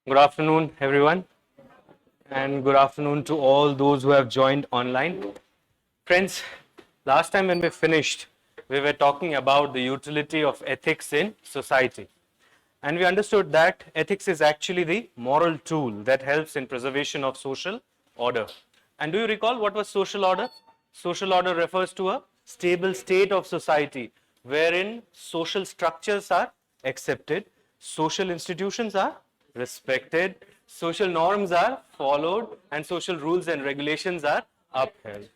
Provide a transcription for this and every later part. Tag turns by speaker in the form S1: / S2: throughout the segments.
S1: Good afternoon, everyone, and good afternoon to all those who have joined online. Friends, last time when we finished, we were talking about the utility of ethics in society. And we understood that ethics is actually the moral tool that helps in preservation of social order. And do you recall what was social order? Social order refers to a stable state of society wherein social structures are accepted, social institutions are respected, social norms are followed, and social rules and regulations are upheld.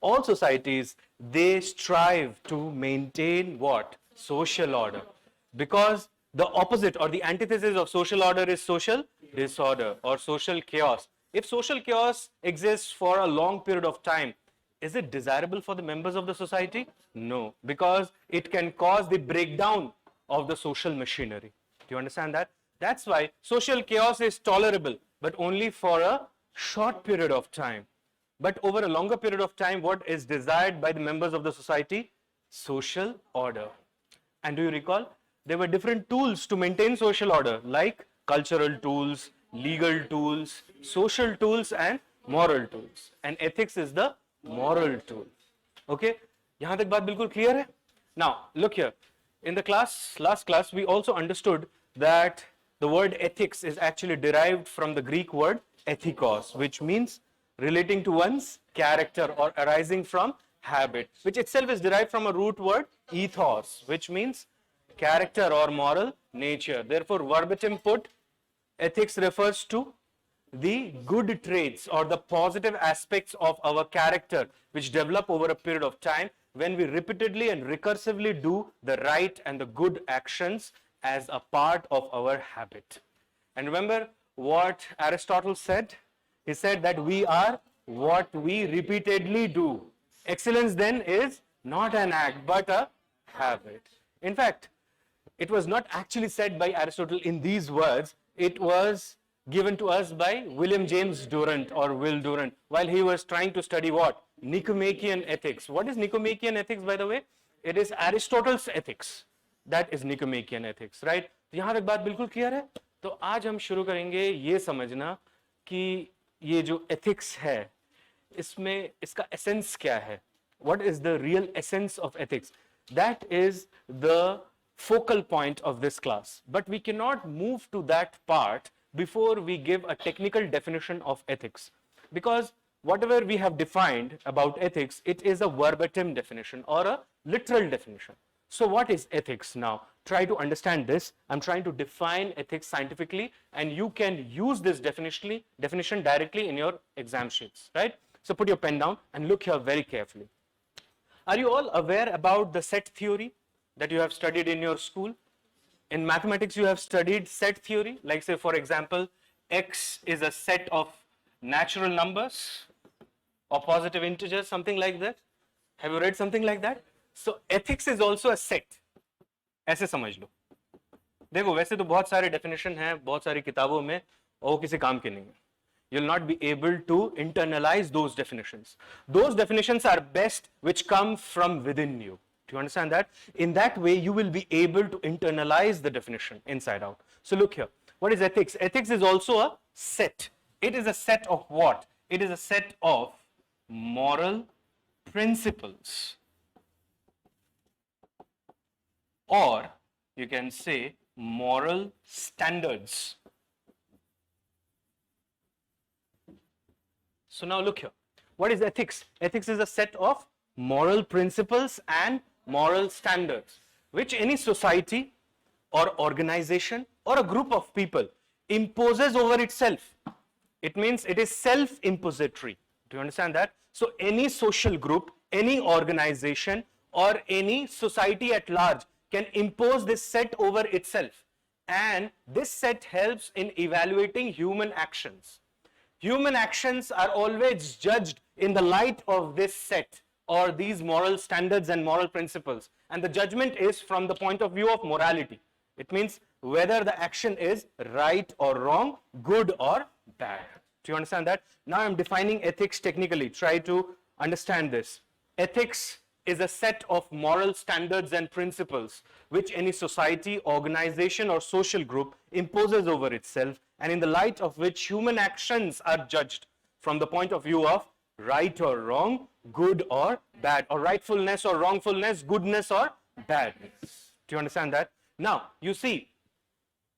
S1: All societies, they strive to maintain what? Social order. Because the opposite or the antithesis of social order is social disorder or social chaos. If social chaos exists for a long period of time, is it desirable for the members of the society? No, because it can cause the breakdown of the social machinery. Do you understand that? That's why social chaos is tolerable, but only for a short period of time. But over a longer period of time, what is desired by the members of the society? Social order. And do you recall? There were different tools to maintain social order, like cultural tools, legal tools, social tools, and moral tools. And ethics is the moral tool. Okay? यहाँ तक बात बिल्कुल clear है? Now, look here. In the last class, we also understood that the word ethics is actually derived from the Greek word ethikos, which means relating to one's character or arising from habit, which itself is derived from a root word ethos, which means character or moral nature. Therefore, verbatim put, ethics refers to the good traits or the positive aspects of our character which develop over a period of time when we repeatedly and recursively do the right and the good actions as a part of our habit. And remember what Aristotle said? He said that we are what we repeatedly do. Excellence then is not an act but a habit. In fact, it was not actually said by Aristotle in these words. It was given to us by William James Durant or Will Durant while he was trying to study what? Nicomachean ethics. What is Nicomachean ethics, by the way? It is Aristotle's ethics. That is Nicomachean ethics, right? तो यहाँ तक बात बिल्कुल clear है. तो आज हम शुरू करेंगे ये समझना कि ये जो ethics है इसमें इसका essence क्या है? What is the real essence of ethics? That is the focal point of this class. But we cannot move to that part before we give a technical definition of ethics. Because whatever we have defined about ethics, it is a verbatim definition or a literal definition. So what is ethics now? Try to understand this. I'm trying to define ethics scientifically, and you can use this definition directly in your exam sheets, right? So put your pen down and look here very carefully. Are you all aware about the set theory that you have studied in your school? In mathematics, you have studied set theory. Like say, for example, X is a set of natural numbers or positive integers, something like that. Have you read something like that? So ethics is also a set. ऐसे समझ लो. देखो वैसे तो बहुत सारे definition हैं बहुत सारी किताबों में और वो किसी काम के नहीं है. You'll not be able to internalize those definitions. Those definitions are best which come from within you. Do you understand that? In that way, you will be able to internalize the definition inside out. So look here. What is ethics? Ethics is also a set. It is a set of what? It is a set of moral principles. Or you can say moral standards. So now look here. What is ethics? Ethics is a set of moral principles and moral standards which any society or organization or a group of people imposes over itself. It means it is self-impository. Do you understand that? So any social group, any organization or any society at large can impose this set over itself, and this set helps in evaluating human actions. Human actions are always judged in the light of this set or these moral standards and moral principles, and the judgment is from the point of view of morality. It means whether the action is right or wrong, good or bad. Do you understand that? Now I'm defining ethics technically. Try to understand this. Ethics is a set of moral standards and principles which any society, organization or social group imposes over itself, and in the light of which human actions are judged from the point of view of right or wrong, good or bad, or rightfulness or wrongfulness, goodness or badness. Do you understand that? Now, you see,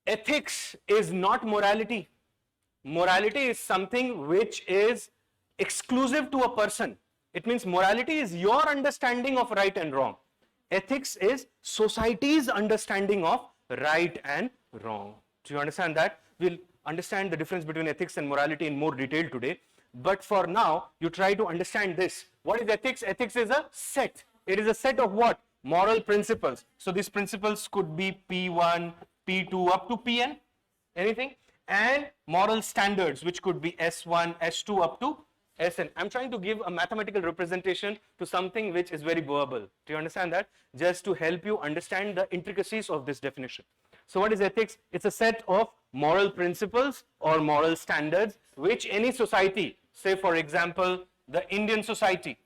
S1: ethics is not morality. Morality is something which is exclusive to a person. It means morality is your understanding of right and wrong. Ethics is society's understanding of right and wrong. Do you understand that? We'll understand the difference between ethics and morality in more detail today. But for now, you try to understand this. What is ethics? Ethics is a set. It is a set of what? Moral principles. So these principles could be P1, P2 up to Pn, anything, and moral standards, which could be S1, S2 up to Sn. I'm trying to give a mathematical representation to something which is very verbal. Do you understand that? Just to help you understand the intricacies of this definition. So what is ethics? It's a set of moral principles or moral standards which any society, say for example, the Indian society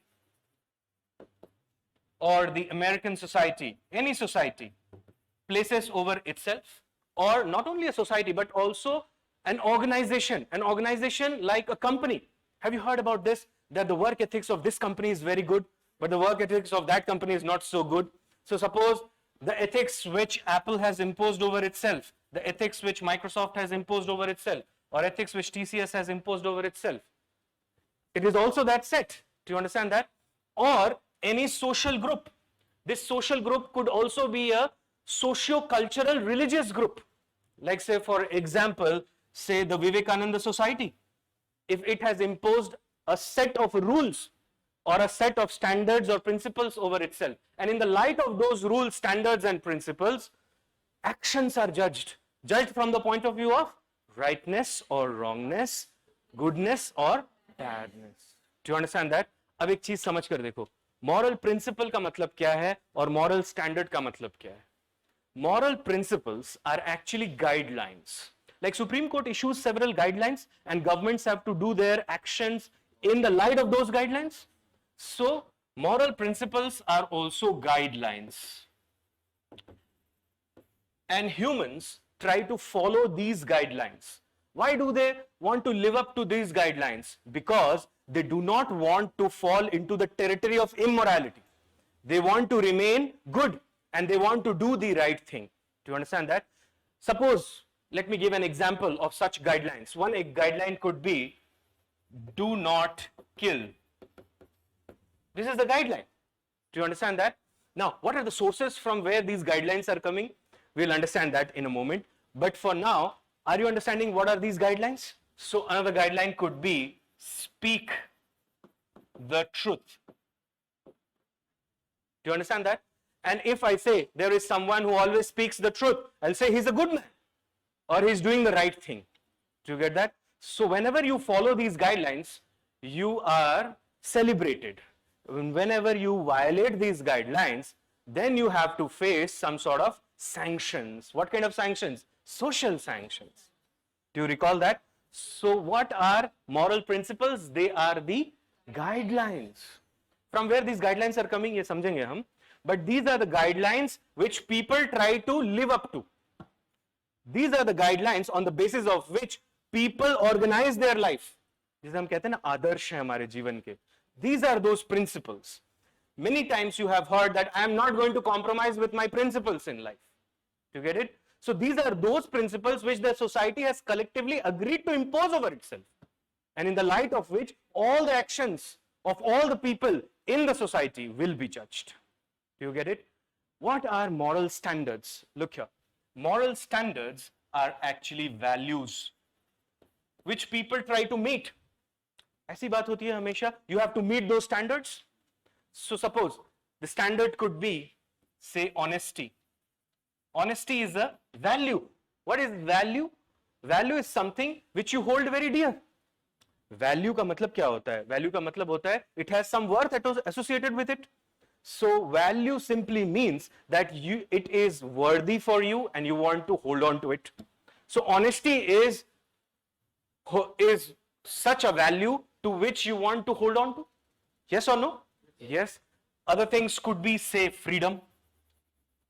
S1: or the American society, any society, places over itself, or not only a society but also an organization like a company. Have you heard about this? That the work ethics of this company is very good, but the work ethics of that company is not so good. So suppose the ethics which Apple has imposed over itself, the ethics which Microsoft has imposed over itself, or ethics which TCS has imposed over itself. It is also that set. Do you understand that? Or any social group. This social group could also be a socio-cultural religious group. Like say for example, say the Vivekananda Society. If it has imposed a set of rules or a set of standards or principles over itself, and in the light of those rules, standards and principles, actions are judged from the point of view of rightness or wrongness, goodness or badness. Do you understand that? अब एक चीज समझ कर देखो, moral principle का मतलब क्या है और moral standard का मतलब क्या है? Moral principles are actually guidelines. Like Supreme Court issues several guidelines and governments have to do their actions in the light of those guidelines. So moral principles are also guidelines. And humans try to follow these guidelines. Why do they want to live up to these guidelines? Because they do not want to fall into the territory of immorality. They want to remain good and they want to do the right thing. Do you understand that? Suppose, let me give an example of such guidelines. One guideline could be, do not kill. This is the guideline. Do you understand that? Now, what are the sources from where these guidelines are coming? We'll understand that in a moment. But for now, are you understanding what are these guidelines? So another guideline could be, speak the truth. Do you understand that? And if I say there is someone who always speaks the truth, I'll say he's a good man or he's doing the right thing. Do you get that? So whenever you follow these guidelines, you are celebrated. Whenever you violate these guidelines, then you have to face some sort of sanctions. What kind of sanctions? Social sanctions. Do you recall that? So what are moral principles? They are the guidelines. From where these guidelines are coming, ye samjhenge hum. But these are the guidelines which people try to live up to. These are the guidelines on the basis of which people organize their life. जिसे हम कहते हैं ना आदर्श है हमारे जीवन के. These are those principles. Many times you have heard that I am not going to compromise with my principles in life. Do you get it? So these are those principles which the society has collectively agreed to impose over itself, and in the light of which all the actions of all the people in the society will be judged. Do you get it? What are moral standards? Look here. Moral standards are actually values which people try to meet. ऐसी बात होती है हमेशा, you have to meet those standards. So suppose the standard could be, say, honesty. Honesty is a value. What is value? Value is something which you hold very dear. Value का मतलब क्या होता है? Value का मतलब होता है it has some worth associated with it. So value simply means that it is worthy for you and you want to hold on to it. So honesty is such a value to which you want to hold on to. Yes or no? Yes. Other things could be, say, freedom.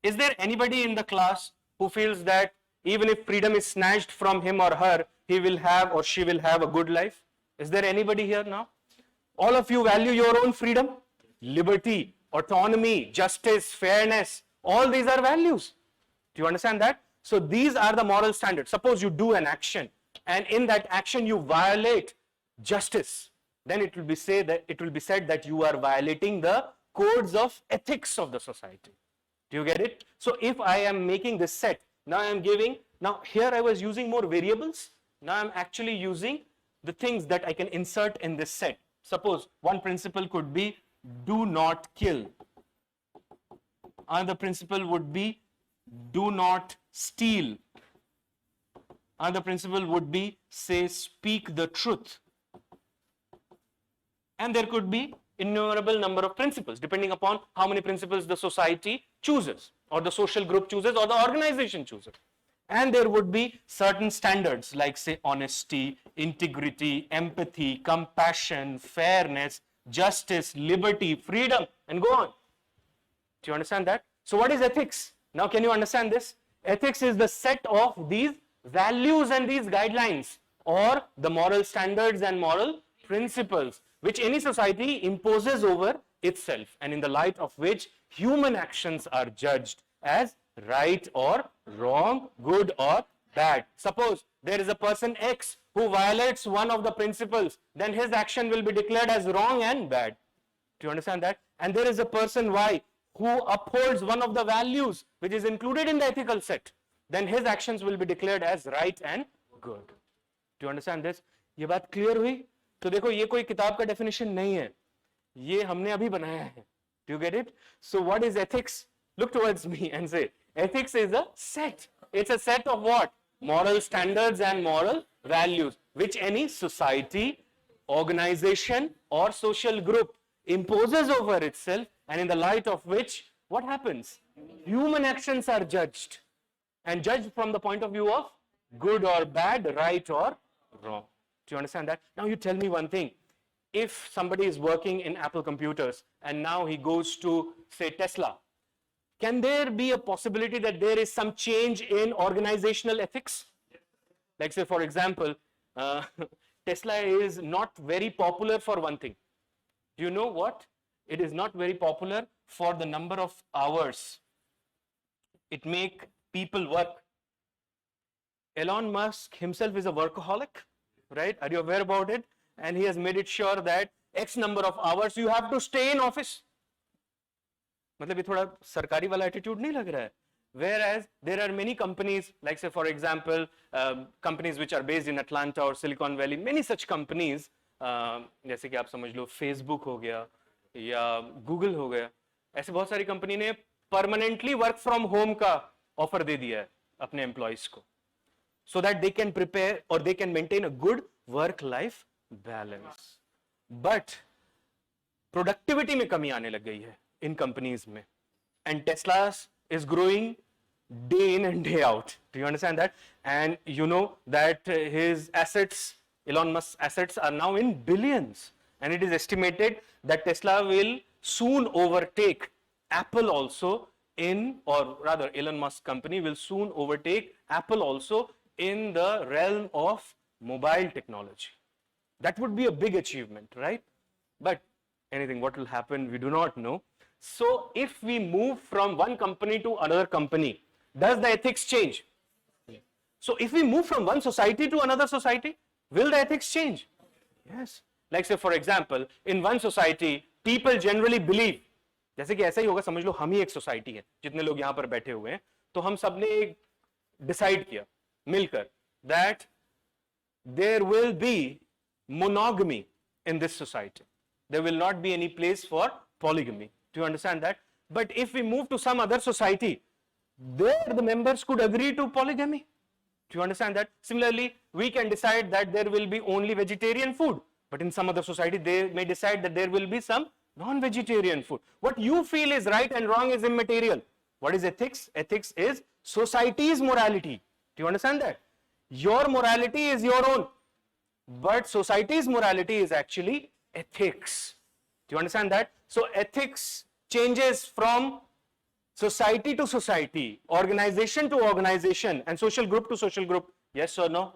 S1: Is there anybody in the class who feels that even if freedom is snatched from him or her, he will have or she will have a good life? Is there anybody here now? All of you value your own freedom, liberty, autonomy, justice, fairness. All these are values. Do you understand that? So these are the moral standards. Suppose you do an action and in that action you violate justice, then it will be said that you are violating the codes of ethics of the society. Do you get it? So if I am making this set, now I am giving, now here I was using more variables, now I am actually using the things that I can insert in this set. Suppose one principle could be do not kill. Another principle would be do not steal. Another principle would be say speak the truth. And there could be innumerable number of principles depending upon how many principles the society chooses or the social group chooses or the organization chooses. And there would be certain standards like say honesty, integrity, empathy, compassion, fairness, justice, liberty, freedom, and go on. Do you understand that? So what is ethics? Now can you understand this? Ethics is the set of these values and these guidelines or the moral standards and moral principles which any society imposes over itself and in the light of which human actions are judged as right or wrong, good or bad. Suppose there is a person X who violates one of the principles, then his action will be declared as wrong and bad. Do you understand that? And there is a person Y who upholds one of the values which is included in the ethical set, then his actions will be declared as right and good. Do you understand this? ये बात clear हुई? तो देखो ये कोई किताब का definition नहीं है, ये हमने अभी बनाया है. Do you get it? So what is ethics? Look towards me and say, ethics is a set. It's a set of what? Moral standards and moral values which any society, organization or social group imposes over itself and in the light of which what happens? Human actions are judged and judged from the point of view of good or bad, right or wrong. Do you understand that? Now you tell me one thing. If somebody is working in Apple computers and now he goes to say Tesla, can there be a possibility that there is some change in organizational ethics? Like say for example, Tesla is not very popular for one thing. Do you know what? It is not very popular for the number of hours it make people work. Elon Musk himself is a workaholic, right? Are you aware about it? And he has made it sure that X number of hours you have to stay in office. मतलब ये थोड़ा सरकारी वाला attitude नहीं लग रहा है? Whereas there are many companies, like say for example, companies which are based in Atlanta or Silicon Valley, many such companies, जैसे कि आप समझ लो Facebook हो गया या Google हो गया, ऐसे बहुत सारी कंपनी ने परमानेंटली वर्क फ्रॉम होम का ऑफर दे दिया है अपने एम्प्लॉइज को, so that they can prepare or they can maintain a good work-life balance. But productivity में कमी आने लग गई है इन कंपनीज में, and Tesla is growing day in and day out. Do you understand that? And you know that his assets, Elon Musk's assets, are now in billions, and it is estimated that Tesla will soon overtake Apple also in, or rather Elon Musk company will soon overtake Apple also in the realm of mobile technology. That would be a big achievement, right? But anything, what will happen, we do not know. So if we move from one company to another company, does the ethics change? So if we move from one society to another society, will the ethics change? Yes. Like say for example, in one society, people generally believe, जैसे कि ऐसा ही होगा, समझ लो हम ही एक society है, जितने लोग यहाँ पर बैठे हुए हैं, तो हम सबने एक डिसाइड किया मिलकर that there will be monogamy in this society. There will not be any place for polygamy. Do you understand that? But if we move to some other society, there the members could agree to polygamy. Do you understand that? Similarly, we can decide that there will be only vegetarian food, but in some other society they may decide that there will be some non-vegetarian food. What you feel is right and wrong is immaterial. What is ethics? Ethics is society's morality. Do you understand that? Your morality is your own, but society's morality is actually ethics. Do you understand that? So ethics changes from society to society, organization to organization, and social group to social group. Yes or no?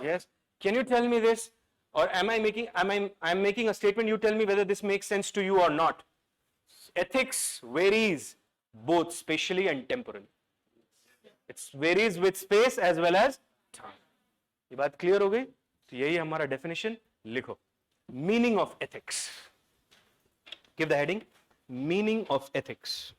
S1: Yes. Can you tell me this? Or I'm making a statement, you tell me whether this makes sense to you or not. Ethics varies both spatially and temporally. It varies with space as well as time. ये बात clear हो गई? तो यही हमारा definition. लिखो. Meaning of ethics. Give the heading. Meaning of ethics.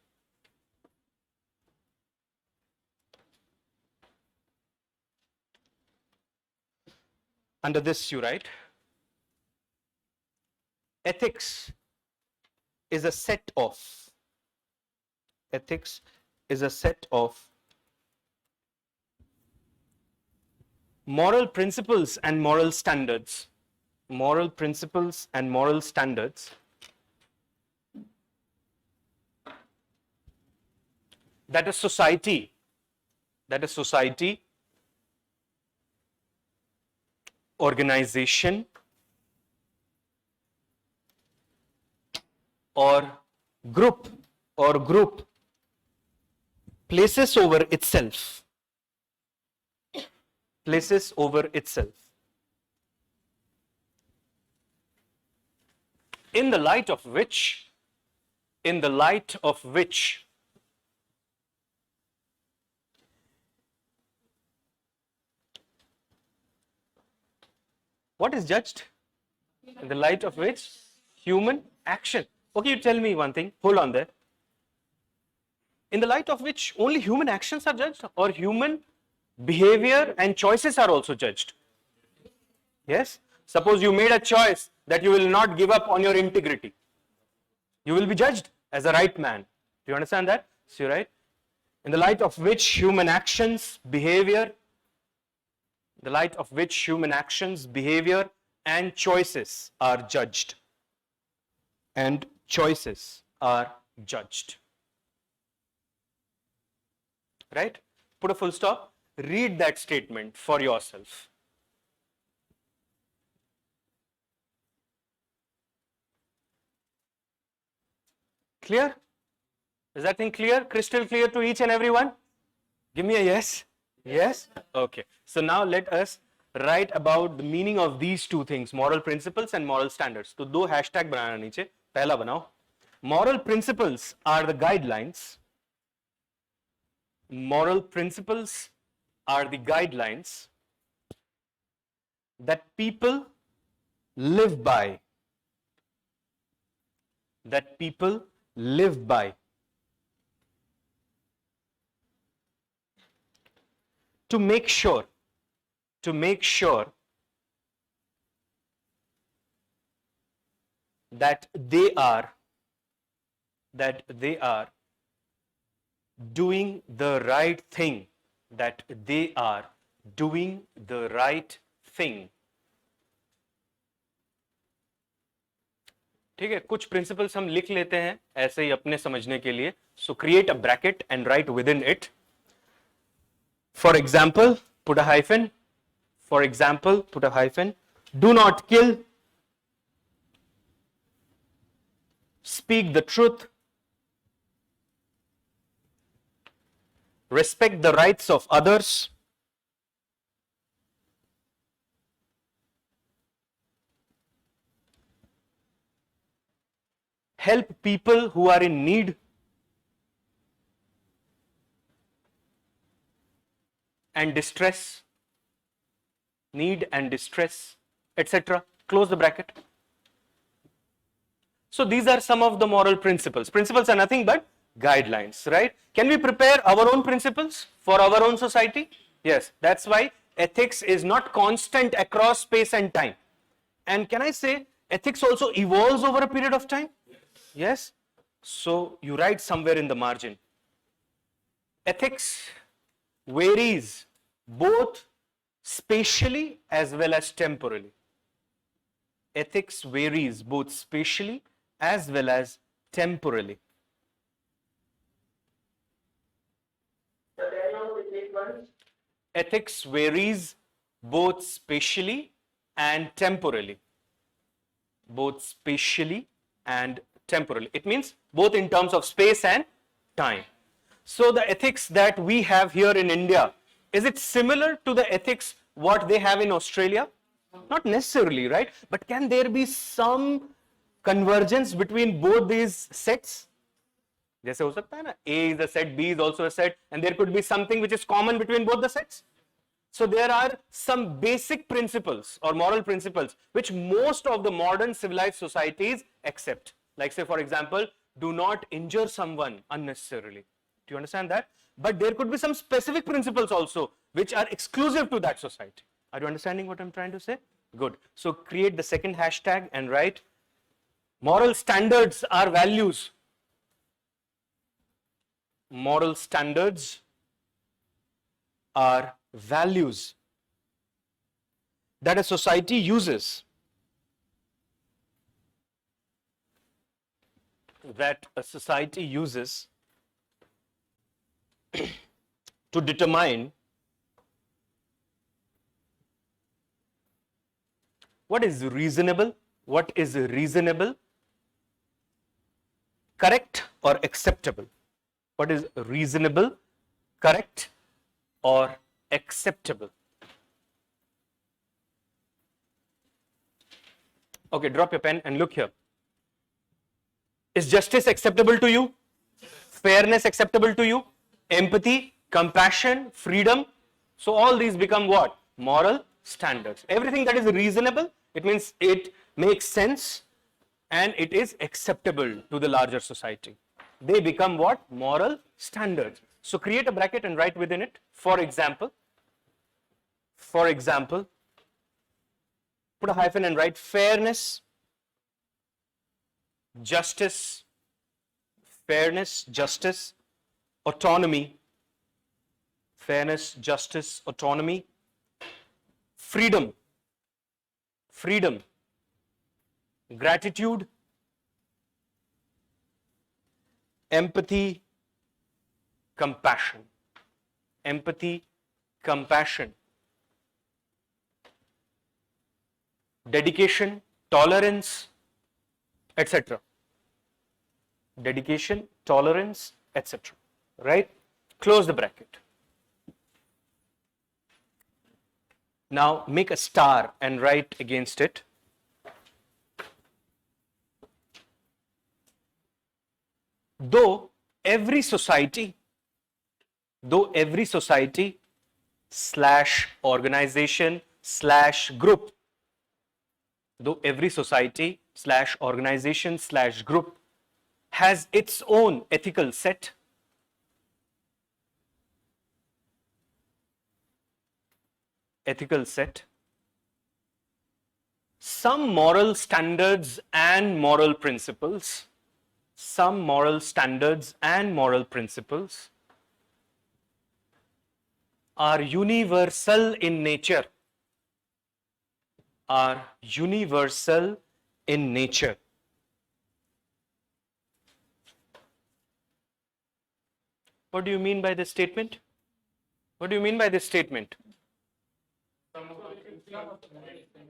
S1: Under this you write, ethics is a set of moral principles and moral standards. Moral principles and moral standards that a society organization or group places over itself in the light of which what is judged? In the light of which? Human action. Okay, you tell me one thing. Hold on there. In the light of which only human actions are judged, or human behavior and choices are also judged? Yes? Suppose you made a choice that you will not give up on your integrity. You will be judged as a right man. Do you understand that? So, right? In the light of which human actions, behavior, and choices are judged. Right? Put a full stop. Read that statement for yourself. Clear? Is that thing clear? Crystal clear to each and everyone? Give me a yes. Yes? Okay. So now let us write about the meaning of these two things, moral principles and moral standards. तो दो hashtag बनाना नीचे. पहला बनाओ. Moral principles are the guidelines. Moral principles are the guidelines that people live by. To make sure that they are doing the right thing, ठीक है. कुछ principles हम लिख लेते हैं ऐसे ही अपने समझने के लिए. सो create a bracket and right with in it. For example, put a hyphen. Do not kill. Speak the truth. Respect the rights of others. Help people who are in need. And distress, etc. Close the bracket. So these are some of the moral principles. Principles are nothing but guidelines, right? Can we prepare our own principles for our own society? Yes, that's why ethics is not constant across space and time. And can I say ethics also evolves over a period of time? Yes. So you write somewhere in the margin. Ethics varies both spatially as well as temporally. Ethics varies both spatially as well as temporally. Ethics varies both spatially and temporally. It means both in terms of space and time. So the ethics that we have here in India, is it similar to the ethics what they have in Australia? Not necessarily, right? But can there be some convergence between both these sets? जैसे हो सकता है ना, A is a set, B is also a set, and there could be something which is common between both the sets. So there are some basic principles or moral principles which most of the modern civilized societies accept. Like say for example, do not injure someone unnecessarily. Do you understand that? But there could be some specific principles also which are exclusive to that society. Are you understanding what I'm trying to say? Good. So create the second hashtag and write moral standards are values. Moral standards are values that a society uses, to determine what is reasonable, correct or acceptable. What is reasonable, correct or acceptable. Okay, drop your pen and look here. Is justice acceptable to you? Fairness acceptable to you? Empathy, compassion, freedom. So all these become what? Moral standards. Everything that is reasonable, it means it makes sense and it is acceptable to the larger society. They become what? Moral standards. So create a bracket and write within it. For example, put a hyphen and write fairness, justice, autonomy, freedom, gratitude, empathy, compassion, dedication, tolerance, etc. Right? Close the bracket. Now make a star and write against it. Though every society slash organization slash group has its own ethical set, some moral standards and moral principles are universal in nature. What do you mean by this statement?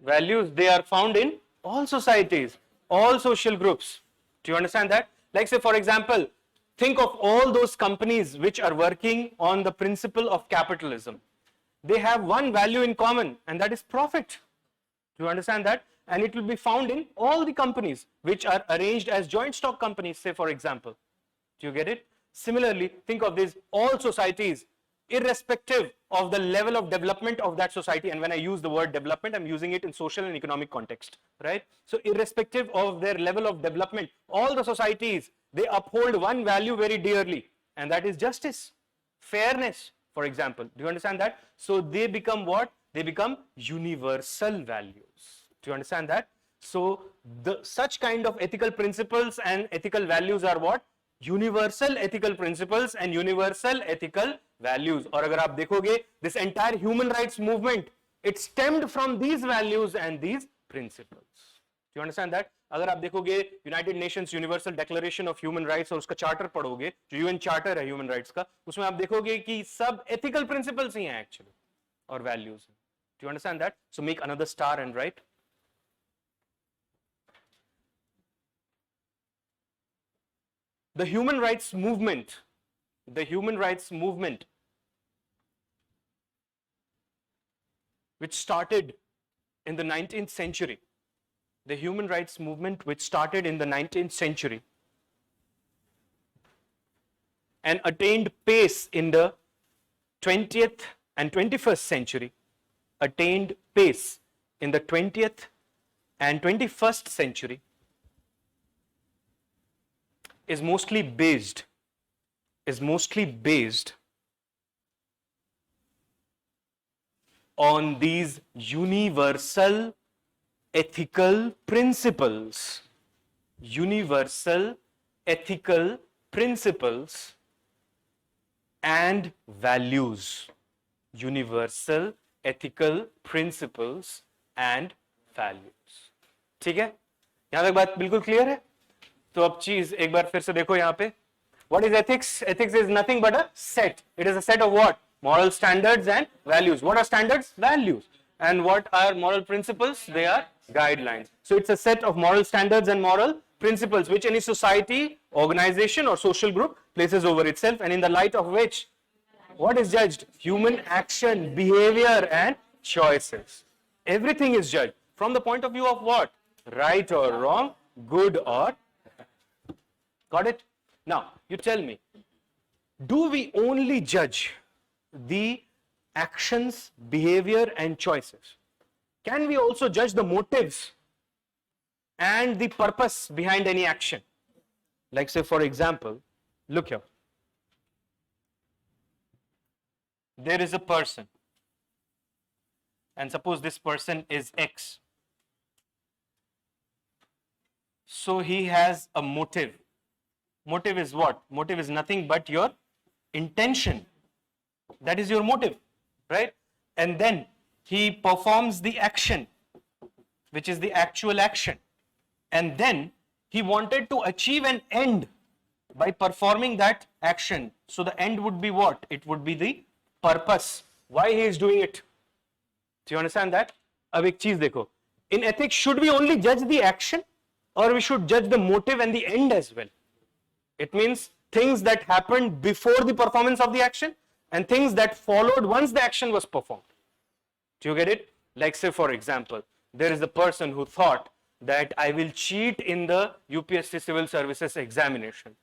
S1: Values, they are found in all societies, all social groups. Do you understand that? Like say for example, think of all those companies which are working on the principle of capitalism. They have one value in common, and that is profit. Do you understand that? And it will be found in all the companies which are arranged as joint stock companies, say for example. Do you get it? Similarly, think of this, all societies, irrespective of the level of development of that society, and when I use the word development, I'm using it in social and economic context, right? So irrespective of their level of development, all the societies, they uphold one value very dearly, and that is justice, fairness, for example. Do you understand that? So they become what? They become universal values. Do you understand that? So such kind of ethical principles and ethical values are what? Universal ethical principles and universal ethical values. और अगर आप देखोगे, this entire human rights movement, it stemmed from these values and these principles. Do you understand that? अगर आप देखोगे United Nations Universal Declaration of Human Rights और उसका charter पढ़ोगे, जो UN चार्टर है ह्यूमन राइट्स का, उसमें आप देखोगे कि सब ethical principles ही हैं actually और values. Do you understand that? So make another star and write. The human rights movement the human rights movement, which started in the 19th century, the human rights movement which started in the 19th century and attained pace in the 20th and 21st century, attained pace in the 20th and 21st century, is mostly based on these universal ethical principles. Universal ethical principles and values. Universal ethical principles and values. ठीक है? यहां तक बात बिल्कुल clear है? तो अब चीज एक बार फिर से देखो यहां पे. What is ethics? Ethics is nothing but a set. It is a set of what? Moral standards and values. What are standards? Values. And what are moral principles? They are guidelines. So it's a set of moral standards and moral principles which any society, organization or social group places over itself, and in the light of which what is judged? Human action, behavior and choices. Everything is judged from the point of view of what? Right or wrong, good or bad. Got it? Now, you tell me, do we only judge the actions, behavior and choices? Can we also judge the motives and the purpose behind any action? Like say for example, look here. There is a person, and suppose this person is X. So he has a motive. Motive is what? Motive is nothing but your intention. That is your motive, right? And then he performs the action, which is the actual action. And then he wanted to achieve an end by performing that action. So the end would be what? It would be the purpose. Why he is doing it? Do you understand that? अब एक चीज देखो. In ethics, should we only judge the action, or we should judge the motive and the end as well? It means things that happened before the performance of the action and things that followed once the action was performed. Do you get it? Like say for example, there is a person who thought that I will cheat in the UPSC civil services examination,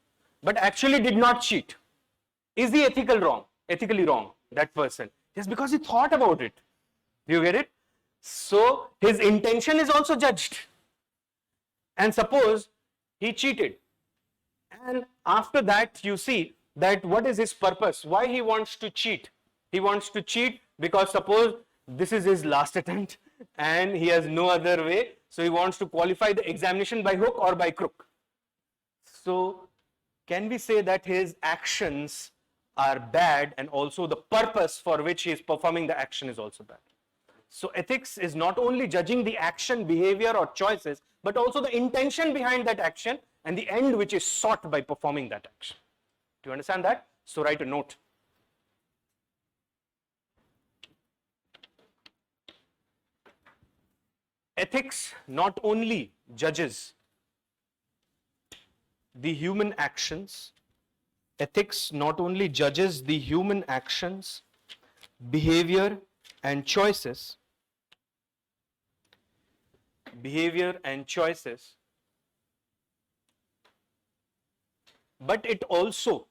S1: but actually did not cheat. Is he ethically wrong, that person? Just because he thought about it. Do you get it? So his intention is also judged. And suppose he cheated, and after that you see that what is his purpose? Why he wants to cheat? He wants to cheat because suppose this is his last attempt and he has no other way, so he wants to qualify the examination by hook or by crook. So can we say that his actions are bad and also the purpose for which he is performing the action is also bad? So ethics is not only judging the action, behavior or choices, but also the intention behind that action and the end which is sought by performing that action. Do you understand that? So write a note. Ethics not only judges the human actions, ethics not only judges the human actions, behavior and choices, but it also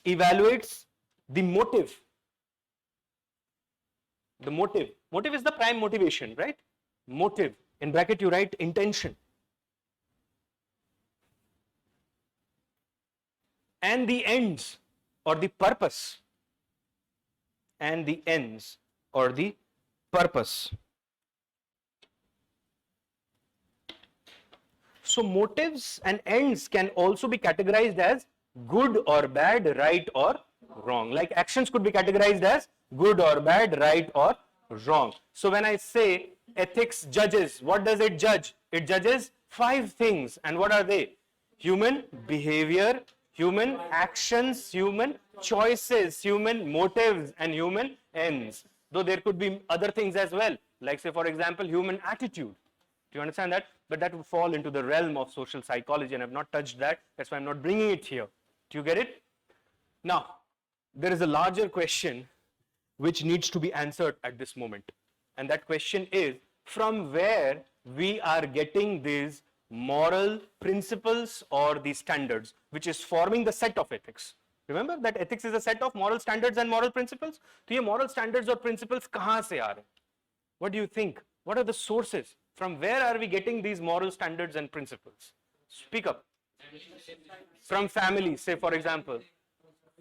S1: evaluates the motive. The motive is the prime motivation, right? Motive, in bracket you write intention, and the ends or the purpose, So motives and ends can also be categorized as good or bad, right or wrong. Like actions could be categorized as good or bad, right or wrong. So when I say ethics judges, what does it judge? It judges 5 things. And what are they? Human behavior, human actions, human choices, human motives and human ends. Though there could be other things as well. Like say for example, human attitude. Do you understand that? but that would fall into the realm of social psychology, and I've not touched that. That's why I'm not bringing it here. Do you get it? Now, there is a larger question which needs to be answered at this moment. And that question is, from where we are getting these moral principles or these standards, which is forming the set of ethics. Remember that ethics is a set of moral standards and moral principles. So, ये moral standards or principles कहाँ से आ रहे? What do you think? What are the sources? From where are we getting these moral standards and principles? Speak up. From families, say for example.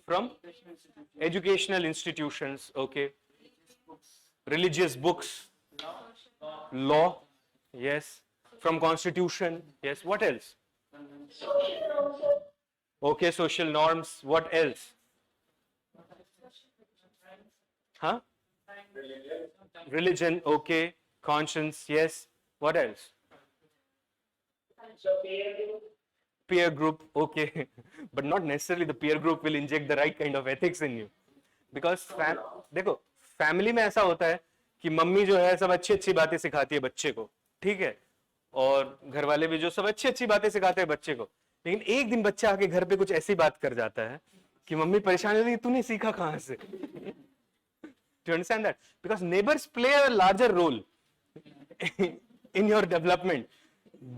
S1: From educational institutions, okay. Religious books. Law, yes. From constitution, yes. What else? Okay, social norms. What else? Huh? Religion, okay. Conscience, yes. What else? Peer group, okay. But not necessarily the peer group will inject the right kind of ethics in you. Because देखो, family में ऐसा होता है कि mummy जो है सब अच्छी अच्छी बातें सिखाती है बच्चे को, ठीक है, और घर वाले भी जो सब अच्छी अच्छी बातें सिखाते हैं बच्चे को, लेकिन एक दिन बच्चा आके घर पे कुछ ऐसी बात कर जाता है कि मम्मी परेशान होती है, तूने सीखा कहाँ से? Do you understand that? Because neighbors play a larger role in your development.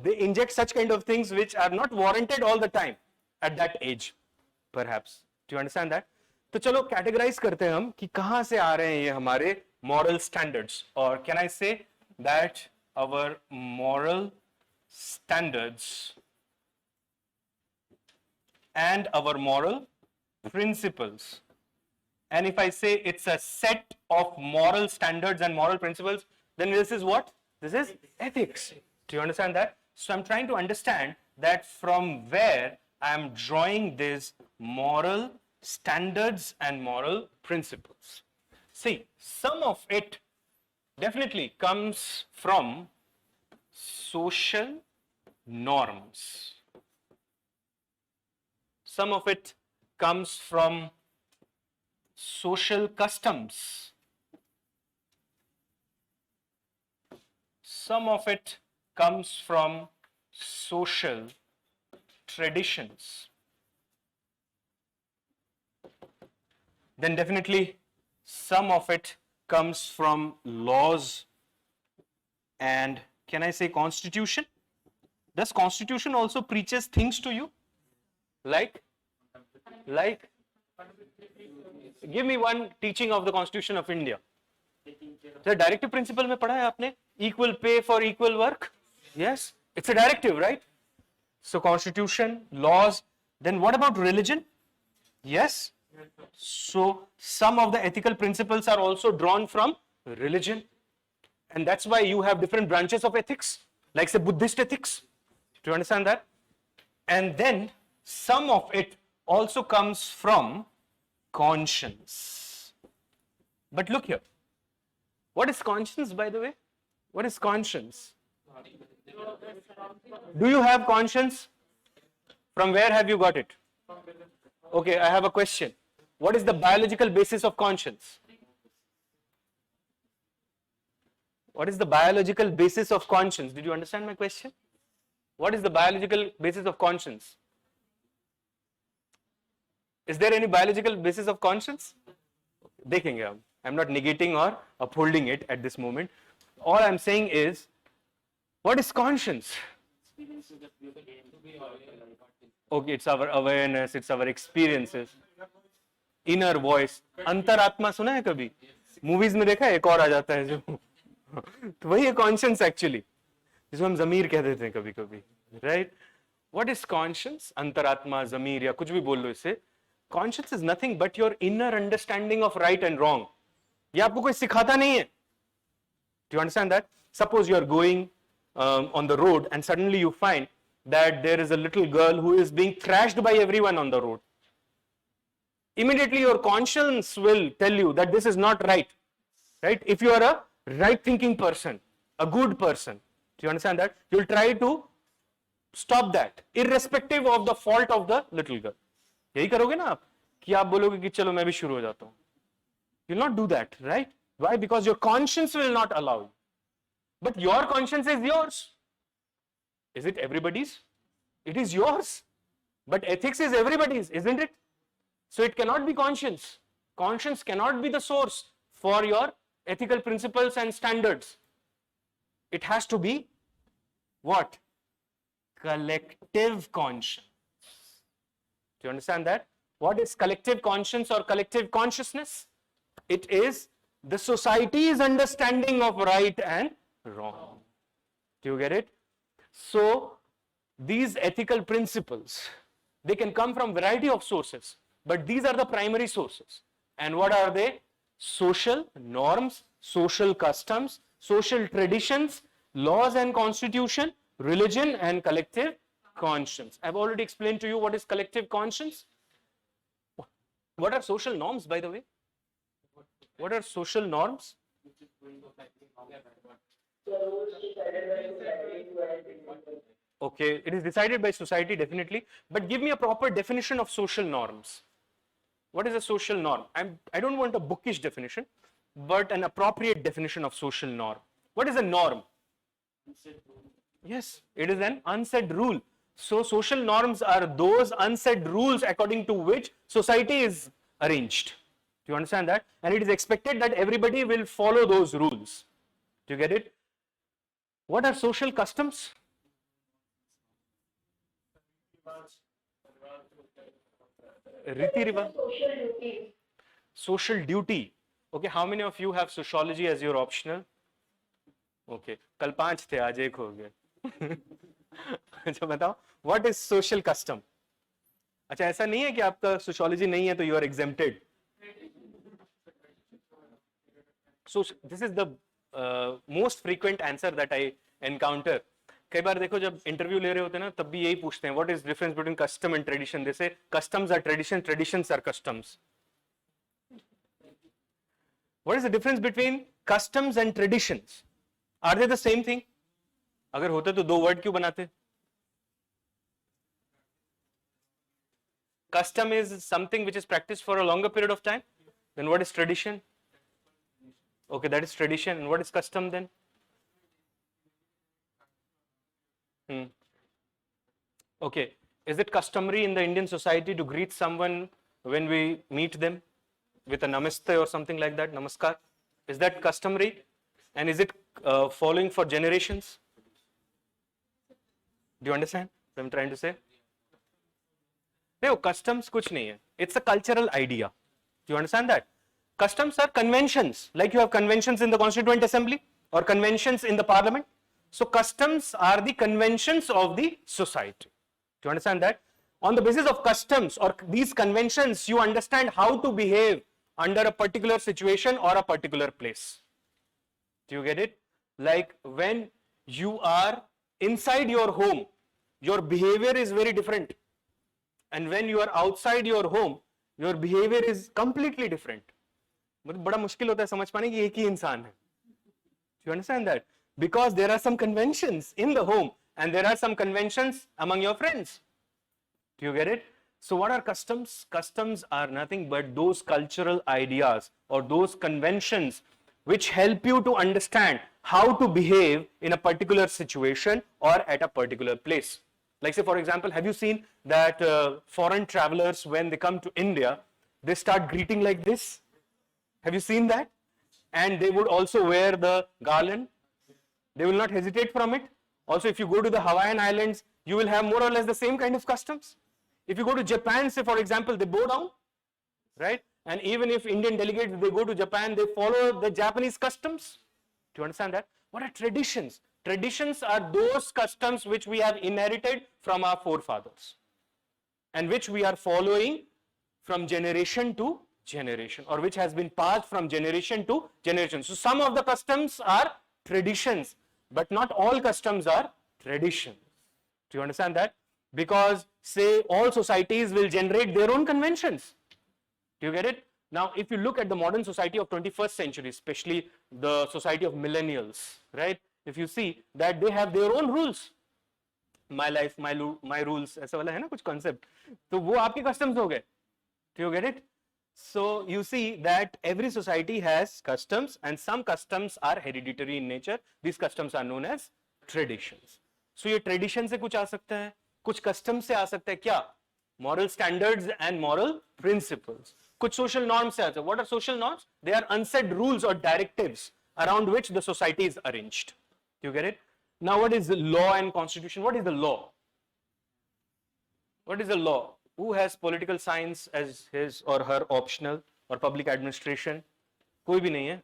S1: They inject such kind of things which are not warranted all the time at that age, perhaps. Do you understand that? तो चलो categorize करते हैं हम कि कहाँ से आ रहे हैं ये हमारे moral standards, or can I say that our moral standards and our moral principles. And if I say it's a set of moral standards and moral principles, then this is what? This is ethics. Do you understand that? So I'm trying to understand that from where I am drawing these moral standards and moral principles. See, some of it definitely comes from social norms. Some of it comes from social customs. Some of it comes from social traditions. Then definitely some of it comes from laws and, can I say, constitution? Does constitution also preaches things to you? Like, give me one teaching of the Constitution of India. The directive principle में पढ़ा है आपने? Equal pay for equal work? Yes, it's a directive, right? So constitution, laws. Then what about religion? Yes. So some of the ethical principles are also drawn from religion, and that's why you have different branches of ethics, like say Buddhist ethics. Do you understand that? And then some of it also comes from conscience. But look here. What is conscience, by the way? What is conscience? Do you have conscience? From where have you got it? Okay, I have a question. What is the biological basis of conscience? What is the biological basis of conscience? Did you understand my question? What is the biological basis of conscience? Is there any biological basis of conscience? देखेंगे हम. I'm not negating or upholding it at this moment. All I'm saying is, what is conscience? Okay, it's our awareness, it's our experiences. Inner voice. अंतरात्मा सुना है कभी? Movies में देखा है एक और आ जाता है जो. तो वही है conscience actually. जिसको हम ज़मीर कह देते हैं कभी कभी. Right? What is conscience? अंतरात्मा, ज़मीर या कुछ भी बोल लो इसे. Conscience is nothing but your inner understanding of right and wrong. ये आपको कोई सिखाता नहीं है. Do you understand that? Suppose you are going on the road and suddenly you find that there is a little girl who is being thrashed by everyone on the road. Immediately your conscience will tell you that this is not right. Right? If you are a right thinking person, a good person, do you understand that? You will try to stop that, irrespective of the fault of the little girl. यही करोगे ना आप कि आप बोलोगे कि चलो मैं भी शुरू हो जाता हूँ. You will not do that, right? Why? Because your conscience will not allow you. But your conscience is yours. Is it everybody's? It is yours. But ethics is everybody's, isn't it? So it cannot be conscience. Conscience cannot be the source for your ethical principles and standards. It has to be what? Collective conscience. Do you understand that? What is collective conscience or collective consciousness? It is the society's understanding of right and wrong. Do you get it? So these ethical principles, they can come from variety of sources, but these are the primary sources. And what are they? Social norms, social customs, social traditions, laws and constitution, religion and collective conscience. I've already explained to you what is collective conscience. What are social norms, by the way? What are social norms? Okay, it is decided by society, definitely. But give me a proper definition of social norms. What is a social norm? I don't want a bookish definition, but an appropriate definition of social norm. What is a norm? Yes, it is an unsaid rule. So social norms are those unsaid rules according to which society is arranged. Do you understand that? And it is expected that everybody will follow those rules. Do you get it? What are social customs? Riti rivaj. Social duty. Okay, how many of you have sociology as your optional? Okay, कल 5 थे, आज 1 हो गए. अच्छा बताओ, what is social custom? अच्छा ऐसा नहीं है कि आपका sociology नहीं है तो you are exempted. So this is the most frequent answer that I encounter. कई बार देखो जब इंटरव्यू ले रहे होते हैं ना तब भी यही पूछते हैं what is difference between custom and tradition. They say customs are tradition, traditions are customs. What is the difference between customs and traditions? Are they the same thing? अगर होते तो 2 वर्ड क्यों बनाते? Custom is something which is practiced for a longer period of time. Then what is tradition? Okay, that is tradition. And what is custom then? Okay, is it customary in the Indian society to greet someone when we meet them with a namaste or something like that, namaskar? Is that customary? And is it following for generations? Do you understand what I'm trying to say? No, customs kuch nahi hai. It's a cultural idea. Do you understand that? Customs are conventions, like you have conventions in the Constituent Assembly or conventions in the Parliament. So customs are the conventions of the society. Do you understand that? On the basis of customs or these conventions, you understand how to behave under a particular situation or a particular place. Do you get it? Like when you are inside your home, your behavior is very different. And when you are outside your home, your behavior is completely different. मतलब बड़ा मुश्किल होता है समझ पाने कि एक ही इंसान है. Do you understand that? Because there are some conventions in the home and there are some conventions among your friends. Do you get it? So what are customs? Customs are nothing but those cultural ideas or those conventions which help you to understand how to behave in a particular situation or at a particular place. Like say for example, have you seen that foreign travelers when they come to India, they start greeting like this? Have you seen that? And they would also wear the garland. They will not hesitate from it. Also, if you go to the Hawaiian Islands, you will have more or less the same kind of customs. If you go to Japan, say for example, they bow down, right? And even if Indian delegates, they go to Japan, they follow the Japanese customs. Do you understand that? What are traditions? Traditions are those customs which we have inherited from our forefathers and which we are following from generation to generation, or which has been passed from generation to generation. So some of the customs are traditions, but not all customs are traditions. Do you understand that? Because say all societies will generate their own conventions. Do you get it? Now if you look at the modern society of 21st century, especially the society of millennials, right? If you see that they have their own rules, my life, my rules, ऐसा वाला है ना कुछ concept, तो वो आपके customs हो गए. Do you get it? So you see that every society has customs and some customs are hereditary in nature. These customs are known as traditions. सो ये ट्रेडिशन से कुछ आ सकता है, कुछ कस्टम से आ सकता है, क्या? Moral standards and moral principles. कुछ सोशल नॉर्म्स से आते हैं. What are social norms? They are unsaid rules और directives around which the society is arranged. You get it? Now what is the law and constitution? What is the law? What is the law? Who has political science as his or her optional, or public administration? कोई भी नहीं है.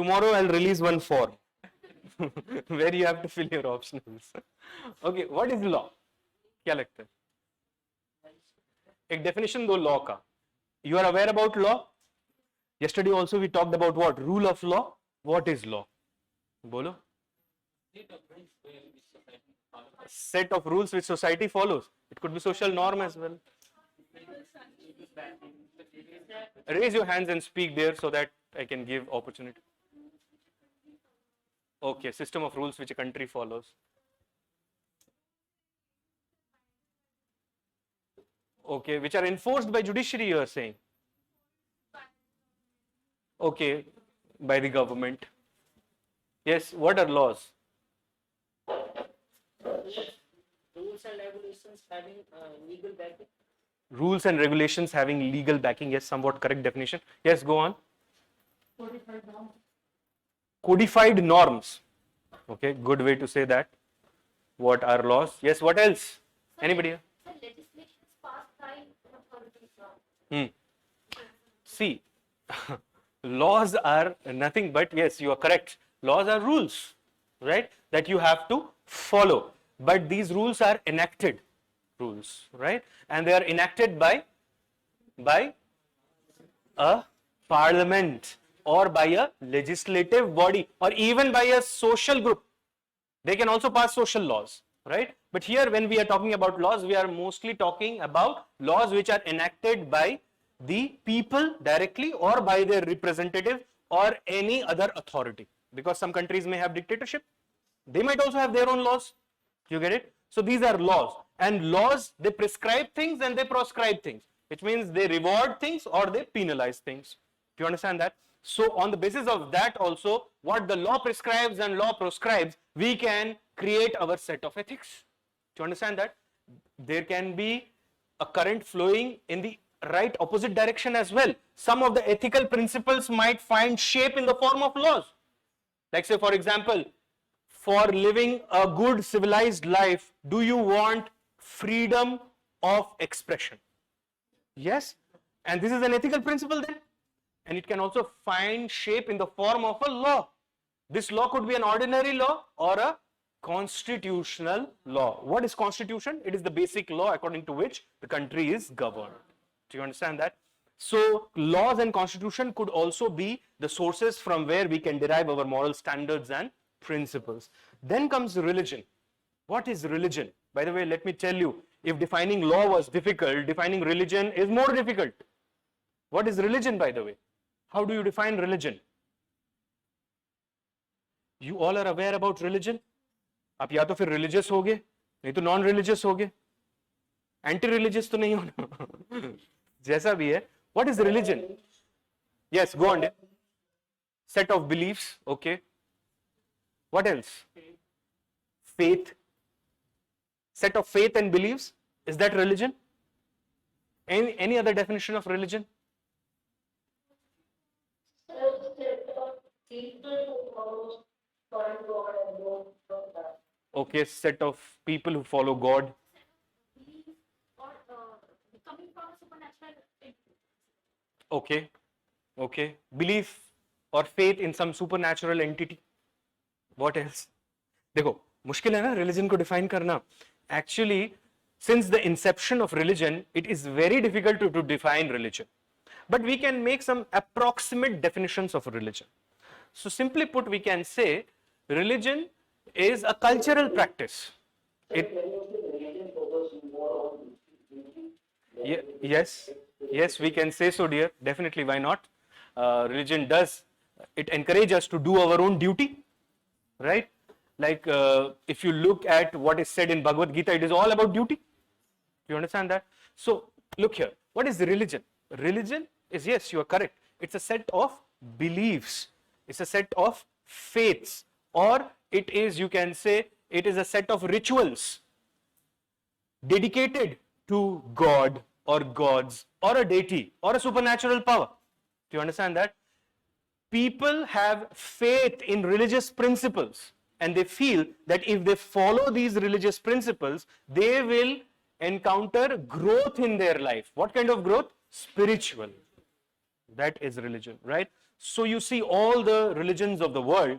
S1: Tomorrow I'll release one form where you have to fill your optionals. Okay, what is law? क्या लगता है? एक definition दो law का. You are aware about law? Yesterday also we talked about what? Rule of law. What is law? Bolo. Set of rules which society follows. It could be social norm as well. Raise your hands and speak there so that I can give opportunity. Okay, system of rules which a country follows. Okay, which are enforced by judiciary, you are saying? Okay, by the government. Yes, what are laws?
S2: Rules and regulations having legal backing.
S1: Rules and regulations having legal backing. Yes, somewhat correct definition. Yes, go on.
S2: Codified norms.
S1: Codified norms. Okay, good way to say that. What are laws? Yes, what else? Anybody?
S3: The legislation is passed by authorities.
S1: See, laws are nothing but, yes, you are correct. Laws are rules, right? That you have to follow. But these rules are enacted rules, right? And they are enacted by a parliament or by a legislative body or even by a social group. They can also pass social laws, right? But here when we are talking about laws, we are mostly talking about laws which are enacted by the people directly or by their representative or any other authority. Because some countries may have dictatorship. They might also have their own laws. You get it? So these are laws. And laws, they prescribe things and they proscribe things, which means they reward things or they penalize things. Do you understand that? So on the basis of that also, what the law prescribes and law proscribes, we can create our set of ethics. Do you understand that? There can be a current flowing in the right opposite direction as well. Some of the ethical principles might find shape in the form of laws. Like say for example, for living a good civilized life, do you want freedom of expression? Yes. And this is an ethical principle then. And it can also find shape in the form of a law. This law could be an ordinary law or a constitutional law. What is constitution? It is the basic law according to which the country is governed. Do you understand that? So laws and constitution could also be the sources from where we can derive our moral standards and principles. Then comes religion. What is religion? By the way, let me tell you, if defining law was difficult, defining religion is more difficult. What is religion, by the way? How do you define religion? You all are aware about religion? आप या तो फिर religious होगे, नहीं तो non-religious होगे. Anti-religious तो नहीं होना. जैसा भी है. What is religion? Yes, go on. Set of beliefs. Okay. What else? Faith. Set of faith and beliefs. Is that religion? Any other definition of religion? Okay, set of people who follow God.
S3: Or coming from a supernatural.
S1: Okay, okay. Belief or faith in some supernatural entity. What else? देखो, मुश्किल है ना religion को define करना. Actually, since the inception of religion, it is very difficult to define religion. But we can make some approximate definitions of religion. So simply put, we can say religion is a cultural practice. Yes, we can say so, dear. Definitely, why not? Religion does, it encourages us to do our own duty, right? Like if you look at what is said in Bhagavad Gita, it is all about duty. Do you understand that? So look here, what is religion? Religion is, yes, you are correct. It's a set of beliefs. It's a set of faiths, or it is, you can say, it is a set of rituals dedicated to God or gods or a deity or a supernatural power. Do you understand that? People have faith in religious principles and they feel that if they follow these religious principles, they will encounter growth in their life. What kind of growth? Spiritual. That is religion, right? So you see all the religions of the world,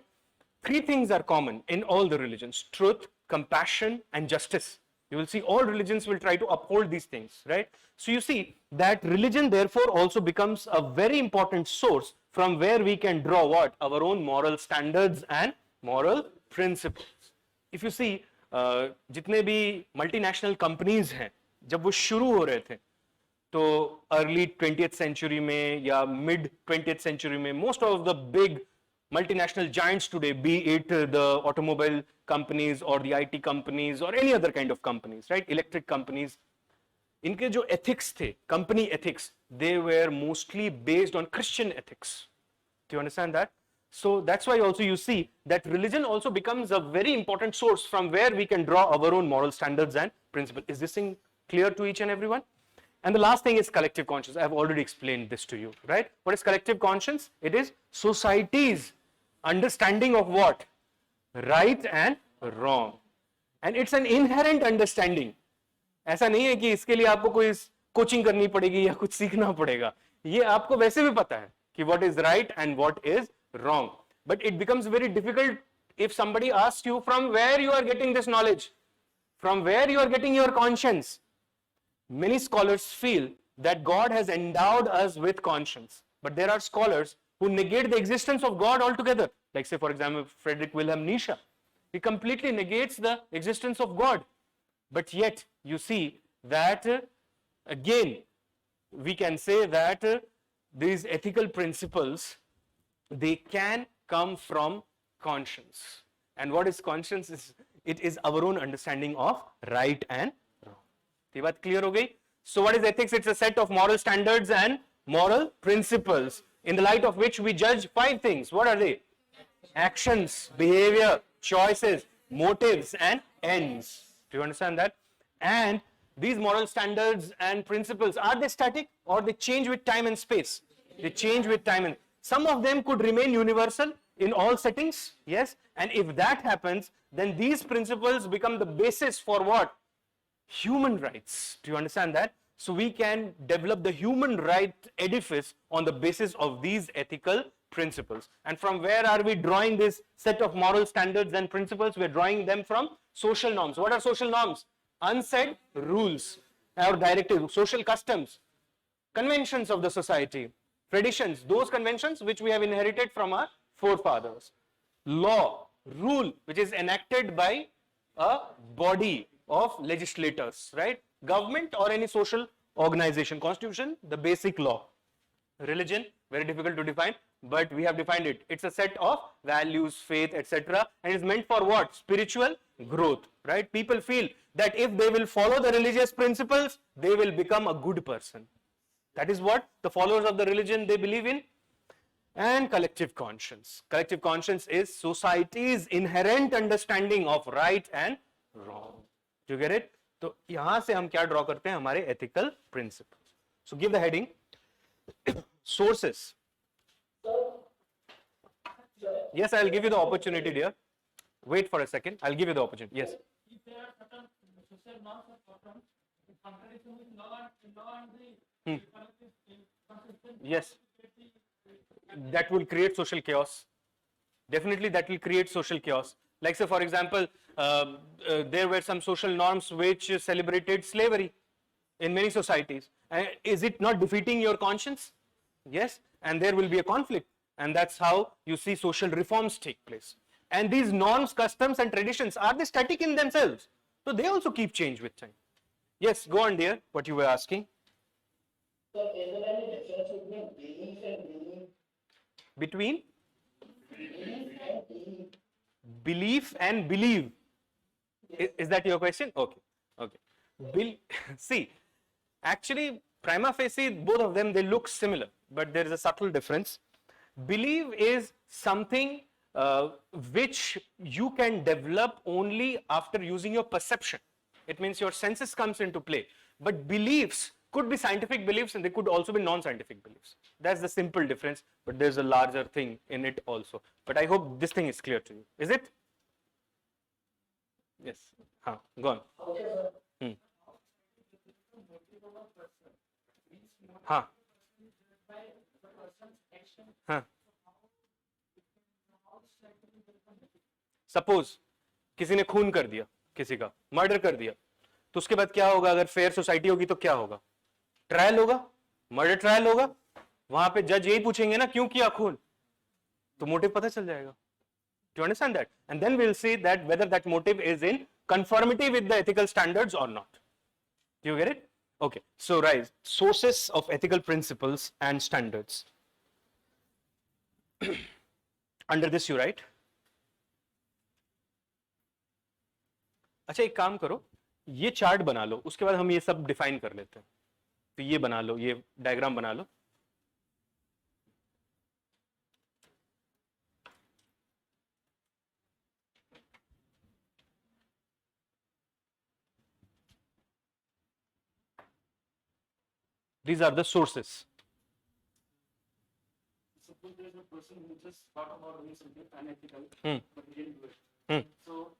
S1: three things are common in all the religions: truth, compassion, and justice. You will see all religions will try to uphold these things, right? So you see that religion therefore also becomes a very important source from where we can draw what? Our own moral standards and moral principles. If you see, जितने भी multinational companies हैं, जब वो शुरू हो रहे थे, तो अर्ली 20th century में या मिड 20th century में most of the big multinational giants today, be it the automobile companies or the IT companies or any other kind of companies, right, electric companies, इनके जो ethics थे, company ethics, they were mostly based on Christian ethics. Do you understand that? So that's why also you see that religion also becomes a very important source from where we can draw our own moral standards and principles. Is this thing clear to each and everyone? And the last thing is collective conscience. I have already explained this to you, right? What is collective conscience? It is society's understanding of what? Right and wrong. And it's an inherent understanding. ऐसा नहीं है कि इसके लिए आपको कोई coaching करनी पड़ेगी या कुछ सीखना पड़ेगा. ये आपको वैसे भी पता है कि what is right and what is wrong. But it becomes very difficult if somebody asks you from where you are getting this knowledge, from where you are getting your conscience. Many scholars feel that God has endowed us with conscience, but there are scholars who negate the existence of God altogether. Like say for example, Friedrich Wilhelm Nietzsche. He completely negates the existence of God. But yet you see that again we can say that these ethical principles, they can come from conscience. And what is conscience? It is our own understanding of right and wrong. ये बात clear हो गई? So what is ethics? It's a set of moral standards and moral principles in the light of which we judge 5 things. What are they? Actions, behavior, choices, motives, and ends. Do you understand that? And these moral standards and principles, are they static or they change with time and space? They change with time and some of them could remain universal in all settings, yes. And if that happens, then these principles become the basis for what? Human rights. Do you understand that? So we can develop the human right edifice on the basis of these ethical principles. And from where are we drawing this set of moral standards and principles? We are drawing them from social norms. What are social norms? Unsaid rules or directives, social customs, conventions of the society, traditions, those conventions which we have inherited from our forefathers. Law, rule, which is enacted by a body of legislators, right? Government or any social organization. Constitution, the basic law. Religion, very difficult to define, but we have defined it. It's a set of values, faith, etc. and is meant for what? Spiritual growth, right? People feel that if they will follow the religious principles, they will become a good person. That is what the followers of the religion, they believe in. And collective conscience. Collective conscience is society's inherent understanding of right and wrong. Do you get it? तो यहां से हम क्या draw करते हैं? हमारे ethical principles. So give the heading. Sources. Yes, I'll give you the opportunity, dear. Wait for a second. I'll give you the opportunity. Yes.
S2: If there are certain social norms or patterns in contradiction with law and the consistent,
S1: Yes. That will create social chaos. Definitely that will create social chaos. Like say for example, there were some social norms which celebrated slavery in many societies. Is it not defeating your conscience? Yes. And there will be a conflict. And that's how you see social reforms take place. And these norms, customs and traditions, are they static in themselves? So they also keep change with time. Yes, go on dear, what you were asking.
S2: So is there any difference between belief and belief?
S1: Between
S2: Belief and belief.
S1: belief and believe. Is that your question? Okay. Okay. See, actually, prima facie, both of them, they look similar, but there is a subtle difference. Believe is something which you can develop only after using your perception. It means your senses comes into play. But beliefs could be scientific beliefs and they could also be non-scientific beliefs. That's the simple difference, but there's a larger thing in it also. But I hope this thing is clear to you. Is it? Yes. Go on. Hmm. Suppose किसी ने खून कर दिया, किसी का murder कर दिया, तो उसके बाद क्या होगा? अगर फेयर सोसाइटी होगी तो क्या होगा? ट्रायल होगा, मर्डर ट्रायल होगा, वहां पे जज यही पूछेंगे ना क्यों किया खून, तो मोटिव पता चल जाएगा. Do you understand that? And then we'll see that whether that motive is in conformity with the ethical standards or not. Do you get it? Okay. So, rise sources of ethical principles and standards. Under this you write. अच्छा एक काम करो, ये chart बना लो, उसके बाद हम ये सब डिफाइन कर लेते हैं. तो ये बना लो, ये डायग्राम बना लो. These are the sources.
S2: Suppose there is a person who just thought about doing something unethical, but he didn't do it. So,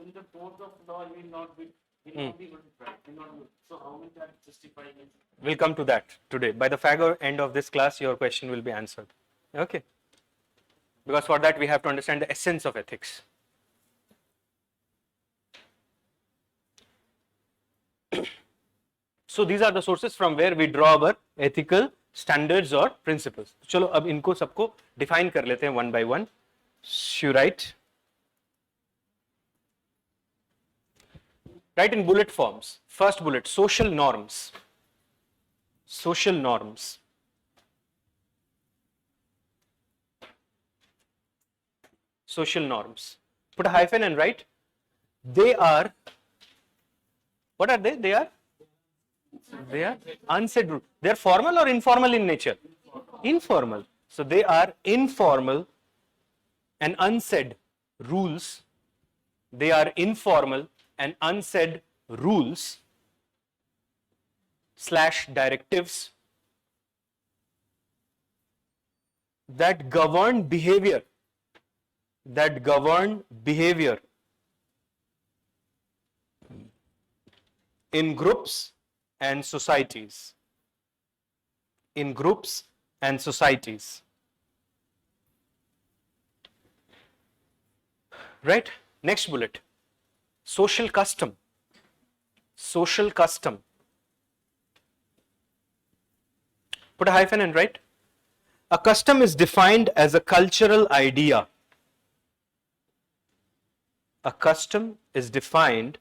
S2: in the court of law, he will not be able to try. He will not do it. So, how will that justify it?
S1: We'll come to that today. By the fag end of this class, your question will be answered. Okay. Because for that, we have to understand the essence of ethics. So these are the sources from where we draw our ethical standards or principles. चलो अब इनको सबको define कर लेते हैं one by one. You write in bullet forms. First bullet, social norms. Social norms. Social norms. Put a hyphen and write. They are. What are they? They are unsaid rules. They are formal or informal in nature? Informal. So they are informal and unsaid rules. They are informal and unsaid rules / directives that govern behavior. In groups and societies. In groups and societies. Right? Next bullet. Social custom. Social custom. Put a hyphen and write. A custom is defined as a cultural idea. A custom is defined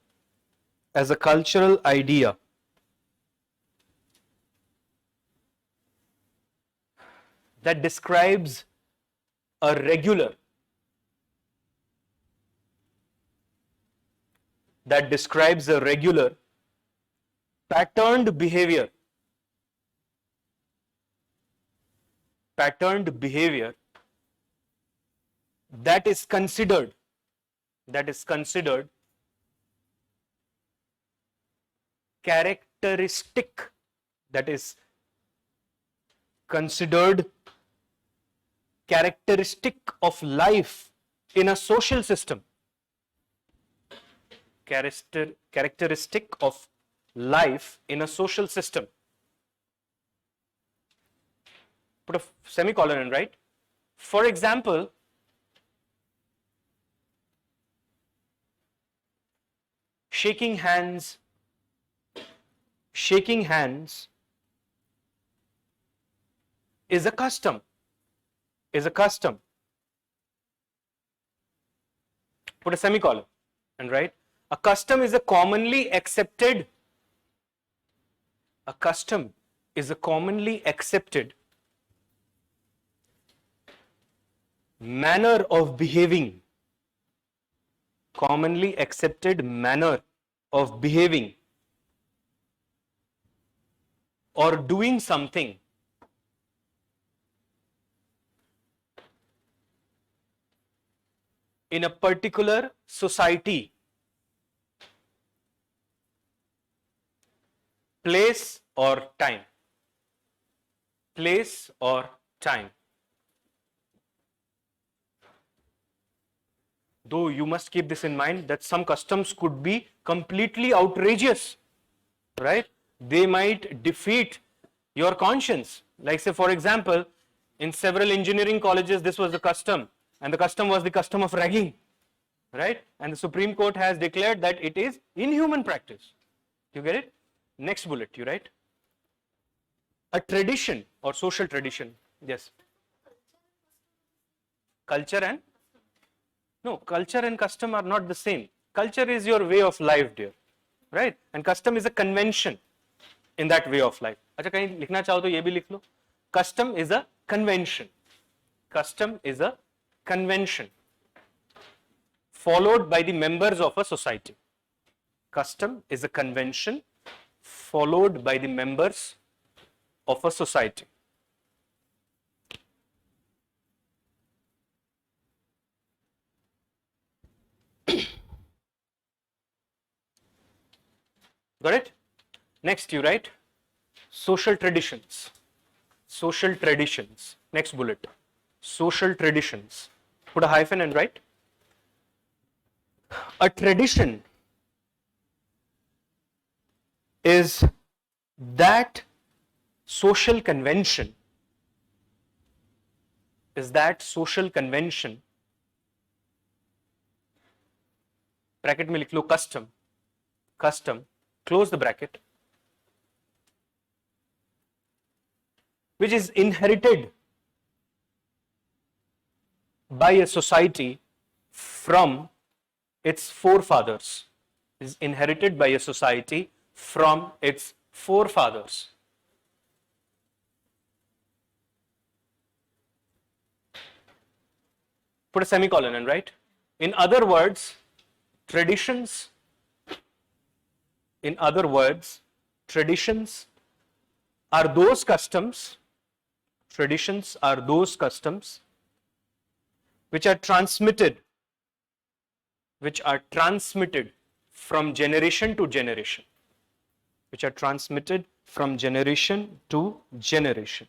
S1: as a cultural idea that describes a regular patterned behavior that is considered characteristic of life in a social system. Characteristic of life in a social system. Put a semicolon and write. For example, shaking hands is a custom. Put a semicolon and write. A custom is a commonly accepted manner of behaving. Commonly accepted manner of behaving or doing something in a particular society, place or time. Place or time. Though you must keep this in mind that some customs could be completely outrageous, right? They might defeat your conscience. Like say for example, in several engineering colleges this was the custom, and the custom was the custom of ragging, right? And the Supreme Court has declared that it is inhuman practice. You get it? Next bullet, you write. A tradition or social tradition. Yes. Culture and? No, culture and custom are not the same. Culture is your way of life, dear. Right? And custom is a convention in that way of life. अच्छा कहीं लिखना चाहो तो ये भी लिख लो. Custom is a convention. Custom is a convention followed by the members of a society. Custom is a convention followed by the members of a society. Got it? Next you write social traditions. Social traditions. Next bullet. Social traditions. Put a hyphen and write. A tradition is that social convention bracket में लिख लो custom close the bracket, which is inherited by a society from its forefathers. Is inherited by a society from its forefathers. Put a semicolon and write. In other words, traditions are those customs which are transmitted from generation to generation.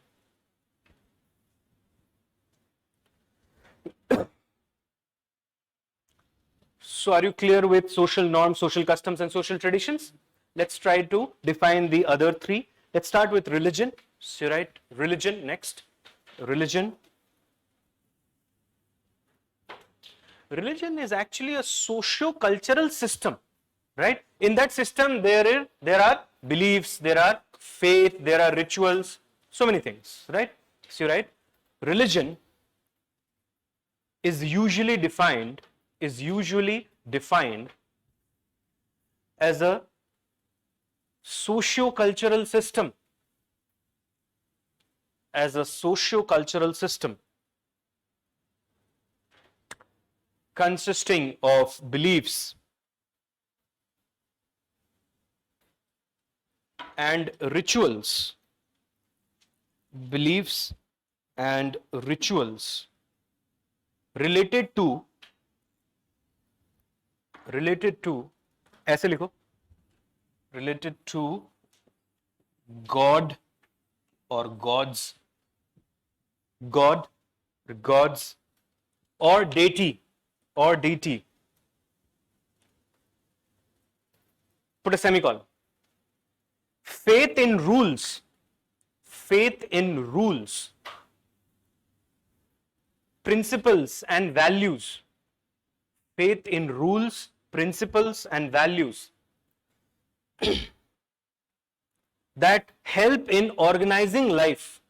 S1: So are you clear with social norms, social customs and social traditions? Let's try to define the other three. Let's start with religion. So you write religion next. Religion is actually a socio-cultural system, right? In that system there are beliefs, there are faith, there are rituals, so many things, right? So you write religion is usually defined as a socio-cultural system, consisting of beliefs and rituals, related to ऐसे लिखो, related to God or gods or deity. Put a semicolon. Faith in rules, principles and values. Faith in rules, principles and values that help in organizing life.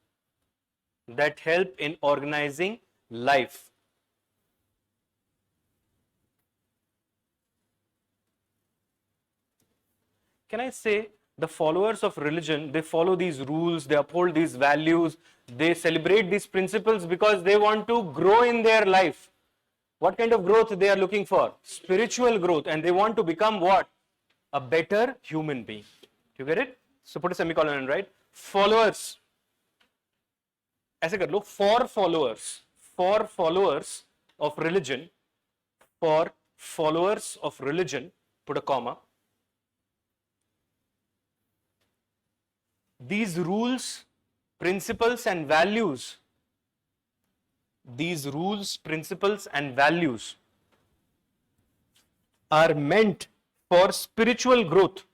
S1: Can I say the followers of religion, they follow these rules, they uphold these values, they celebrate these principles because they want to grow in their life. What kind of growth they are looking for? Spiritual growth, and they want to become what? A better human being. You get it? So put a semicolon and write followers. ऐसे कर लो, for followers of religion, for followers of religion, put a comma. These rules, principles and values, are meant for spiritual growth,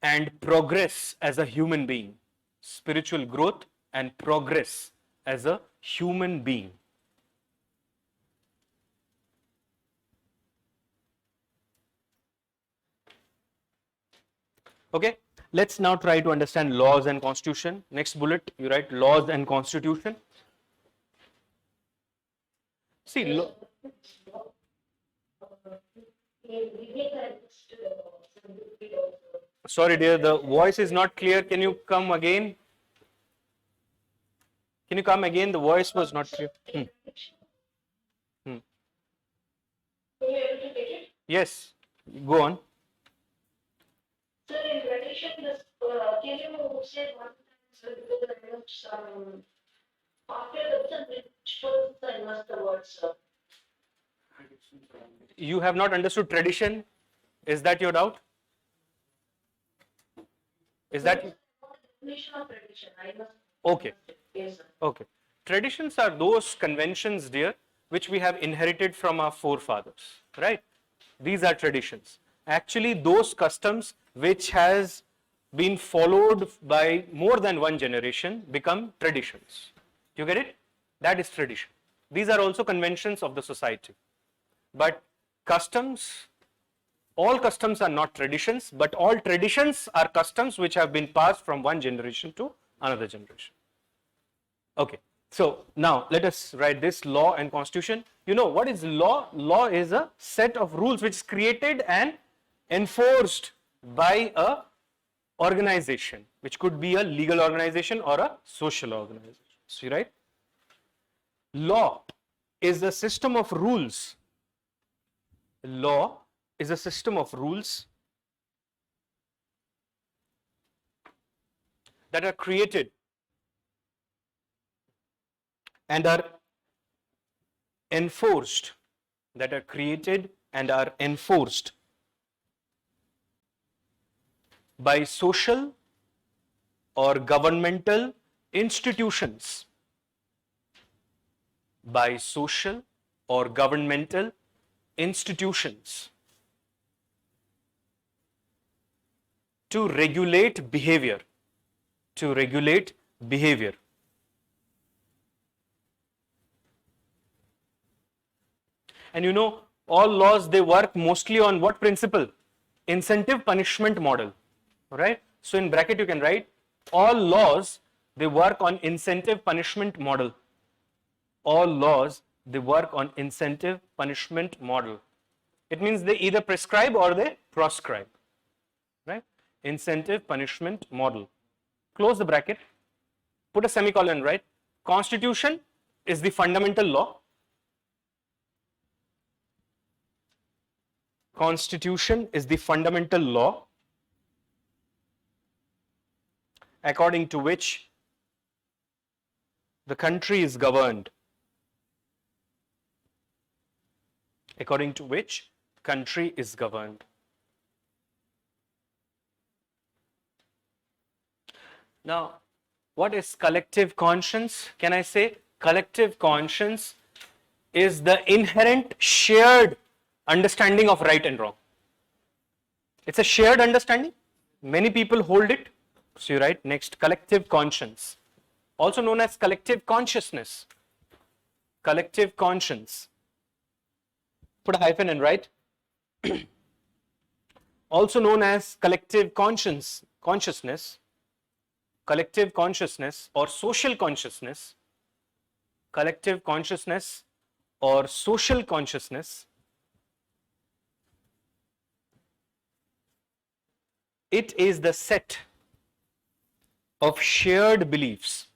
S1: and progress as a human being. Spiritual growth and progress as a human being. Okay, let's now try to understand laws and constitution. Next bullet, you write laws and constitution. See, sorry dear, the voice is not clear. Can you come again? Can you come again? The voice was not clear. Yes, go on.
S3: Sir, in tradition, this, can you say one time, sir, because I must, after the rituals, I must the word, sir.
S1: You have not understood tradition. Is that your doubt? Is that
S3: Definition of tradition, I must.
S1: okay?
S3: Yes, sir.
S1: Okay. Traditions are those conventions, dear, which we have inherited from our forefathers, right? These are traditions. Actually, those customs which has been followed by more than one generation become traditions. You get it? That is tradition. These are also conventions of the society. But customs, all customs are not traditions, but all traditions are customs which have been passed from one generation to another generation. Okay, so now let us write this law and constitution. You know what is law? Law is a set of rules which is created and enforced by a organization, which could be a legal organization or a social organization. See, right? Law is a system of rules. Law is a system of rules that are created and are enforced, by social or governmental institutions. By social or governmental institutions to regulate behavior. And you know, all laws, they work mostly on what principle? Incentive punishment model, right? So in bracket you can write, all laws, they work on incentive punishment model. All laws, they work on incentive punishment model. It means they either prescribe or they proscribe, right? Incentive punishment model. Close the bracket, put a semicolon, right? Constitution is the fundamental law. Constitution is the fundamental law according to which the country is governed. According to which country is governed. Now, what is collective conscience? Can I say collective conscience is the inherent shared understanding of right and wrong. It's a shared understanding. Many people hold it. So you write next, collective conscience, also known as collective consciousness. Collective conscience. Put a hyphen and write. Also known as collective consciousness, collective consciousness or social consciousness, collective consciousness or social consciousness. It is the set of shared beliefs.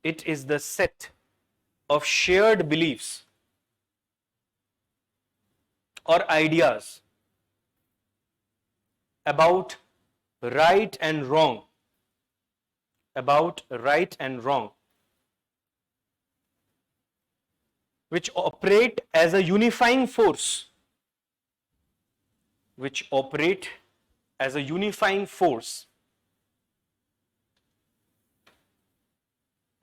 S1: It is the set of shared beliefs or ideas about right and wrong about right and wrong, which operate as a unifying force, which operate as a unifying force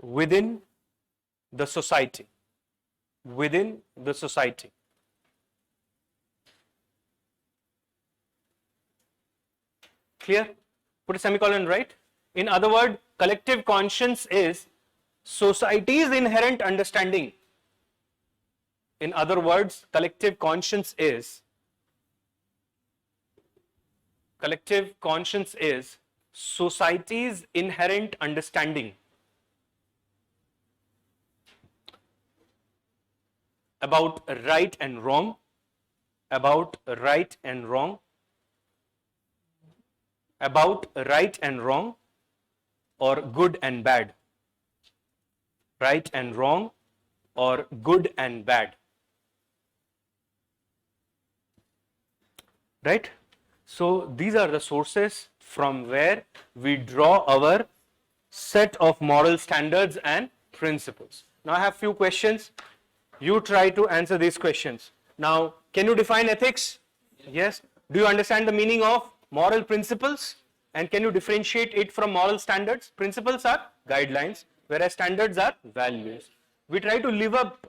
S1: within the society, within the society. Clear? Put a semicolon, right? In other words, collective conscience is society's inherent understanding. In other words, collective conscience is society's inherent understanding about right and wrong, about right and wrong, about right and wrong, or good and bad. Right and wrong, or good and bad. Right? So these are the sources from where we draw our set of moral standards and principles. Now I have few questions. You try to answer these questions. Now, can you define ethics? Yes. Do you understand the meaning of moral principles? And can you differentiate it from moral standards? Principles are guidelines, whereas standards are values. We try to live up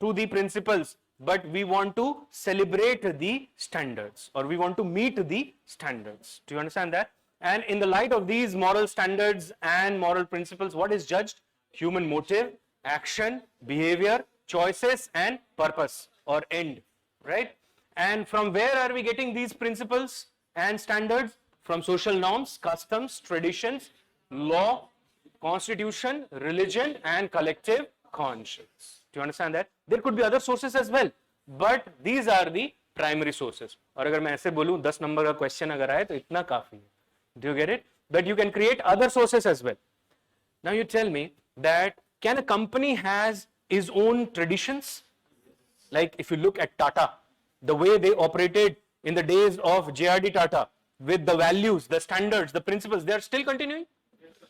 S1: to the principles, but we want to celebrate the standards, or we want to meet the standards. Do you understand that? And in the light of these moral standards and moral principles, what is judged? Human motive, action, behavior, choices, and purpose or end, right? And from where are we getting these principles and standards? From social norms, customs, traditions, law, constitution, religion, and collective conscience. Do you understand that? There could be other sources as well, but these are the primary sources. और अगर मैं ऐसे बोलूँ 10 number का question अगर आए तो इतना काफी है. Do you get it? But you can create other sources as well. Now you tell me that can a company has its own traditions? Like if you look at Tata, the way they operated in the days of J.R.D. Tata, with the values, the standards, the principles, they are still continuing,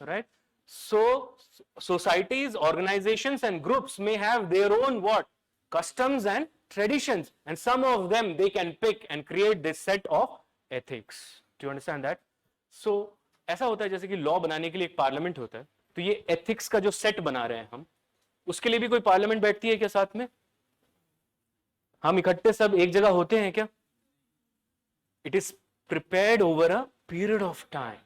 S1: right? So societies, organizations, and groups may have their own what? Customs and traditions, and some of them they can pick and create this set of ethics. Do you understand that? So ऐसा होता है जैसे कि law बनाने के लिए एक parliament होता है, तो ये एथिक्स का जो सेट बना रहे हैं हम, उसके लिए भी कोई पार्लियामेंट बैठती है क्या साथ में? हम इकट्ठे सब एक जगह होते हैं क्या? It is prepared over a period of time.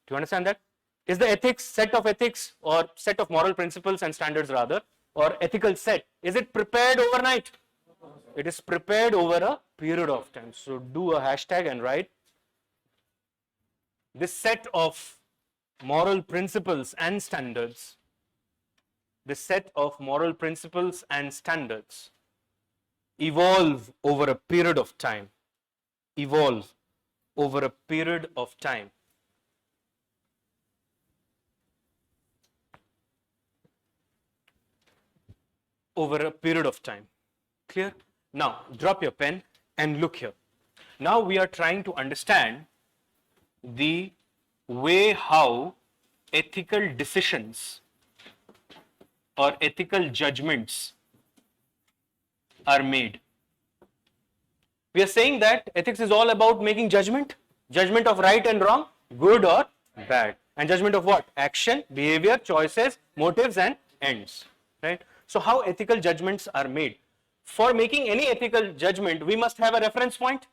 S1: Do you understand that? Is the ethics, set of ethics, or set of moral principles and standards rather, or ethical set, is it prepared overnight? It is prepared over a period of time. So do a hashtag and write this set of moral principles and standards, this set of moral principles and standards evolve over a period of time, evolve over a period of time. Over a period of time. Clear? Now, drop your pen and look here. Now we are trying to understand the way how ethical decisions or ethical judgments are made. We are saying that ethics is all about making judgment of right and wrong, good or bad, and judgment of what? Action, behavior, choices, motives, and ends, right? So how ethical judgments are made? For making any ethical judgment, we must have a reference point,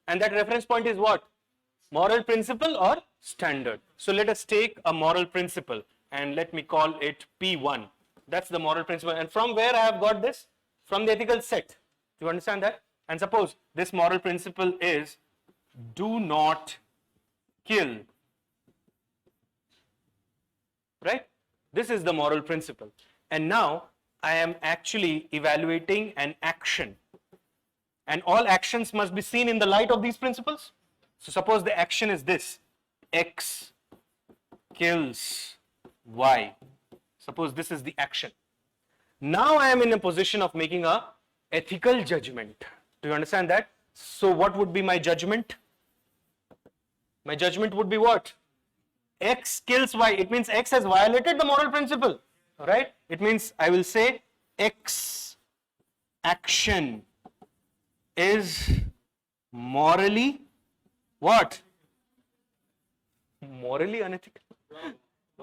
S1: and that reference point is what? Moral principle or standard. So let us take a moral principle and let me call it P1. That's the moral principle. And from where I have got this? From the ethical set. Do you understand that? And suppose this moral principle is do not kill. Right? This is the moral principle. And now I am actually evaluating an action. And all actions must be seen in the light of these principles. So suppose the action is this. X kills Y. Suppose this is the action. Now I am in a position of making a ethical judgment. Do you understand that? So what would be my judgment? My judgment would be what? X kills Y, it means X has violated the moral principle, right? It means I will say X action is morally what? Morally unethical.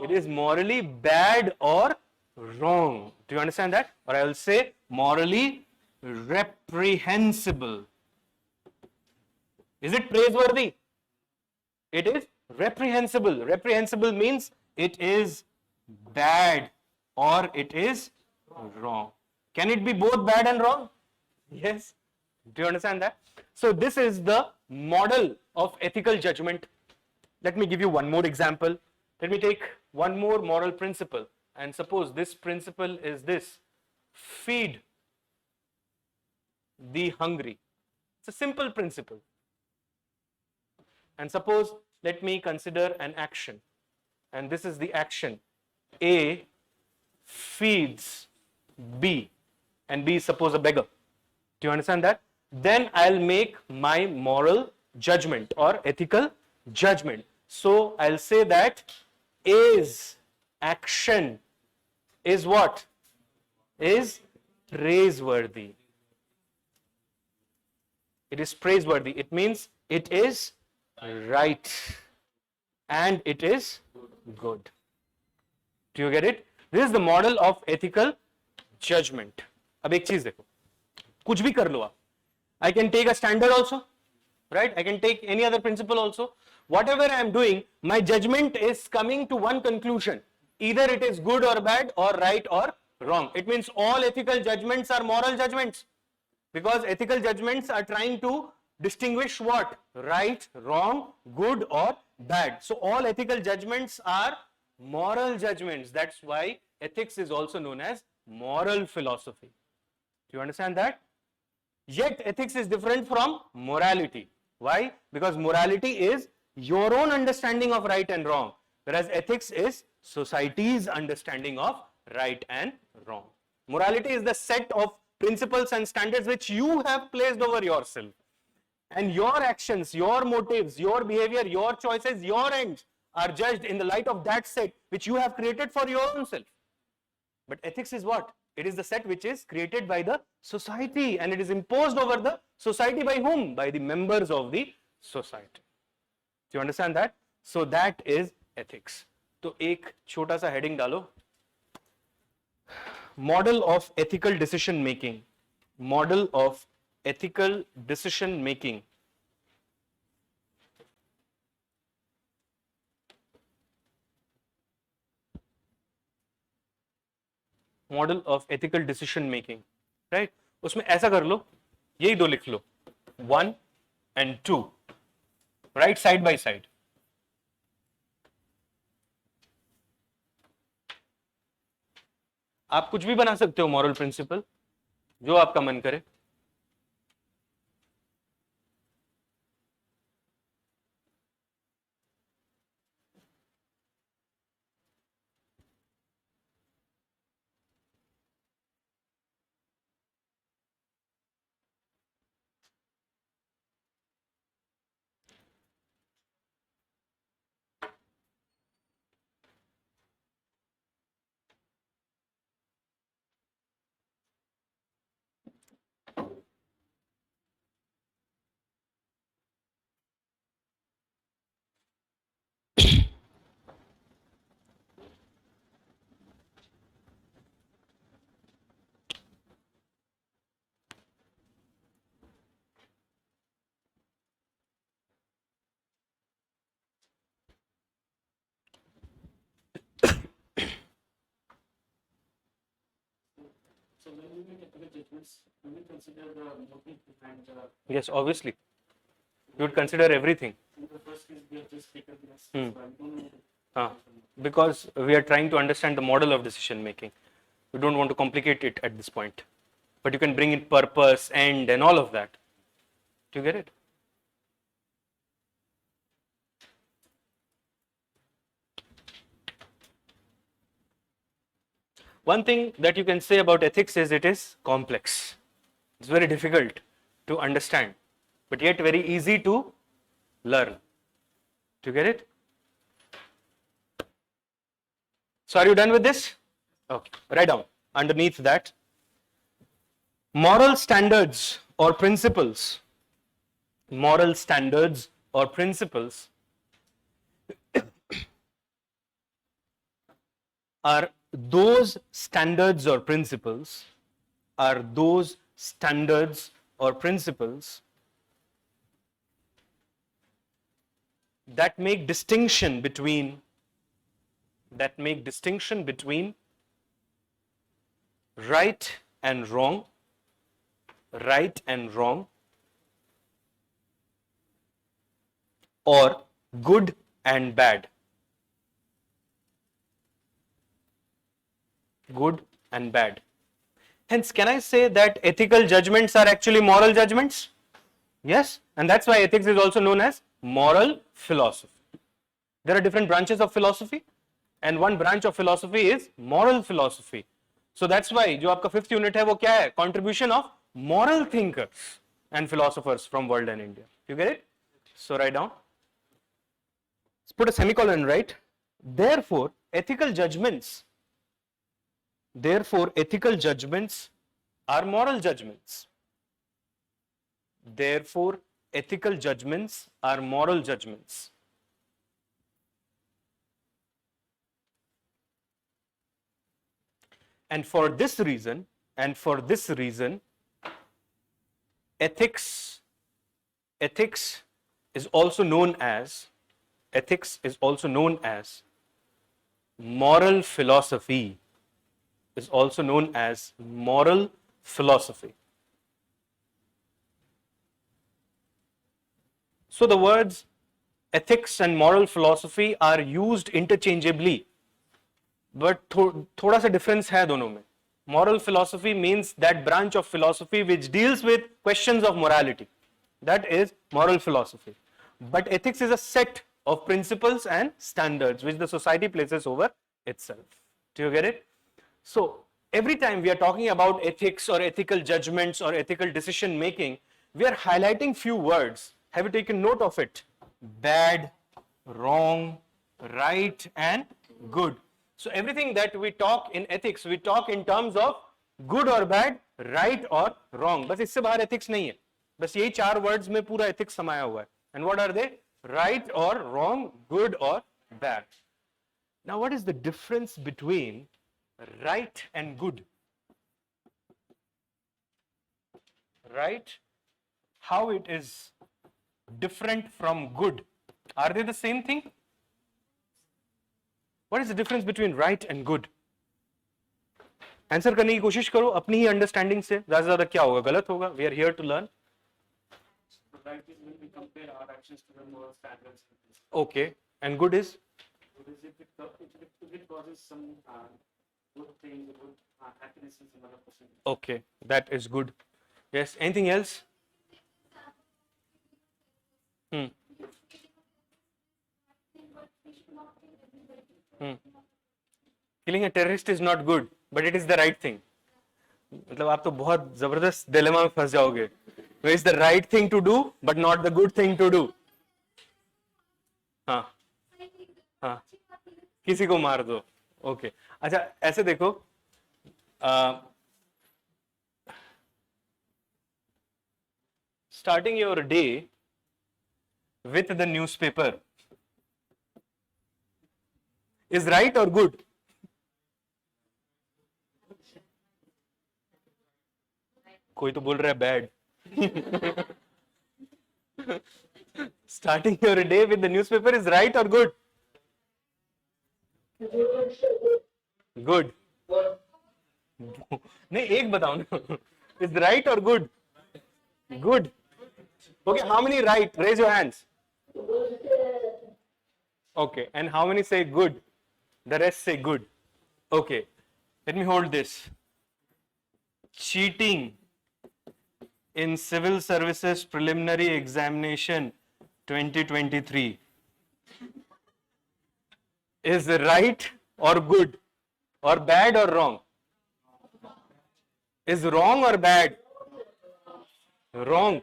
S1: It is morally bad or wrong. Do you understand that? Or I will say morally reprehensible. Is it praiseworthy? It is reprehensible. Reprehensible means it is bad or it is wrong. Can it be both bad and wrong? Yes. Do you understand that? So this is the model of ethical judgment. Let me give you one more example. Let me take one more moral principle, and suppose this principle is this: feed the hungry. It's a simple principle. And suppose, let me consider an action, and this is the action: A feeds B, and B is suppose a beggar. Do you understand that? Then I'll make my moral judgment or ethical judgment. So I'll say that A's action is what? Is praiseworthy. It is praiseworthy. It means it is right and it is good. Do you get it? This is the model of ethical judgment. अब एक चीज देखो, कुछ भी कर लो आप. I can take a standard also, right? I can take any other principle also. Whatever I am doing, my judgment is coming to one conclusion. Either it is good or bad, or right or wrong. It means all ethical judgments are moral judgments, because ethical judgments are trying to distinguish what? Right, wrong, good or bad. So all ethical judgments are moral judgments. That's why ethics is also known as moral philosophy. Do you understand that? Yet ethics is different from morality. Why? Because morality is your own understanding of right and wrong, whereas ethics is society's understanding of right and wrong. Morality is the set of principles and standards which you have placed over yourself, and your actions, your motives, your behavior, your choices, your ends are judged in the light of that set which you have created for your own self. But ethics is what? It is the set which is created by the society, and it is imposed over the society by whom? By the members of the society. Do you understand that? So that is ethics. तो एक छोटा सा heading डालो. Model of ethical decision making. Model of ethical decision making. Model of ethical decision making, right? उसमें ऐसा कर लो, यही दो लिख लो, 1 and 2, right, side by side. आप कुछ भी बना सकते हो मॉरल प्रिंसिपल, जो आपका मन करे.
S2: So when we make ethical judgments, do we consider the motive behind the?
S1: Yes, obviously. You would consider everything.
S2: In the first case, we have just taken this.
S1: Because we are trying to understand the model of decision making. We don't want to complicate it at this point. But you can bring in purpose, end, and all of that. Do you get it? One thing that you can say about ethics is it is complex. It's very difficult to understand, but yet very easy to learn. Do you get it? So are you done with this? Okay, write down underneath that. Moral standards or principles. Moral standards or principles are those standards or principles that make distinction between right and wrong, or good and bad. Good and bad. Hence, can I say that ethical judgments are actually moral judgments? Yes, and that's why ethics is also known as moral philosophy. There are different branches of philosophy, and one branch of philosophy is moral philosophy. So that's why जो आपका 5th unit है वो क्या है? Contribution of moral thinkers and philosophers from world and India. You get it? So write down. Let's put a semicolon, right? Therefore, ethical judgments are moral judgments. Therefore, ethical judgments are moral judgments. And for this reason, ethics is also known as moral philosophy. So the words ethics and moral philosophy are used interchangeably, but थोड़ा सा difference है दोनों में. Moral philosophy means that branch of philosophy which deals with questions of morality. That is moral philosophy. But ethics is a set of principles and standards which the society places over itself. Do you get it? So every time we are talking about ethics or ethical judgments or ethical decision making, we are highlighting few words. Have you taken note of it? Bad, wrong, right, and good. So everything that we talk in ethics, we talk in terms of good or bad, right or wrong. बस इससे बाहर ethics नहीं है. बस यही 4 words में पूरा ethics समाया हुआ है. And what are they? Right or wrong, good or bad. Now what is the difference between right and good? Right? How it is different from good? Are they the same thing? What is the difference between right and good? Answer करने की कोशिश करो अपनी ही understanding से. ज्यादा से ज्यादा क्या होगा? गलत होगा. We are here to learn.
S2: Right is when we compare our actions to the moral standards.
S1: Okay. And good is?
S2: Good is if it causes some good things, good happiness in some other person.
S1: Okay. That is good. Yes. Anything else? Killing a terrorist is not good, but it is the right thing. मतलब आप तो बहुत जबरदस्त dilemma में फंस जाओगे. It is the right thing to do, but not the good thing to do. हाँ हाँ किसी को मार दो. Okay. अच्छा ऐसे देखो. Starting your day with the newspaper is right or good? कोई तो बोल रहा है bad. Starting your day with the newspaper is right or good? Good. नहीं एक बताओ ना. Is right or good? Good. Okay, how many right? Raise your hands. Okay, and how many say good? The rest say good. Okay, let me hold this. Cheating in Civil Services Preliminary Examination 2023 is right or good, or bad or wrong? Is wrong or bad? Wrong.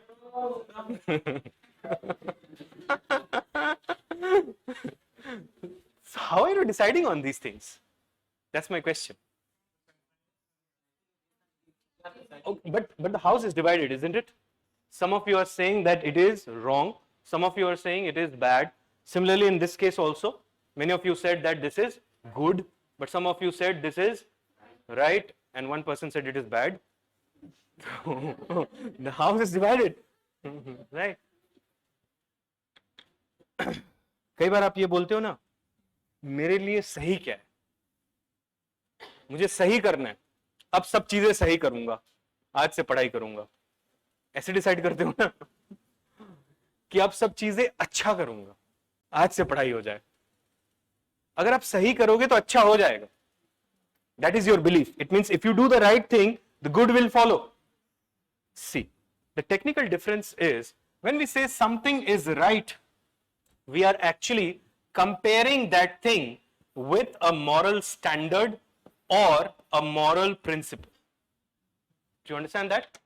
S1: So how are you deciding on these things? That's my question. Oh, but the house is divided, isn't it? Some of you are saying that it is wrong. Some of you are saying it is bad. Similarly, in this case also, many of you said that this is good, but some of you said this is right, and one person said it is bad. The house is divided, right? कई बार आप ये बोलते हो ना, मेरे लिए सही क्या है, मुझे सही करना है, अब सब चीजें सही करूंगा, आज से पढ़ाई करूंगा, ऐसे डिसाइड करते हो ना कि अब सब चीजें अच्छा करूंगा, आज से पढ़ाई हो जाए. अगर आप सही करोगे तो अच्छा हो जाएगा. That is your belief. It means if you do the right thing, the good will follow. See, the technical difference is when we say something is right, we are actually comparing that thing with a moral standard or a moral principle. Do you understand that?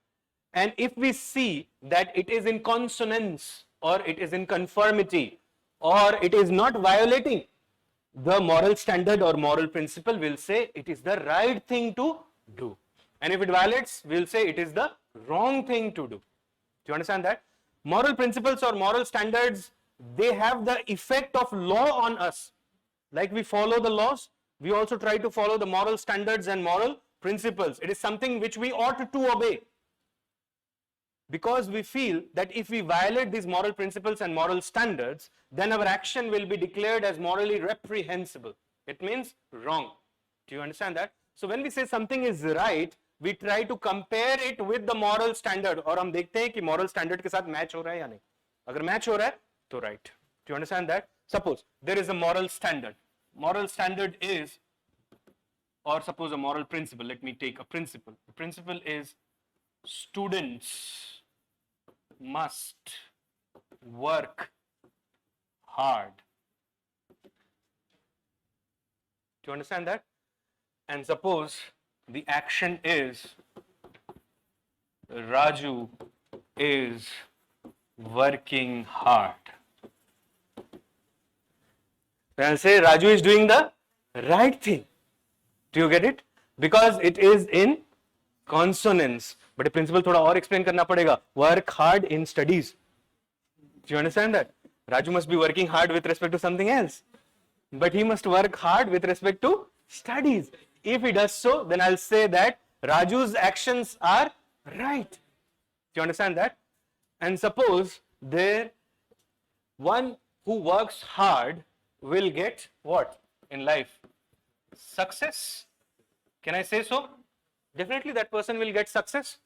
S1: And if we see that it is in consonance or it is in conformity or it is not violating the moral standard or moral principle, we'll say it is the right thing to do. And if it violates, we'll say it is the wrong thing to do. Do you understand that? Moral principles or moral standards, they have the effect of law on us. Like we follow the laws, we also try to follow the moral standards and moral principles. It is something which we ought to obey. Because we feel that if we violate these moral principles and moral standards, then our action will be declared as morally reprehensible. It means wrong. Do you understand that? So when we say something is right, we try to compare it with the moral standard. और हम देखते हैं कि moral standard के साथ match हो रहा है या नहीं. अगर match हो रहा है, तो right. Do you understand that? Suppose there is a moral standard. Moral standard is, or suppose a moral principle. Let me take a principle. The principle is students must work hard. Do you understand that? And suppose the action is Raju is working hard. Then I'll say Raju is doing the right thing. Do you get it? Because it is in consonance. But the principle थोड़ा और explain करना पड़ेगा. Work hard in studies. Do you understand that? Raju must be working hard with respect to something else. But he must work hard with respect to studies. If he does so, then I'll say that Raju's actions are right. Do you understand that? And suppose there one who works hard will get what in life? Success. Can I say so? Definitely that person will get success.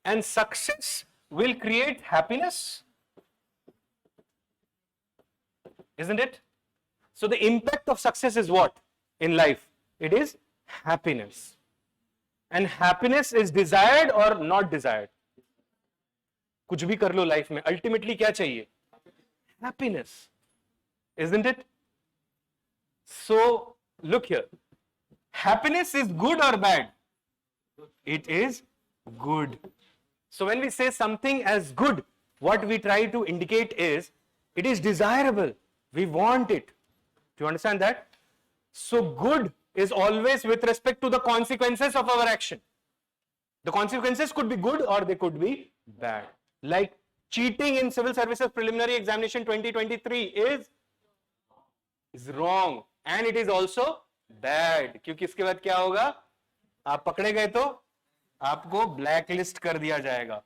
S1: And success will create happiness. Isn't it? So the impact of success is what in life? It is happiness. And happiness is desired or not desired? कुछ भी कर लो life में, ultimately क्या चाहिए? Happiness. Isn't it? So look here. Happiness is good or bad? It is good. So when we say something as good, what we try to indicate is it is desirable. We want it. Do you understand that? So good is always with respect to the consequences of our action. The consequences could be good or they could be bad. Like cheating in civil services preliminary examination 2023 is wrong and it is also bad. क्योंकि इसके बाद क्या होगा? आप पकड़े गए तो आपको ब्लैक लिस्ट कर दिया जाएगा.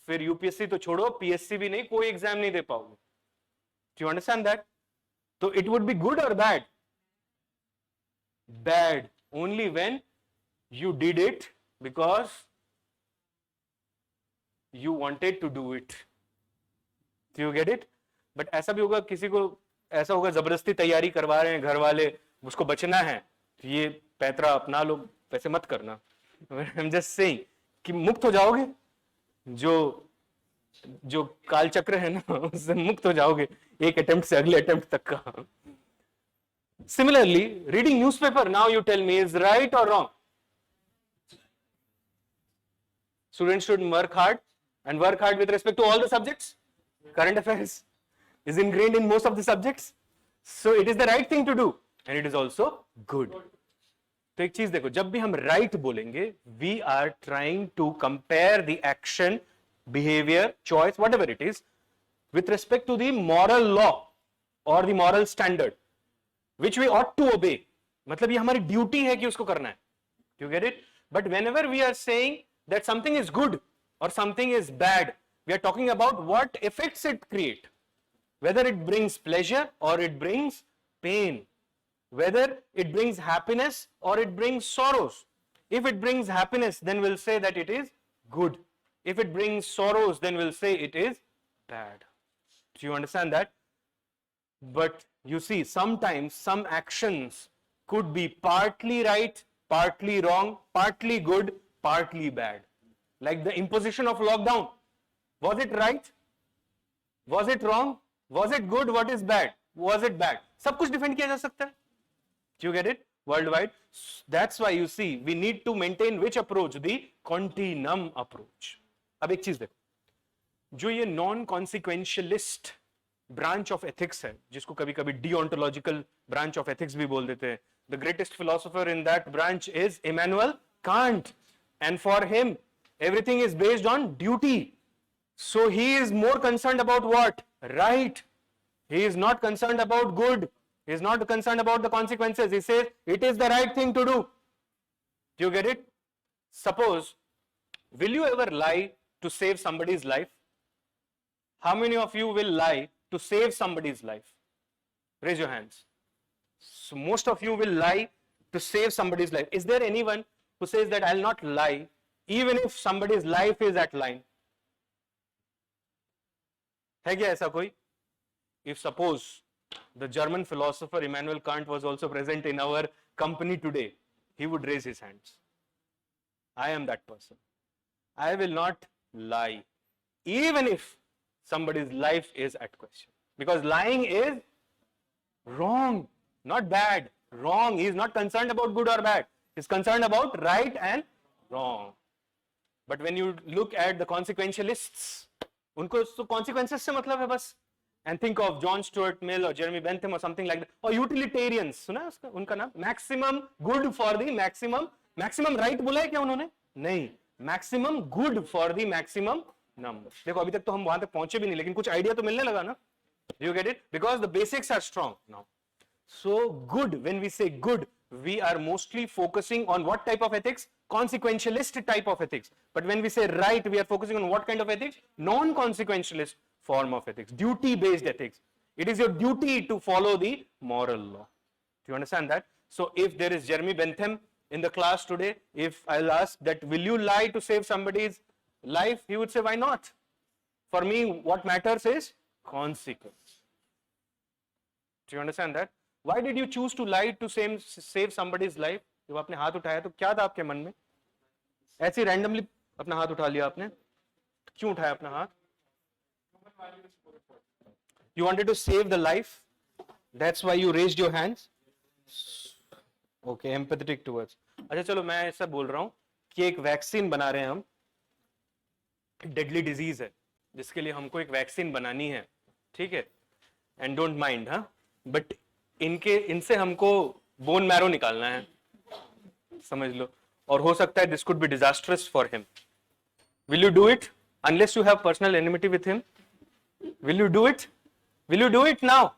S1: फिर यूपीएससी तो छोड़ो, पीएससी भी नहीं, कोई एग्जाम नहीं दे पाओगे. Do you understand that? So it would be good or bad? Bad only when you did it because you wanted to do it. Do you get it? But ऐसा भी होगा, किसी को ऐसा होगा जबरदस्ती तैयारी करवा रहे हैं घर वाले, उसको बचना है, तो ये पैतरा अपना लो, वैसे मत करना. I'm just saying कि मुक्त हो जाओगे, जो काल चक्र है ना, उससे मुक्त हो जाओगे एक अटेम्प्ट से अगले अटेम्प्ट तक का. Similarly, reading newspaper, now you tell me, is right or wrong? Students should work hard and work hard with respect to all the subjects. Current affairs is ingrained in most of the subjects. So it is the right thing to do. and it is also good. तो एक चीज देखो, जब भी हम right बोलेंगे, we are trying to compare the action, behavior, choice, whatever it is, with respect to the moral law or the moral standard which we ought to obey. मतलब ये हमारी ड्यूटी है कि उसको करना है. You get it? But whenever we are saying that something is good or something is bad, we are talking about what effects it create. Whether it brings pleasure or it brings pain. Whether it brings happiness or it brings sorrows. If it brings happiness, then we'll say that it is good. If it brings sorrows, then we'll say it is bad. Do you understand that? But you see, sometimes some actions could be partly right, partly wrong, partly good, partly bad. Like the imposition of lockdown. Was it right? Was it wrong? Was it good? What is bad? Was it bad? सब कुछ defend किया जा सकता है. Do you get it? Worldwide. That's why you see, we need to maintain which approach? The continuum approach. अब एक चीज देखो, जो ये नॉन कॉन्सिक्वेंशियलिस्ट ब्रांच ऑफ एथिक्स है, जिसको कभी कभी डिओंटोलॉजिकल ब्रांच ऑफ एथिक्स भी बोल देते हैं, the greatest philosopher in that branch is Immanuel Kant, and for him everything is based on duty. So he is more concerned about what? Right. He is not concerned about good. He is not concerned about the consequences. He says it is the right thing to do. Do you get it? Suppose, will you ever lie to save somebody's life? How many of you will lie to save somebody's life? Raise your hands. So most of you will lie to save somebody's life. Is there anyone who says that I'll not lie even if somebody's life is at line? है क्या ऐसा कोई? If suppose the German philosopher Immanuel Kant was also present in our company today, he would raise his hands. I am that person. I will not lie even if somebody's life is at question, because lying is wrong, not bad. Wrong. He is not concerned about good or bad. He is concerned about right and wrong. But when you look at the consequentialists, उनको तो consequences से मतलब है बस. And think of John Stuart Mill or Jeremy Bentham or something like that. Or utilitarians, सुना है उसका, उनका नाम? Maximum good for the maximum right बोला है क्या उन्होंने? नहीं. Maximum good for the maximum number. देखो अभी तक तो हम वहां तक पहुंचे भी नहीं, लेकिन कुछ आइडिया तो मिलने लगा ना? You get it? Because the basics are strong now. So good, when we say good, we are mostly focusing on what type of ethics? Consequentialist type of ethics. But when we say right, we are focusing on what kind of ethics? Non-consequentialist form of ethics, duty-based ethics. It is your duty to follow the moral law. Do you understand that? So if there is Jeremy Bentham in the class today, if I'll ask that, will you lie to save somebody's life? He would say, why not? For me, what matters is consequence. Do you understand that? Why did you choose to lie to save somebody's life? जब आपने हाथ उठाया तो क्या था आपके मन में? ऐसे रैंडमली अपना हाथ उठा लिया आपने? क्यों उठाया अपना हाथ? You wanted to save the life. That's why you raised your hands. Okay, empathetic towards. अच्छा चलो मैं ऐसा बोल रहा हूँ कि एक वैक्सीन बना रहे हैं हम. डेडली डिजीज है जिसके लिए हमको एक वैक्सीन बनानी है, ठीक है? एंड डोंट माइंड, हाँ, बट इनसे हमको बोन मैरो निकालना है, समझ लो, और हो सकता है this could be disastrous for him. Will you do it unless you have personal enmity with him? Will you do it? Will you do it now?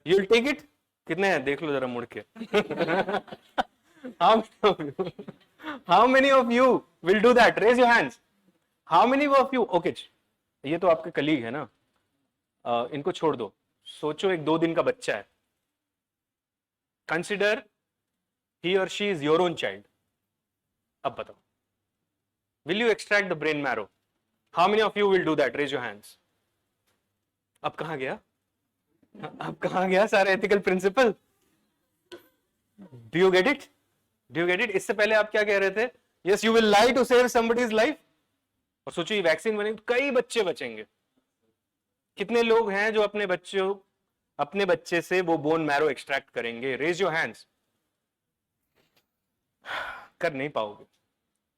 S1: You will take it? कितने हैं देख लो जरा मुड़ के. How many of you will do that? Raise your hands. How many of you? Okay, ये तो आपके कलीग है ना, इनको छोड़ दो. सोचो एक 2 दिन का बच्चा है. Consider he or she is your own child. अब बताओ, will you extract the brain marrow? How many of you will do that? Raise your hands. अब कहां गया? अब कहां गया सारा ethical principle? Do you get it? Do you get it? इससे पहले आप क्या कह रहे थे? Yes, you will lie to save somebody's life. और सोचो ये वैक्सीन बनेगी तो कई बच्चे बचेंगे. कितने लोग हैं जो अपने बच्चे से वो बोन मैरो एक्सट्रैक्ट करेंगे? Raise your hands. कर नहीं पाओगे,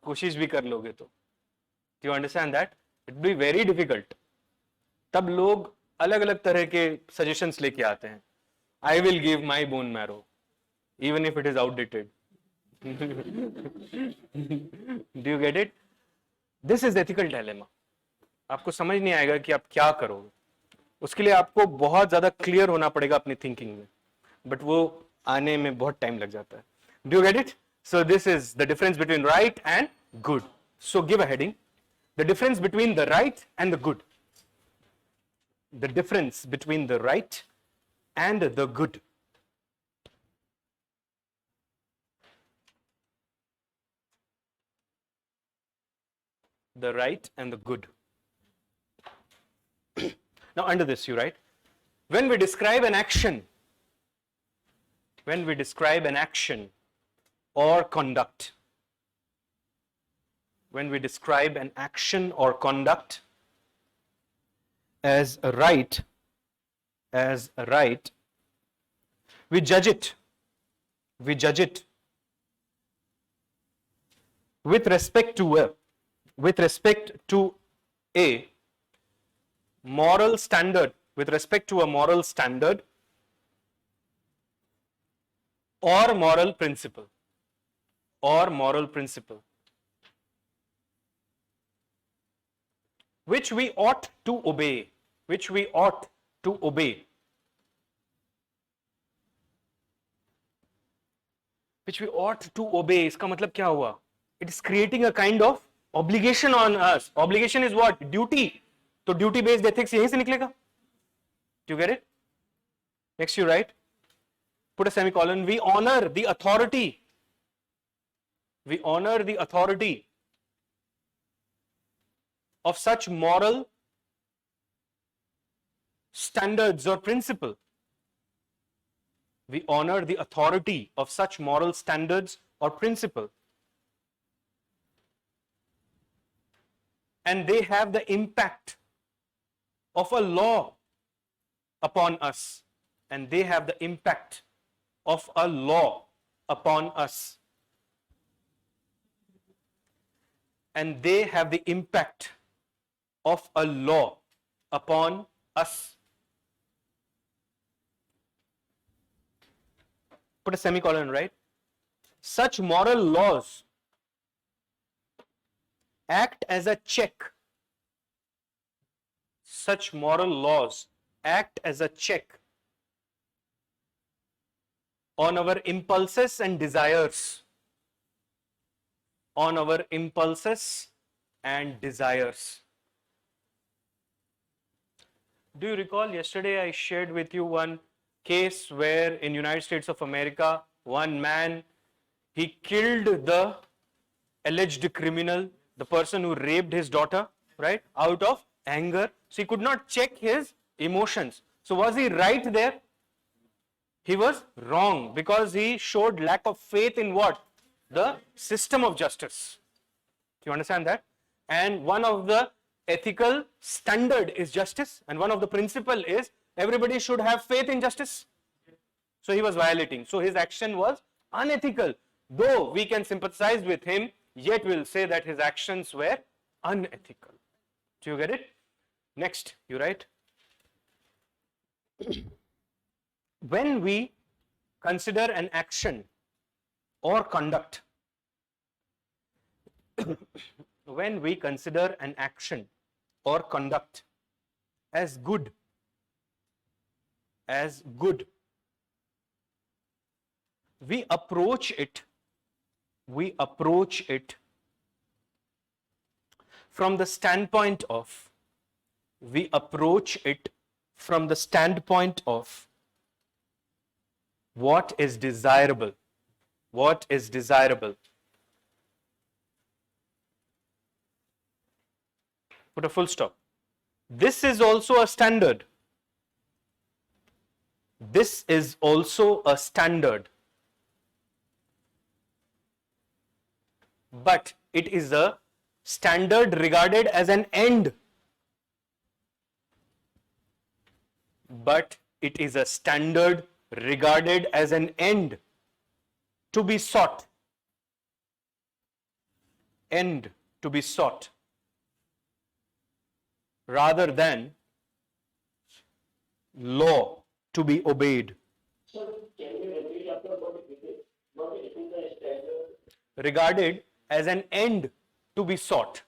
S1: कोशिश भी कर लोगे तो. You understand that? It be very difficult. तब लोग अलग अलग तरह के सजेशंस लेके आते हैं. I will give my bone marrow, even if it is outdated. Do you get it? This is ethical dilemma. आपको समझ नहीं आएगा कि आप क्या करोगे. उसके लिए आपको बहुत ज्यादा क्लियर होना पड़ेगा अपनी थिंकिंग में, बट वो आने में बहुत टाइम लग जाता है. Do you get it? So this is the difference between right and good. So give a heading, the difference between the right and the good. The difference between the right and the good. The right and the good. Now under this you write, when we describe an action or conduct, when we describe an action or conduct as a right, we judge it with respect to a moral standard, or moral principle, which we ought to obey, इसका मतलब क्या हुआ? It is creating a kind of obligation on us. Obligation is what? Duty. तो duty based ethics यहीं से निकलेगा. Do you get it? Next you write, put a semicolon, we honor the authority of such moral standards or principle. We honor the authority of such moral standards or principle. And they have the impact of a law upon us. And they have the impact of a law upon us. And they have the impact of a law upon us. Put a semicolon, right? Such moral laws act as a check. Such moral laws act as a check on our impulses and desires. On our impulses and desires. Do you recall yesterday I shared with you one case where in United States of America, one man, he killed the alleged criminal, the person who raped his daughter, right, out of anger. So he could not check his emotions. So was he right there? He was wrong because he showed lack of faith in what? The system of justice. Do you understand that? And one of the ethical standard is justice, and one of the principle is everybody should have faith in justice. So he was violating. So his action was unethical. Though we can sympathize with him, yet we'll say that his actions were unethical. Do you get it? Next, you write, when we consider an action or conduct, when we consider an action or conduct as good, we approach it from the standpoint of, what is desirable. Put a full stop. This is also a standard. But it is a standard regarded as an end. To be sought. End to be sought. Rather than law to be obeyed. regarded as an end to be sought,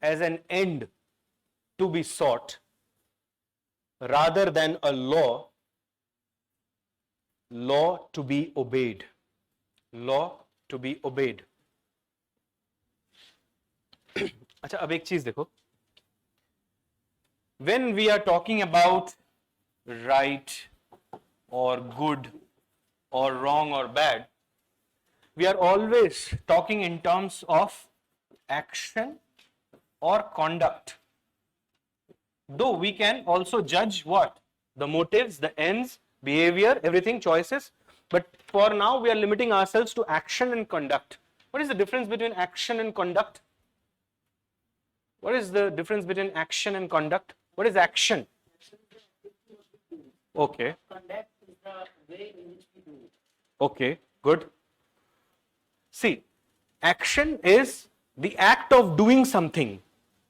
S1: as an end to be sought, rather than a law to be obeyed. Law to be obeyed. अच्छा, अब एक चीज देखो, when we are talking about right or good or wrong or bad, we are always talking in terms of action or conduct. Though we can also judge what? The motives, the ends, behavior, everything, choices. But for now, we are limiting ourselves to action and conduct. What is the difference between action and conduct? What is the difference between action and conduct? What is action? Okay.
S2: Conduct is the way in which we do it.
S1: Okay, good. See, action is the act of doing something,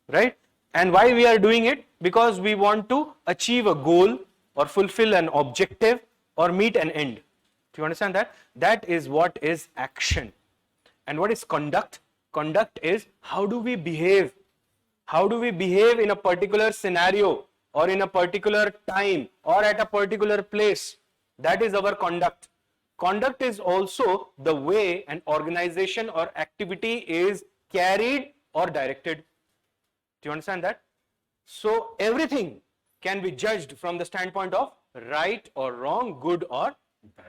S1: right? And why we are doing it? Because we want to achieve a goal or fulfill an objective or meet an end. Do you understand that? That is what is action. And what is conduct? Conduct is how do we behave? How do we behave in a particular scenario or in a particular time or at a particular place? That is our conduct. Conduct is also the way an organization or activity is carried or directed. Do you understand that? So everything can be judged from the standpoint of right or wrong, good or bad.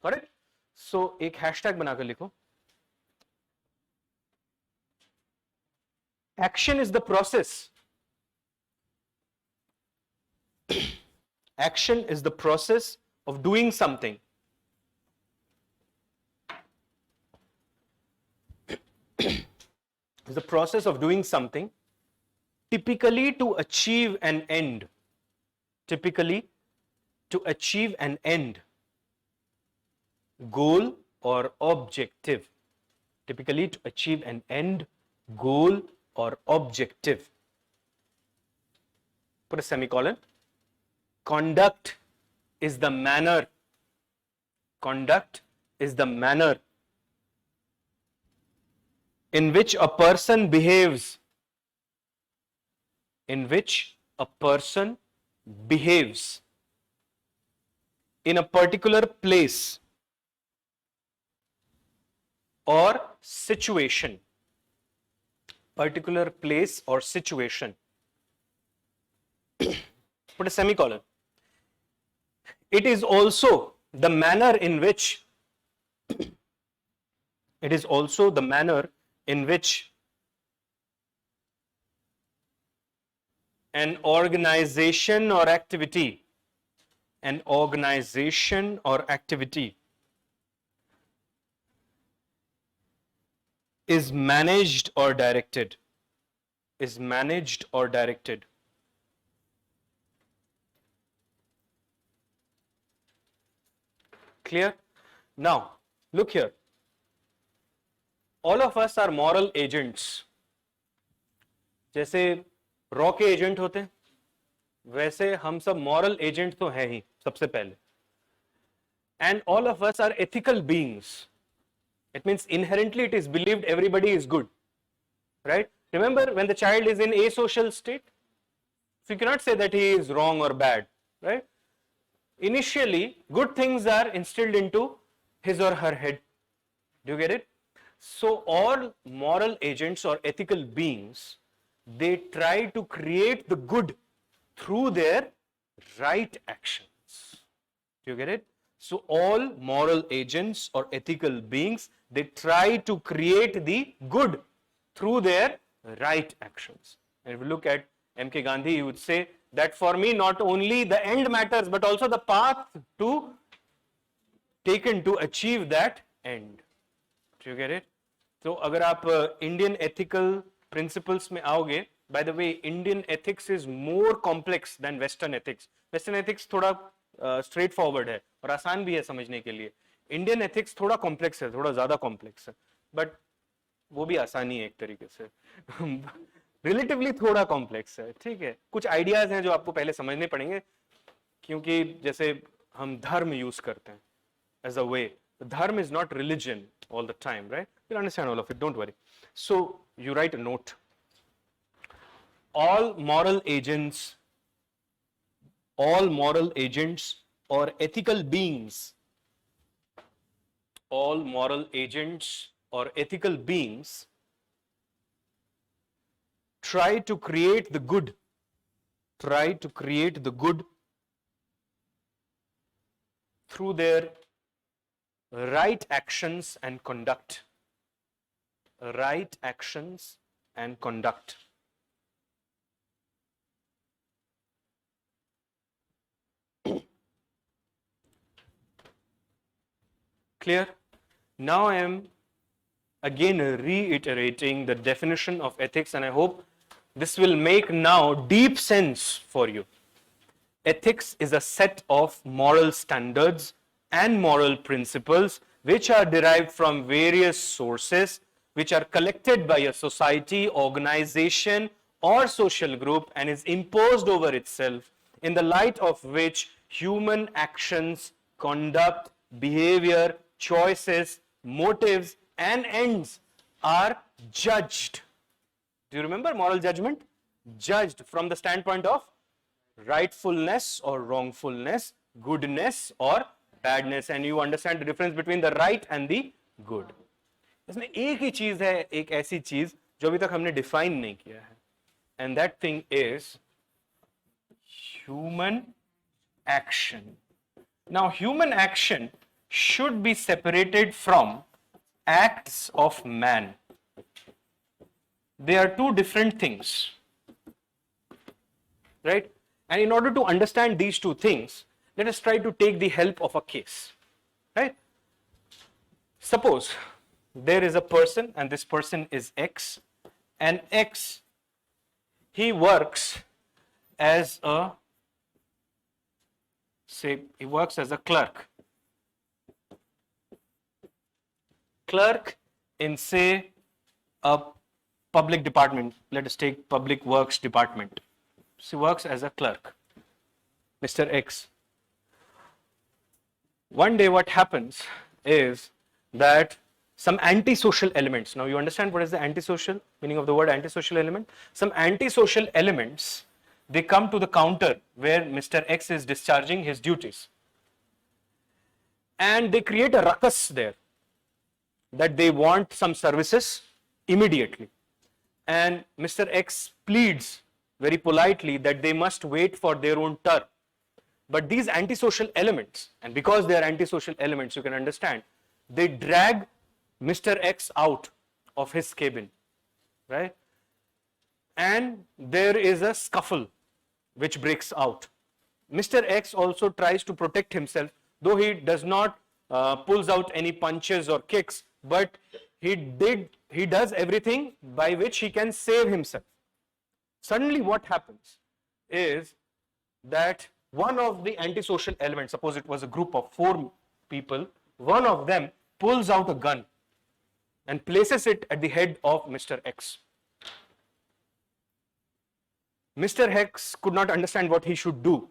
S1: Correct? So एक hashtag बनाकर लिखो. Action is the process. Action is the process of doing something. Is the process of doing something, typically to achieve an end. Typically to achieve an end, goal or objective. Typically to achieve an end, goal or objective. Put a semicolon. Conduct is the manner. Conduct is the manner in which a person behaves. In which a person behaves in a particular place or situation. Particular place or situation. Put a semicolon. It is also the manner in which an organization or activity is managed or directed. Clear? Now, look here. All of us are moral agents. जैसे raw के agent होते हैं, वैसे हम सब moral agent तो हैं ही सबसे पहले. And all of us are ethical beings. It means inherently it is believed everybody is good. Right? Remember when the child is in asocial state? So you cannot say that he is wrong or bad. Right? Initially, good things are instilled into his or her head. Do you get it? So all moral agents or ethical beings, they try to create the good through their right actions. Do you get it? So all moral agents or ethical beings, they try to create the good through their right actions. And if you look at M.K. Gandhi, he would say that for me not only the end matters but also the path to taken to achieve that end. Do you get it? So अगर आप Indian ethical principles में आओगे, by the way, Indian ethics is more complex than Western ethics. Western ethics थोड़ा straight forward है और आसान भी है समझने के लिए. Indian ethics थोड़ा complex है, थोड़ा ज़्यादा complex है, but वो भी आसानी है एक तरीके से. Relatively थोड़ा complex है, ठीक है. कुछ ideas हैं जो आपको पहले समझने पड़ेंगे, क्योंकि जैसे हम धर्म use करते हैं as a way Dharma is not religion all the time, right? You'll understand all of it, don't worry. So you write a note. All moral agents or ethical beings, all moral agents or ethical beings try to create the good through their right actions and conduct. Right actions and conduct. Clear? Now I am again reiterating the definition of ethics, and I hope this will make now deep sense for you. Ethics is a set of moral standards and moral principles which are derived from various sources, which are collected by a society, organization, or social group, and is imposed over itself, in the light of which human actions, conduct, behavior, choices, motives, and ends are judged. Do you remember moral judgment? Judged from the standpoint of rightfulness or wrongfulness, goodness or badness, and you understand the difference between the right and the good. इसमें एक ही चीज है, एक ऐसी चीज जो अभी तक हमने डिफाइन नहीं किया है, and that thing is human action. Now, human action should be separated from acts of man. They are two different things, right? And in order to understand these two things, let us try to take the help of a case, right? Suppose there is a person, and this person is X, and X, he works as a, say, he works as a clerk in, say, a public department. Let us take public works department. He works as a clerk, Mr. X. One day what happens is that some antisocial elements, now you understand what is the antisocial, meaning of the word antisocial element? Some antisocial elements, they come to the counter where Mr. X is discharging his duties. And they create a ruckus there, that they want some services immediately. And Mr. X pleads very politely that they must wait for their own turn. But these antisocial elements, and because they are antisocial elements, you can understand, they drag Mr. X out of his cabin, right? And there is a scuffle which breaks out. Mr. X also tries to protect himself, though he does not pulls out any punches or kicks, but he does everything by which he can save himself. Suddenly what happens is that one of the antisocial elements, suppose it was a group of 4 people, one of them pulls out a gun and places it at the head of Mr. X. Mr. X could not understand what he should do,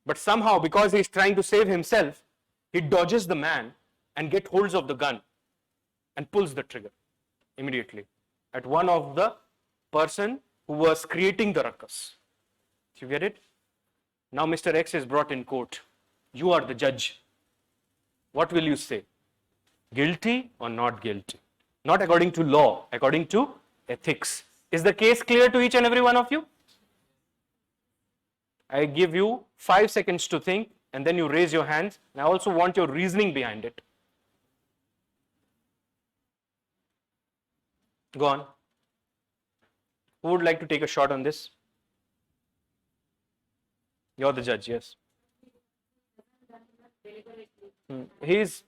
S1: but somehow, because he is trying to save himself, he dodges the man and gets holds of the gun and pulls the trigger immediately at one of the person who was creating the ruckus. You get it? Now Mr. X is brought in court. You are the judge. What will you say? Guilty or not guilty? Not according to law, according to ethics. Is the case clear to each and every one of you? I give you 5 seconds to think, and then you raise your hands, and I also want your reasoning behind it. Go on. Who would like to take a shot on this? You're the judge, yes. He's,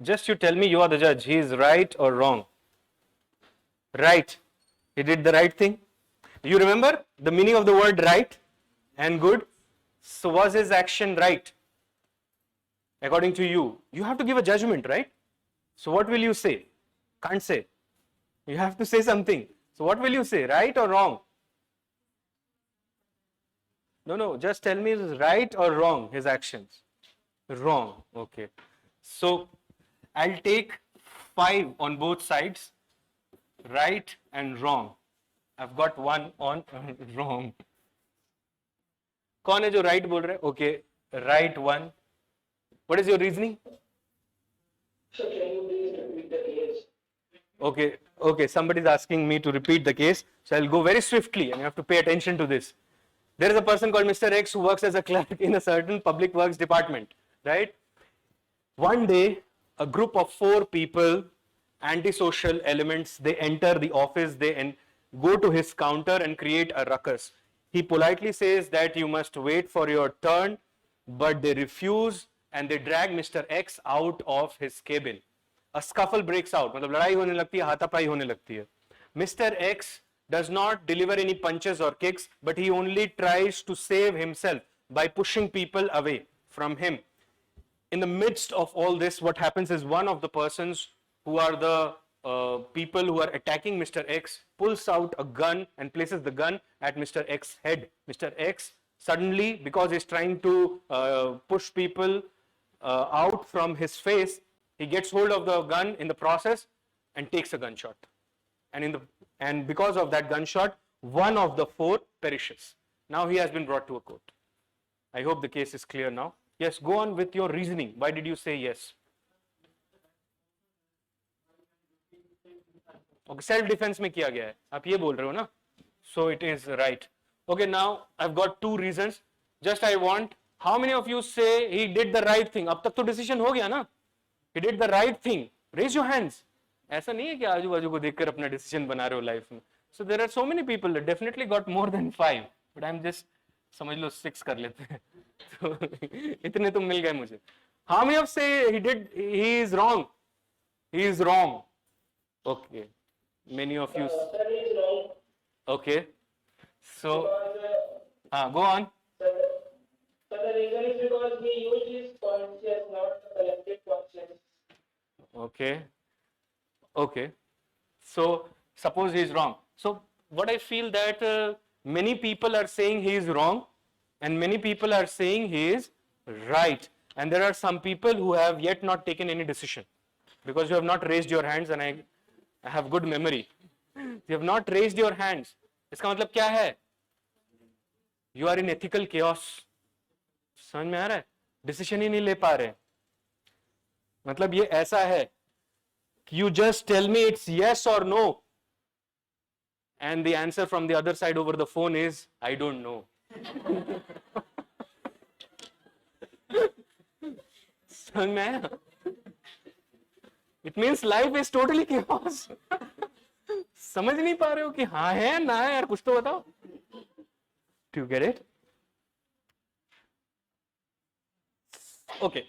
S1: just you tell me, you are the judge. He is right or wrong? Right. He did the right thing. You remember the meaning of the word right and good? So was his action right? According to you, you have to give a judgment, right? So what will you say? Can't say. You have to say something. So what will you say? Right or wrong? No, just tell me, is right or wrong his actions? Wrong. Okay. So I'll take 5 on both sides, right and wrong. I've got 1 on wrong. कौन है जो right बोल रहा है? Okay, right 1. What is your reasoning?
S3: So can you please repeat the case?
S1: Okay, somebody is asking me to repeat the case, so I'll go very swiftly and you have to pay attention to this. There is a person called Mr. X who works as a clerk in a certain public works department, right? One day, a group of 4 people, antisocial elements, they enter the office, they go to his counter and create a ruckus. He politely says that you must wait for your turn, but they refuse and they drag Mr. X out of his cabin. A scuffle breaks out, मतलब लड़ाई होने लगती है, हाथापाई होने लगती है. Mr. X does not deliver any punches or kicks, but he only tries to save himself by pushing people away from him. In the midst of all this, what happens is one of the persons who are the people who are attacking Mr. X pulls out a gun and places the gun at Mr. X's head. Mr. X suddenly, because he's trying to push people out from his face, he gets hold of the gun in the process and takes a gunshot. And because of that gunshot, one of the 4 perishes. Now he has been brought to a court. I hope the case is clear now. Yes, go on with your reasoning. Why did you say yes? Okay, self-defense में किया गया है. आप ये बोल रहे हो ना? So it is right. Okay, now I've got 2 reasons. Just I want, how many of you say he did the right thing? अब तक तो decision हो गया ना? He did the right thing. Raise your hands. ऐसा नहीं है कि आजू बाजू को देखकर अपना decision बना रहे हो life में. So there are so many people that definitely got more than 5. But I'm just, समझ लो 6 कर लेते हैं. तो इतने तो मिल गए मुझे. How many of say he is wrong? He is wrong. Okay. Many of you.
S3: Sir is wrong.
S1: Okay. So,
S3: Because,
S1: go on.
S3: sir, the reason is because he used his conscience, not the collective conscience.
S1: Okay. Okay. So, suppose he is wrong. So, what I feel that many people are saying he is wrong and many people are saying he is right. And there are some people who have yet not taken any decision because you have not raised your hands and I have good memory. You have not raised your hands. इसका मतलब क्या है? You are in ethical chaos. समझ में आ रहा है? Decision ही नहीं ले पा रहे. मतलब ये ऐसा है कि you just tell me it's yes or no. And the answer from the other side over the phone is, I don't know. समझ में आया? It means life is totally chaos. समझ नहीं पा रहे हो कि हाँ है ना है यार कुछ तो बताओ. Do you get it? Okay.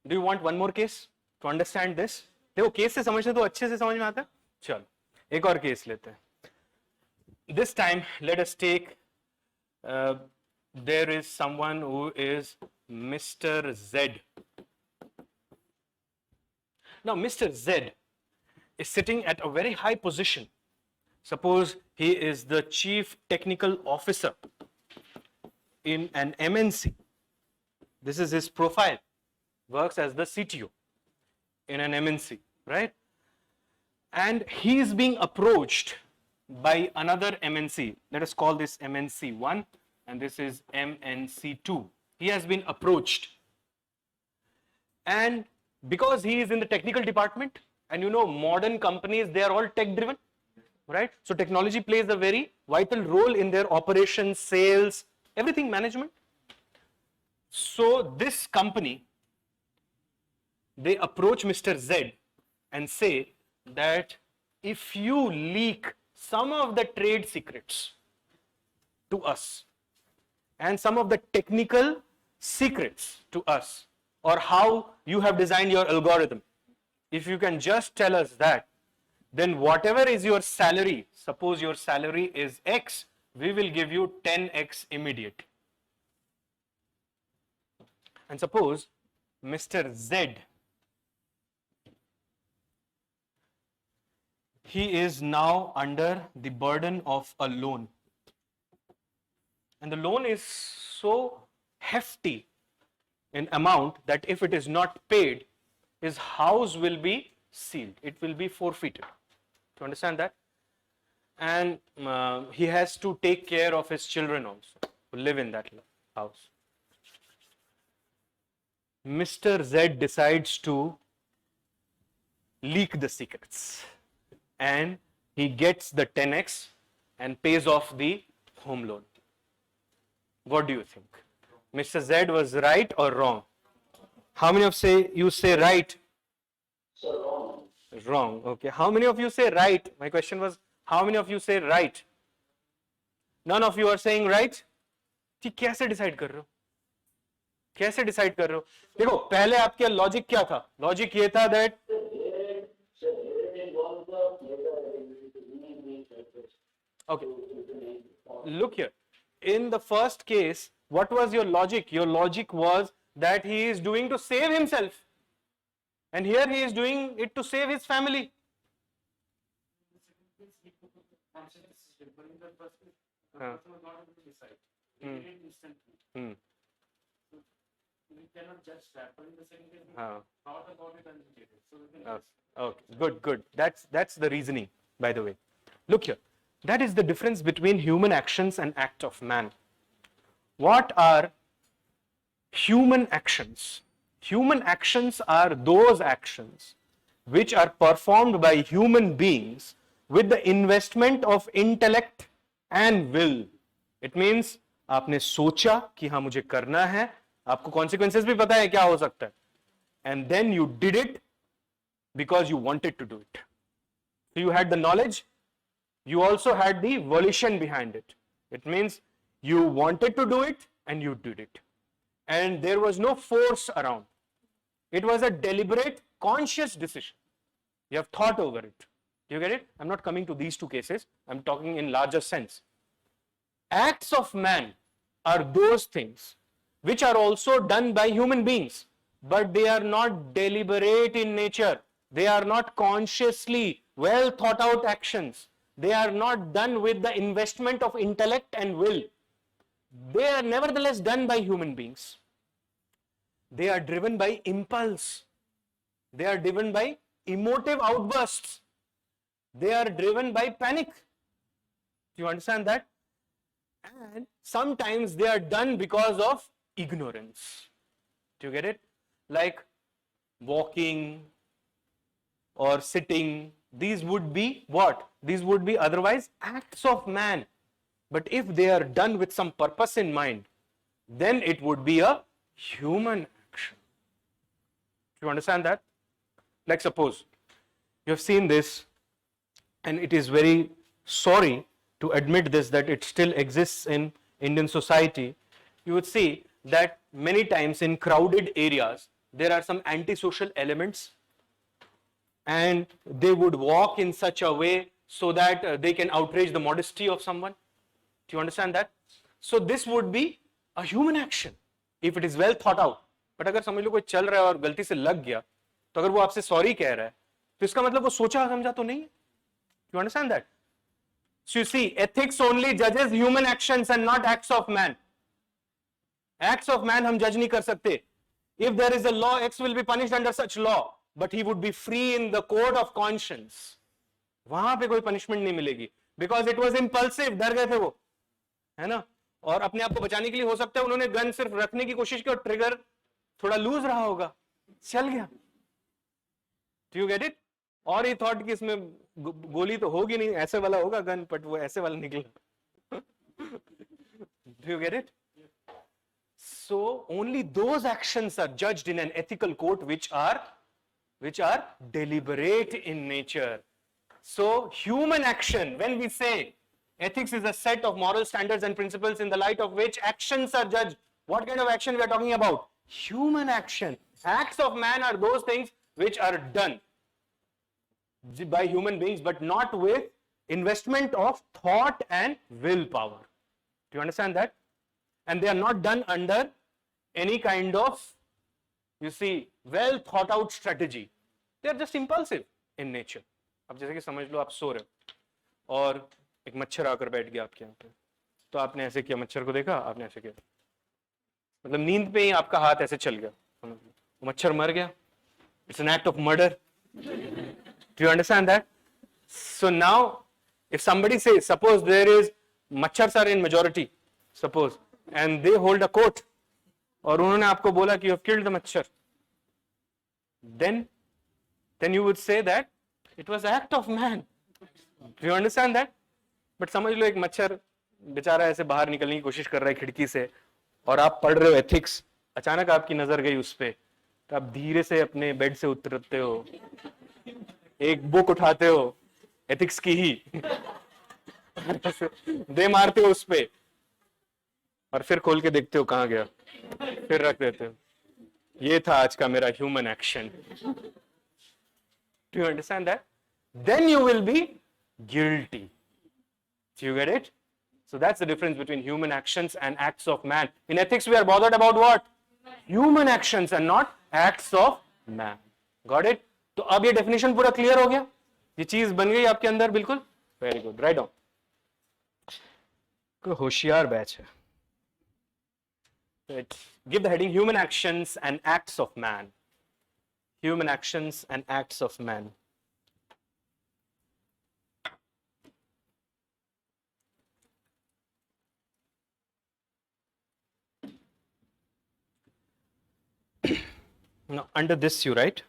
S1: Do you want one more case to understand this? देखो केस से समझते तो अच्छे से समझ में आता है. चलो एक और केस लेते हैं. This time let us take there is someone who is Mr. Z. Now Mr. Z is sitting at a very high position. Suppose he is the chief technical officer in an MNC. This is his profile. Works as the CTO in an MNC, right? And he is being approached by another MNC. Let us call this MNC 1 and this is MNC 2. He has been approached. And because he is in the technical department, and you know modern companies, they are all tech driven, right? So technology plays a very vital role in their operations, sales, everything, management. So this company, they approach Mr. Z and say that if you leak some of the trade secrets to us and some of the technical secrets to us, or how you have designed your algorithm, if you can just tell us that, then whatever is your salary, suppose your salary is X, we will give you 10X immediate. And suppose Mr. Z, he is now under the burden of a loan. And the loan is so hefty in amount that if it is not paid, his house will be sealed. It will be forfeited. Do you understand that? And he has to take care of his children also, who live in that house. Mr. Z decides to leak the secrets, and he gets the 10x and pays off the home loan. What do you think? Mr. Z was right or wrong? How many of you say right?
S3: So wrong.
S1: Wrong. Okay. How many of you say right? My question was, how many of you say right? None of you are saying right? कि कैसे decide कर रहे हो? कैसे decide कर रहे हो? देखो पहले आपके लॉजिक क्या था? लॉजिक ये था that okay, look here. In the first case, what was your logic? Your logic was that he is doing to save himself, and here he is doing it to save his family.
S2: We cannot judge that, but in the second case, we thought about it and we did it. So we can
S1: Okay, good. That's the reasoning, by the way. Look here. That is the difference between human actions and act of man. What are human actions? Human actions are those actions which are performed by human beings with the investment of intellect and will. It means आपने सोचा कि हाँ मुझे करना है, आपको consequences भी पता है क्या हो सकता है, and then you did it because you wanted to do it. So you had the knowledge, you also had the volition behind it. It means you wanted to do it and you did it. And there was no force around. It was a deliberate, conscious decision. You have thought over it. Do you get it? I'm not coming to these two cases. I'm talking in larger sense. Acts of man are those things which are also done by human beings, but they are not deliberate in nature. They are not consciously well thought out actions. They are not done with the investment of intellect and will. They are nevertheless done by human beings. They are driven by impulse. They are driven by emotive outbursts. They are driven by panic. Do you understand that? And sometimes they are done because of ignorance. Do you get it? Like walking or sitting. These would be what? These would be otherwise acts of man. But if they are done with some purpose in mind, then it would be a human action. Do you understand that? Like suppose you have seen this, and it is very sorry to admit this, that it still exists in Indian society. You would see that many times in crowded areas there are some antisocial elements, and they would walk in such a way so that they can outrage the modesty of someone. Do you understand that? So this would be a human action if it is well thought out. But अगर समझ लो कोई चल रहा है और गलती से लग गया, तो अगर वो आपसे सॉरी कह रहा है, तो इसका मतलब वो सोचा समझा तो नहीं है. You understand that? So you see, ethics only judges human actions and not acts of man. Acts of man हम judge नहीं कर सकते. If there is a law, X will be punished under such law, but he would be free in the court of conscience. वहां पे कोई punishment नहीं मिलेगी, because it was impulsive. डर गए थे वो, है ना? और अपने आप को बचाने के लिए हो सकता है उन्होंने गन सिर्फ रखने की कोशिश की और ट्रिगर थोड़ा लूज रहा होगा, चल गया. Do you get it? और ये थॉट कि इसमें गोली तो होगी नहीं, ऐसे वाला होगा गन, बट वो ऐसे वाला निकला. Do you get it? So only those actions are judged in an ethical court which are deliberate in nature. So human action, when we say ethics is a set of moral standards and principles in the light of which actions are judged, what kind of action we are talking about? Human action. Acts of man are those things which are done by human beings, but not with investment of thought and willpower. Do you understand that? And they are not done under any kind of, you see, well thought out strategy. They are just impulsive in nature. अब जैसे कि समझ लो आप सो रहे हो और एक मच्छर आकर बैठ गया आपके यहाँ पे, तो आपने ऐसे किया, मच्छर को देखा, आपने ऐसे किया, मतलब नींद पे ही आपका हाथ ऐसे चल गया, समझ लो मच्छर मर गया. It's an act of murder. Do you understand that? So now, if somebody says, suppose there is machhars are in majority, suppose, and they hold a court, और उन्होंने आपको बोला कि you have killed the machhar, then you would say that it was act of man. Do you understand that? But समझ लो एक मच्छर बेचारा ऐसे बाहर निकलने की कोशिश कर रहा है खिड़की से, और आप पढ़ रहे हो एथिक्स, अचानक आपकी नजर गई उस पे, तो आप धीरे से अपने बेड से उतरते हो, एक बुक उठाते हो एथिक्स की ही, दे मारते हो उस पे, और फिर खोल के देखते हो कहां गया, फिर रख देते हो. ये था आज का मेरा human action. Do you understand that? Then you will be guilty. Do you get it? So that's the difference between human actions and acts of man. In ethics, we are bothered about what? Human actions and not acts of man. Got it? तो अब ये definition पूरा clear हो गया? ये चीज बन गई आपके अंदर बिल्कुल? Very good. Write down. कोई होशियार बैच है. Give the heading human actions and acts of man. Human actions and acts of man. Now, under this you write,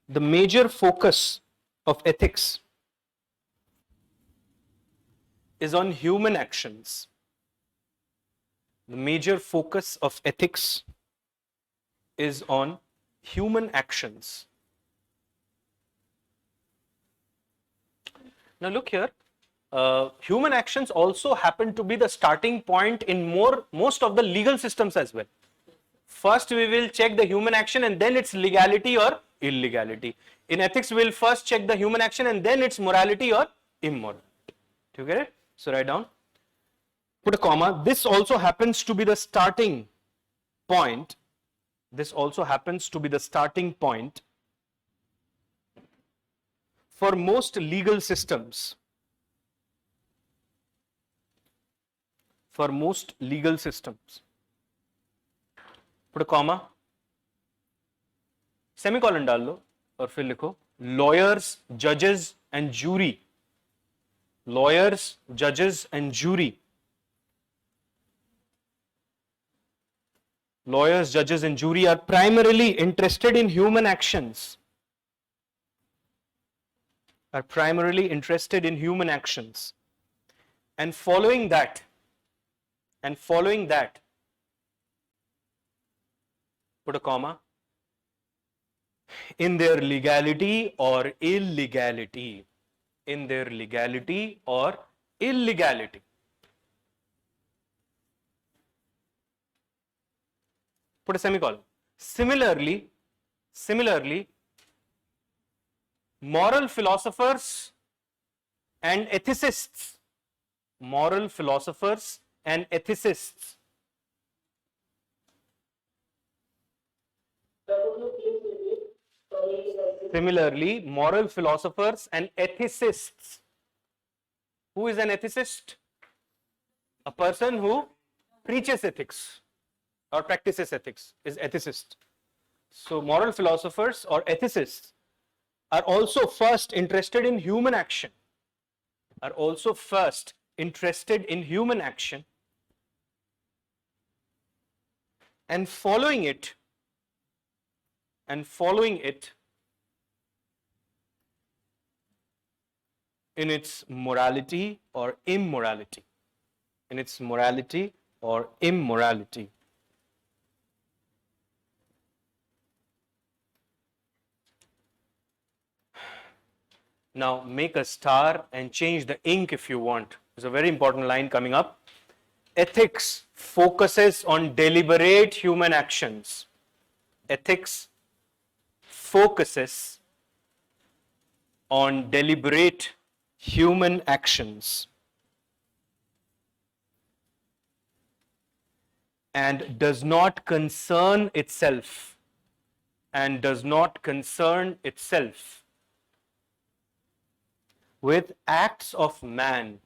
S1: the major focus of ethics is on human actions. The major focus of ethics is on human actions. Now look here, human actions also happen to be the starting point in most of the legal systems as well. First we will check the human action and then its legality or illegality. In ethics we will first check the human action and then its morality or immorality. Do you get it? So write down, put a comma, this also happens to be the starting point. This also happens to be the starting point for most legal systems. For most legal systems. Put a comma, semicolon डाल लो और फिर लिखो lawyers, judges and jury. Lawyers, judges and jury. Lawyers, judges and jury are primarily interested in human actions. Are primarily interested in human actions. And following that, put a comma, in their legality or illegality. In their legality or illegality. Put a semicolon. Similarly, moral philosophers and ethicists, moral philosophers and ethicists. Similarly, moral philosophers and ethicists. Who is an ethicist? A person who preaches ethics or practices ethics is ethicist. So moral philosophers or ethicists are also first interested in human action. Are also first interested in human action, and following it in its morality or immorality. In its morality or immorality. Now make a star and change the ink if you want. There's a very important line coming up. Ethics focuses on deliberate human actions. Ethics focuses on deliberate human actions and does not concern itself with acts of man,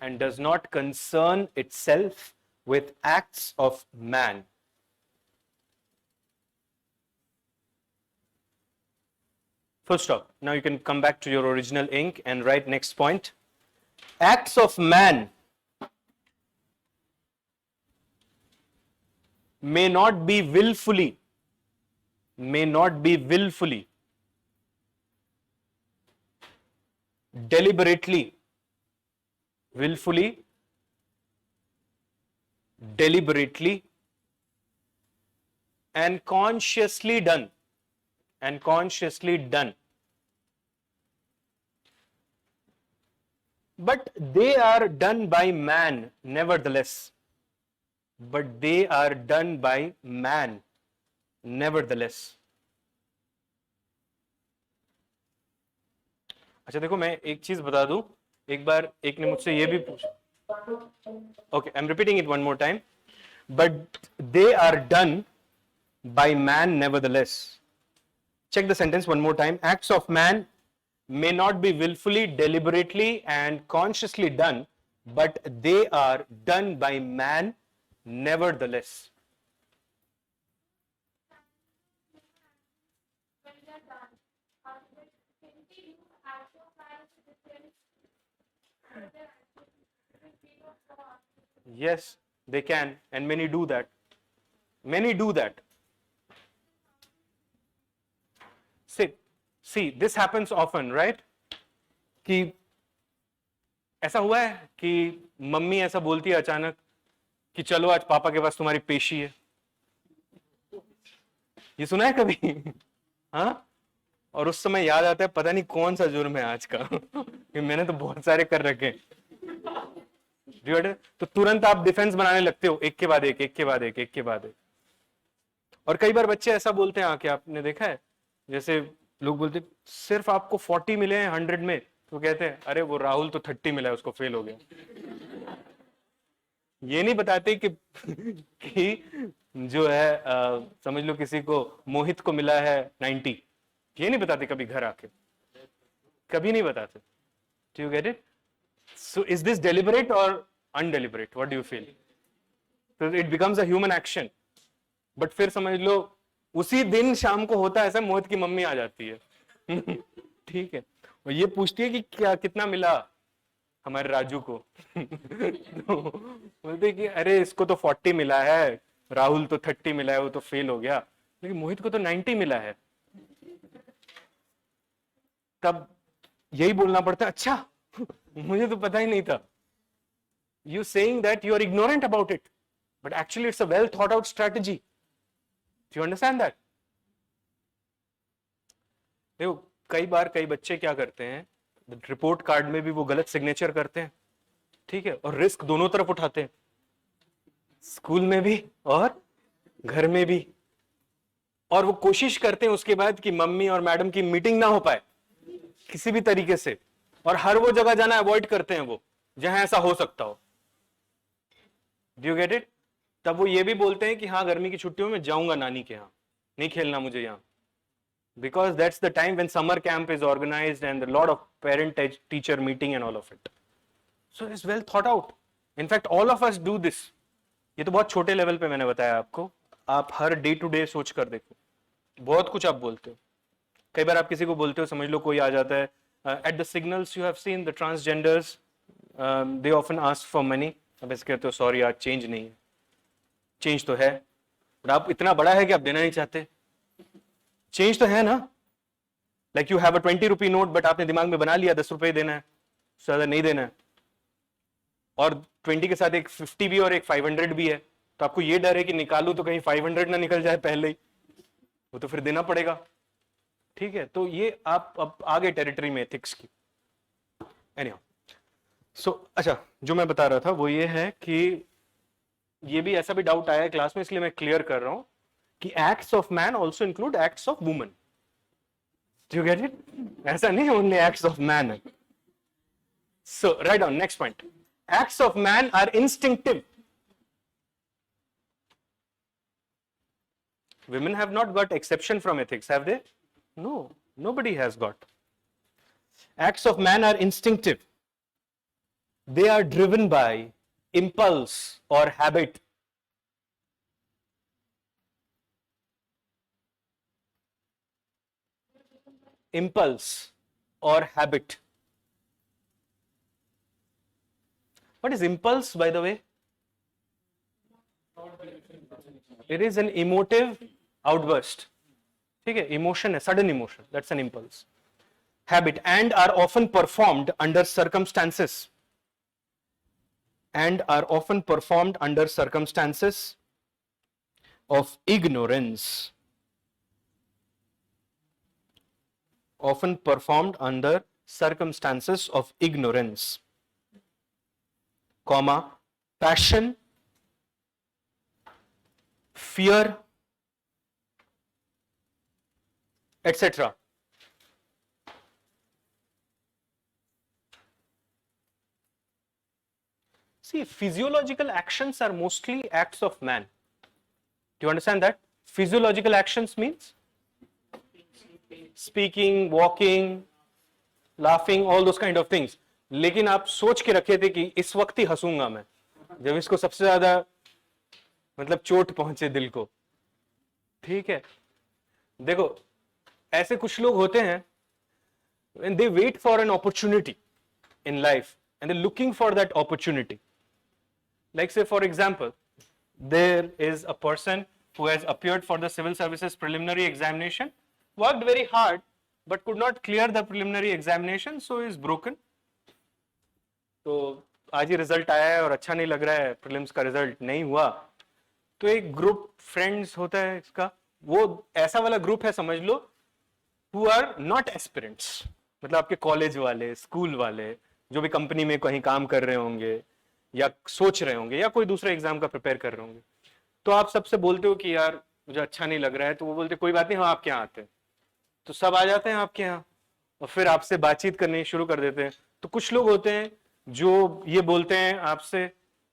S1: and does not concern itself with acts of man. Full stop. Now you can come back to your original ink and write next point. Acts of man may not be willfully, deliberately, willfully, deliberately, and consciously done, but they are done by man nevertheless. अच्छा देखो, मैं एक चीज बता दूं, एक बार एक ने मुझसे ये भी पूछा, okay, I am repeating it one more time, but they are done by man nevertheless. Check the sentence one more time. Acts of man may not be willfully, deliberately, and consciously done, but they are done by man nevertheless. Yes, they can, and many do that. See, this happens often, right? कि ऐसा हुआ है कि mummy ऐसा बोलती है अचानक कि चलो आज पापा के पास तुम्हारी पेशी है। ये सुना है कभी? हाँ, और उस समय याद आता है पता नहीं कौन सा जुर्म है आज का कि मैंने तो बहुत सारे कर रखे। तो तुरंत आप डिफेंस बनाने लगते हो, एक के बाद एक। और कई बार बच्चे ऐसा बोलते हैं आके, आपने देखा है, जैसे लोग बोलते सिर्फ आपको 40 मिले हैं 100 में, तो कहते हैं अरे वो राहुल तो 30 मिला है, उसको फेल हो गया। ये नहीं बताते कि जो है समझ लो किसी को मोहित को मिला है 90, ये नहीं बताते कभी घर आके, कभी नहीं बताते। Do you get it? So is this deliberate और undeliberate? What do you feel? तो it becomes a human action, but फिर समझ लो उसी दिन शाम को होता है ऐसा, मोहित की मम्मी आ जाती है ठीक है, और ये पूछती है कि क्या कितना मिला हमारे राजू को तो बोलते कि अरे इसको तो 40 मिला है, राहुल तो 30 मिला है, वो तो फेल हो गया, लेकिन मोहित को तो 90 मिला है। तब यही बोलना पड़ता है, अच्छा मुझे तो पता ही नहीं था। You saying that you are ignorant about it, but actually it's a well thought out strategy. Do you understand that? देखो, कई बार कई बच्चे क्या करते हैं, रिपोर्ट कार्ड में भी वो गलत सिग्नेचर करते हैं, ठीक है, और रिस्क दोनों तरफ उठाते हैं, स्कूल में भी और घर में भी, और वो कोशिश करते हैं उसके बाद कि मम्मी और मैडम की मीटिंग ना हो पाए किसी भी तरीके से, और हर वो जगह जाना अवॉइड करते हैं वो जहां ऐसा हो सकता हो। Do you get it? तब वो ये भी बोलते हैं कि हाँ गर्मी की छुट्टियों में जाऊंगा नानी के यहाँ, नहीं खेलना मुझे यहाँ, because that's the time when summer camp is organized and a lot of parent teacher meeting and all of it. So it's well thought out. In fact, all of us do this. ये तो बहुत छोटे level पे मैंने बताया आपको, आप हर day to day सोच कर देखो, बहुत कुछ आप बोलते हो। कई बार आप किसी को बोलते हो, समझ लो कोई आ जाता है, at the signals you have seen the transgenders, they often ask for money, अब ऐसे कहते हो सॉरी आज चेंज नहीं है, चेंज तो है बट आप इतना बड़ा है कि आप देना नहीं चाहते, चेंज तो है ना, like you have a 20 rupee note but आपने दिमाग में बना लिया 10 रुपए देना है, उससे ज्यादा नहीं देना है, और 20 के साथ एक 50 भी और एक 500 भी है, तो आपको ये डर है कि निकालू तो कहीं 500 ना निकल जाए पहले ही, वो तो फिर देना पड़ेगा, ठीक है। तो ये आप अब आगे टेरिटरी में एथिक्स की। एनीहाउ, सो अच्छा जो मैं बता रहा था वो ये है कि ये भी ऐसा भी डाउट आया है क्लास में, इसलिए मैं क्लियर कर रहा हूं कि acts of man also include acts of woman. Do you get it? ऐसा नहीं ओनली एक्ट्स ऑफ मैन है। So write down next point, acts of man are instinctive. Women have not got exception from ethics, have they? No, nobody has got. Acts of man are instinctive. They are driven by impulse or habit. impulse or habit? What is impulse, by the way? It is an emotive outburst. ठीक है, emotion है, sudden emotion. That's an impulse. Habit, and are often performed under circumstances. And are often performed under circumstances of ignorance. Often performed under circumstances of ignorance, comma, passion, fear, etc. See, physiological actions are mostly acts of man. Do you understand that? Physiological actions means speaking, walking, laughing, all those kind of things. लेकिन आप सोच के रखे थे कि इस वक्त ही हंसूंगा मैं, जब इसको सबसे ज्यादा मतलब चोट पहुंचे दिल को. ठीक है, देखो ऐसे कुछ लोग होते हैं when they wait for an opportunity in life and they're looking for that opportunity. Like say for example, there is a person who has appeared for the civil services preliminary examination, worked very hard but could not clear the preliminary examination, so is broken. तो आज ही result आया है और अच्छा नहीं लग रहा है, प्रीलिम्स का रिजल्ट नहीं हुआ, तो एक ग्रुप फ्रेंड्स होता है इसका, वो ऐसा वाला ग्रुप है समझ लो, who are not aspirants, मतलब आपके कॉलेज वाले, स्कूल वाले, जो भी कंपनी में कहीं काम कर रहे होंगे या सोच रहे होंगे या कोई दूसरे एग्जाम का प्रिपेयर कर रहे होंगे. तो आप सबसे बोलते हो कि यार मुझे अच्छा नहीं लग रहा है, तो वो बोलते कोई बात नहीं, हाँ आपके यहाँ आते हैं, तो सब आ जाते हैं आपके यहाँ और फिर आपसे बातचीत करनी शुरू कर देते हैं. तो कुछ लोग होते हैं जो ये बोलते हैं आपसे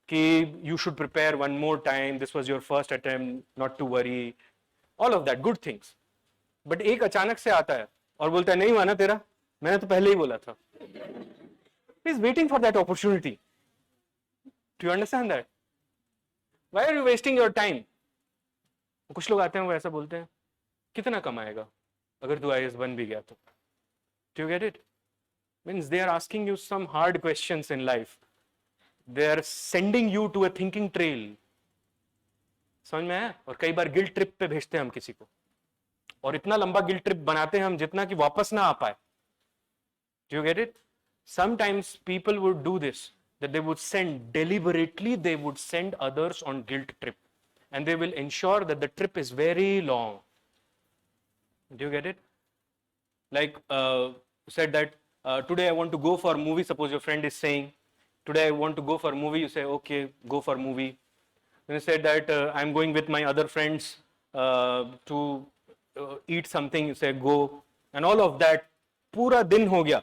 S1: कि you should prepare one more time, this was your first attempt, not to worry, all of that good things. But एक अचानक से आता है और बोलता है नहीं माना तेरा, मैंने तो पहले ही बोला था. Is waiting for that opportunity. Do you understand that? Why are you wasting your time? कुछ लोग आते हैं वो ऐसा बोलते हैं, कितना कमाएगा अगर तू IAS बन भी गया तो? Do you get it? Means they are asking you some hard questions in life. They are sending you to a thinking trail. समझ में आया? और कई बार गिल्ट ट्रिप पे भेजते हैं हम किसी को, और इतना लंबा गिल्ट ट्रिप बनाते हैं हम जितना कि वापस ना आ पाए. Do you get it? Sometimes people would do this, that they would send deliberately, they would send others on guilt trip, and they will ensure that the trip is very long. Do you get it? Like said that today I want to go for a movie. Suppose your friend is saying, today I want to go for a movie. You say, okay, go for a movie. Then you said that I'm going with my other friends to eat something. You say, go. And all of that. Pura din ho gaya.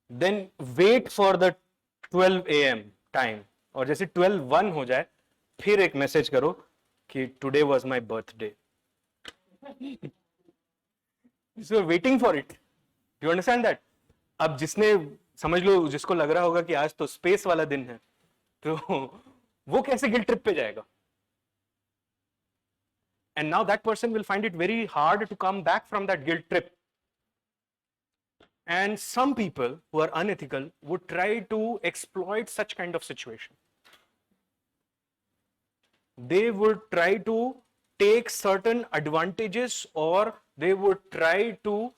S1: Then wait for the 12 AM time. और जैसे 12:01 हो जाए, फिर एक message करो कि today was my birthday. So you're waiting for it. Do you understand that? अब जिसने समझ लो, जिसको लग रहा होगा कि आज तो स्पेस वाला दिन है, तो वो कैसे गिल्ट ट्रिप पे जाएगा? And now that person will find it very hard to come back from that guilt trip. And some people who are unethical would try to exploit such kind of situation. They would try to take certain advantages, or they would try to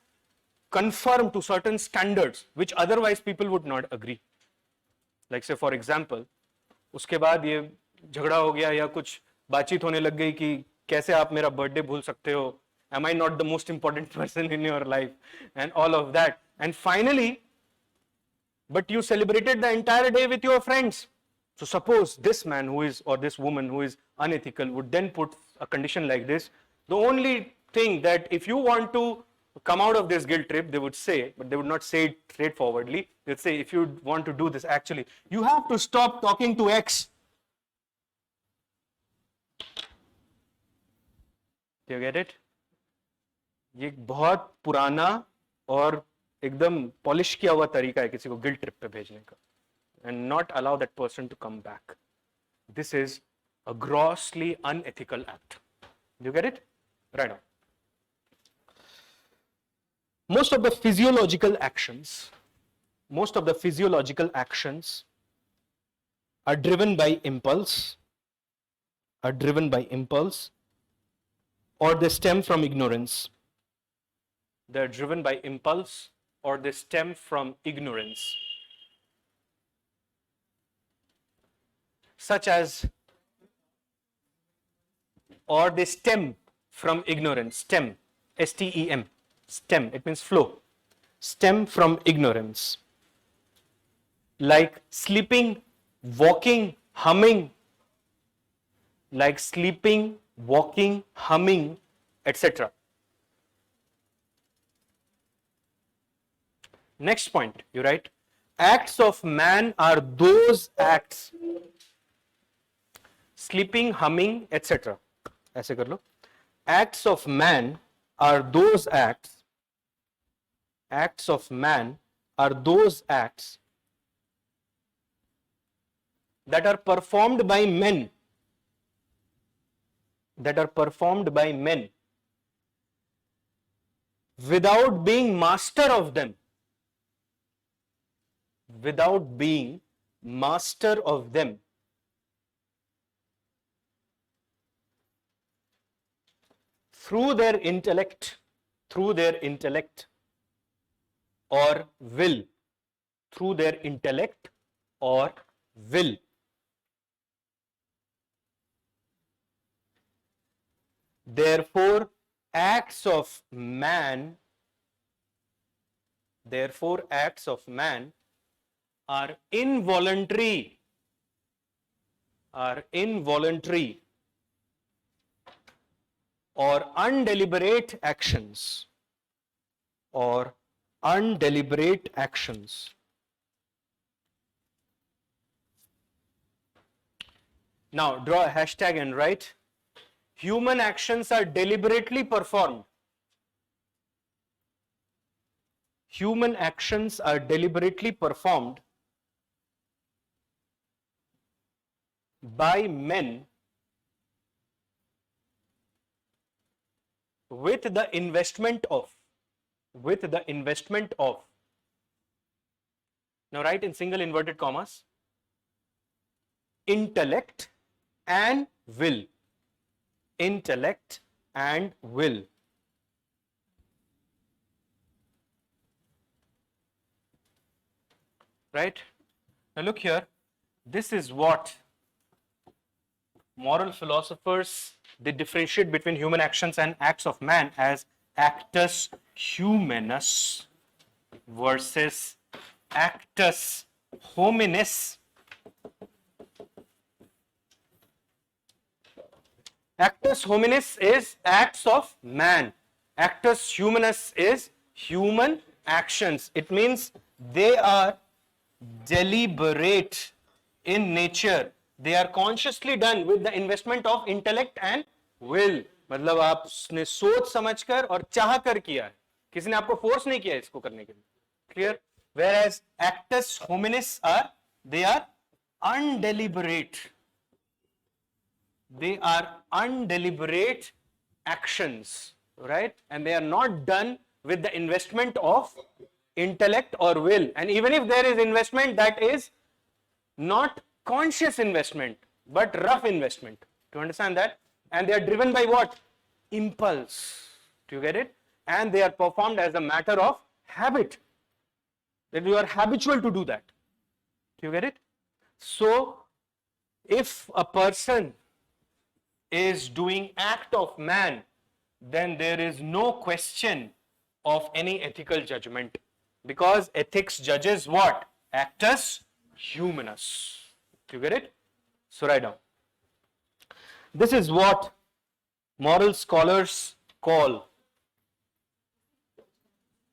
S1: conform to certain standards which otherwise people would not agree. Like say for example, उसके बाद ये झगड़ा हो गया या कुछ बातचीत होने लग गई कि कैसे आप मेरा बर्थडे भूल सकते हो, am I not the most important person in your life, and all of that. And finally, but you celebrated the entire day with your friends. So suppose this man who is, or this woman who is unethical would then put a condition like this. The only thing that if you want to come out of this guilt trip, they would say, but they would not say it straightforwardly. They'd say, if you want to do this, actually, you have to stop talking to X. Do you get it? ये एक बहुत पुराना और एकदम polish किया हुआ तरीका है किसी को गिल्ट ट्रिप पे भेजने का, and not allow that person to come back. This is a grossly unethical act. Do you get it? Right on. most of the physiological actions are driven by impulse, or they stem from ignorance. They're driven by impulse or they stem from ignorance. Such as, or they stem from ignorance. Stem, S-T-E-M, stem, it means flow. Stem from ignorance. Like sleeping, walking, humming. Like sleeping, walking, humming, etc. Next point, you write, acts of man are those acts, sleeping, humming, etc. ऐसे कर लो. Acts of man are those acts. Acts of man are those acts that are performed by men. That are performed by men without being master of them. Without being master of them. Through their intellect or will. Through their intellect or will. Therefore, acts of man are involuntary or undeliberate actions. Now draw a hashtag and write, human actions are deliberately performed. Human actions are deliberately performed by men with the investment of. Now write in single inverted commas, intellect and will. Intellect and will. Right? Now look here, this is what moral philosophers, they differentiate between human actions and acts of man as actus humanus versus actus hominis. Actus hominis is acts of man. Actus humanus is human actions. It means they are deliberate in nature. They are consciously done with the investment of intellect and will. मतलब आपने सोच समझकर और चाह कर किया है, किसी ने आपको फोर्स नहीं किया इसको करने के लिए. Clear? Whereas actus hominis are, they are undeliberate. They are undeliberate actions, right? And they are not done with the investment of intellect or will. And even if there is investment, that is not conscious investment, but rough investment. Do you understand that? And they are driven by what? Impulse. Do you get it? And they are performed as a matter of habit. That you are habitual to do that. Do you get it? So, if a person is doing act of man, then there is no question of any ethical judgment, because ethics judges what? Actus humanus. Do you get it? So write down. This is what moral scholars call.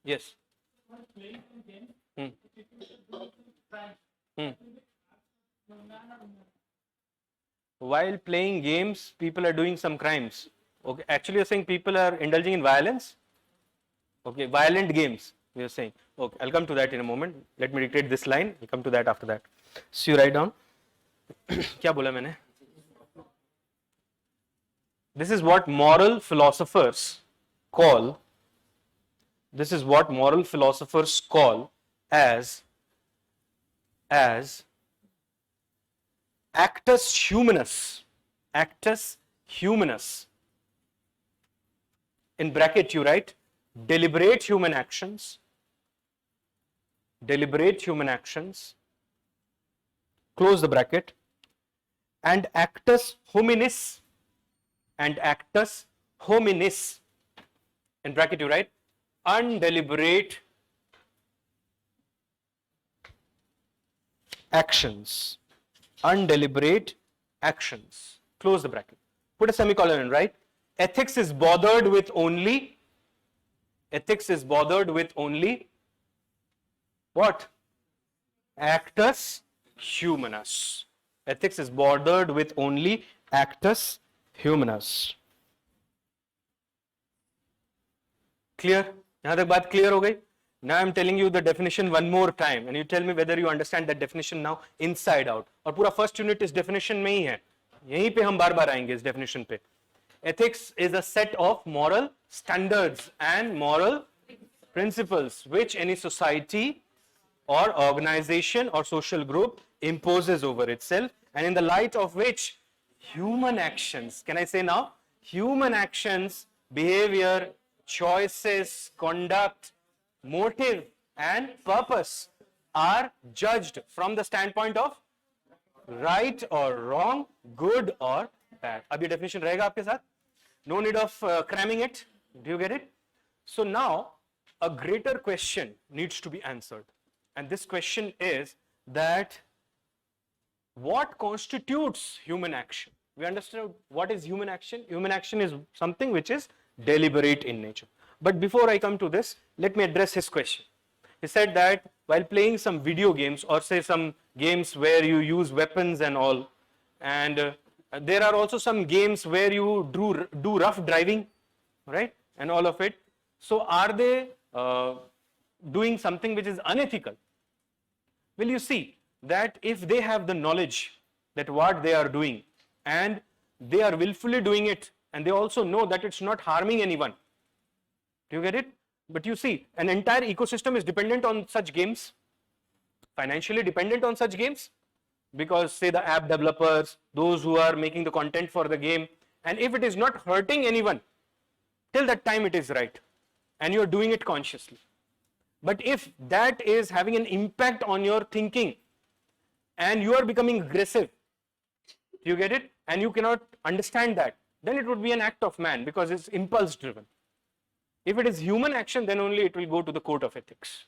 S1: Yes. While playing games, people are doing some crimes. Okay, actually you're saying people are indulging in violence? Okay, violent games, you're saying. Okay, I'll come to that in a moment. Let me dictate this line. I'll come to that after that. So you write down. क्या बोला मैंने? This is what moral philosophers call this is what moral philosophers call as actus humanus. Actus humanus. In bracket you write deliberate human actions. Deliberate human actions. Close the bracket. And actus hominis. And actus hominis. In bracket you write undeliberate actions. Undeliberate actions. Close the bracket. Put a semicolon in, right? Ethics is bothered with only what? Actus humanus. Ethics is bothered with only actus humanus. Clear? यहाँ तक बात clear हो गई? Now I am telling you the definition one more time and you tell me whether you understand that definition now inside out. और पूरा first unit इस definition में ही है. यहीं पे हम बार-बार आएंगे इस definition पे. Ethics is a set of moral standards and moral principles which any society or organization or social group imposes over itself, and in the light of which human actions, can I say now, human actions, behavior, choices, conduct, motive and purpose are judged from the standpoint of right or wrong, good or bad. अब ये definition रहेगा आपके साथ? No need of cramming it. Do you get it? So now a greater question needs to be answered, and this question is that what constitutes human action? We understand what is human action. Human action is something which is deliberate in nature. But before I come to this, let me address his question. He said that while playing some video games or say some games where you use weapons and all, and there are also some games where you do rough driving, right, and all of it. So are they doing something which is unethical? Well, you see that if they have the knowledge that what they are doing and they are willfully doing it and they also know that it's not harming anyone. Do you get it? But you see, an entire ecosystem is dependent on such games, financially dependent on such games, because say the app developers, those who are making the content for the game, and if it is not hurting anyone, till that time it is right and you are doing it consciously. But if that is having an impact on your thinking and you are becoming aggressive, you get it, and you cannot understand that, then it would be an act of man because it's impulse driven. If it is human action, then only it will go to the court of ethics.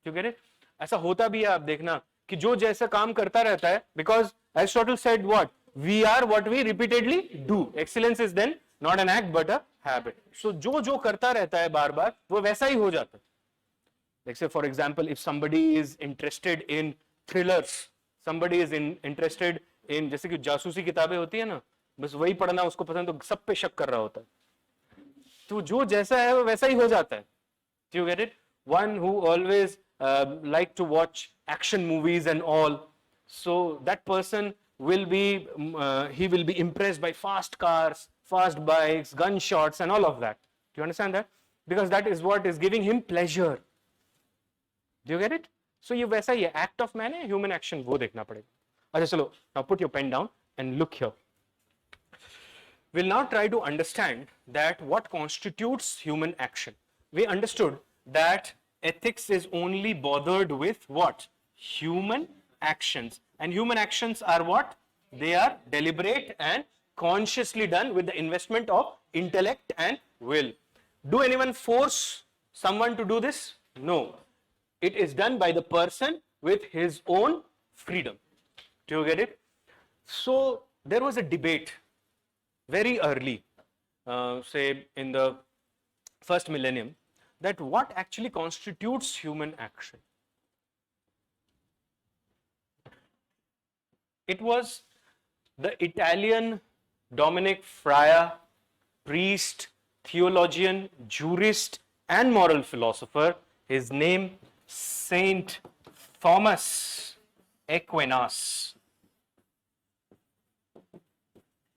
S1: You get it? ऐसा होता भी है, आप देखना कि जो जैसा काम करता रहता है, because Aristotle said what? We are what we repeatedly do. Excellence is then not an act but a habit. So जो करता रहता है बार बार वो वैसा ही हो जाता है. Like say for example, if somebody is interested in thrillers, somebody is interested in, जैसे कि जासूसी किताबें होती है ना, बस वही पढ़ना उसको पसंद, तो सब पे शक कर रहा होता है. तो जो जैसा है वो वैसा ही हो जाता है. Do you get it? One who always like to watch action movies and all, so that person will be he will be impressed by fast cars, fast bikes, gunshots and all of that. Do you understand that? Because that is what is giving him pleasure. Do you get it? So ये वैसा ही है, act of man है, human action वो देखना पड़ेगा. अच्छा चलो, now put your pen down and look here. We'll now try to understand that what constitutes human action. We understood that ethics is only bothered with what? Human actions. And human actions are what? They are deliberate and consciously done with the investment of intellect and will. Do anyone force someone to do this? No. It is done by the person with his own freedom. Do you get it? So there was a debate very early, say in the first millennium, that what actually constitutes human action. It was the Italian Dominic Friar, priest, theologian, jurist and moral philosopher, his name Saint Thomas Aquinas.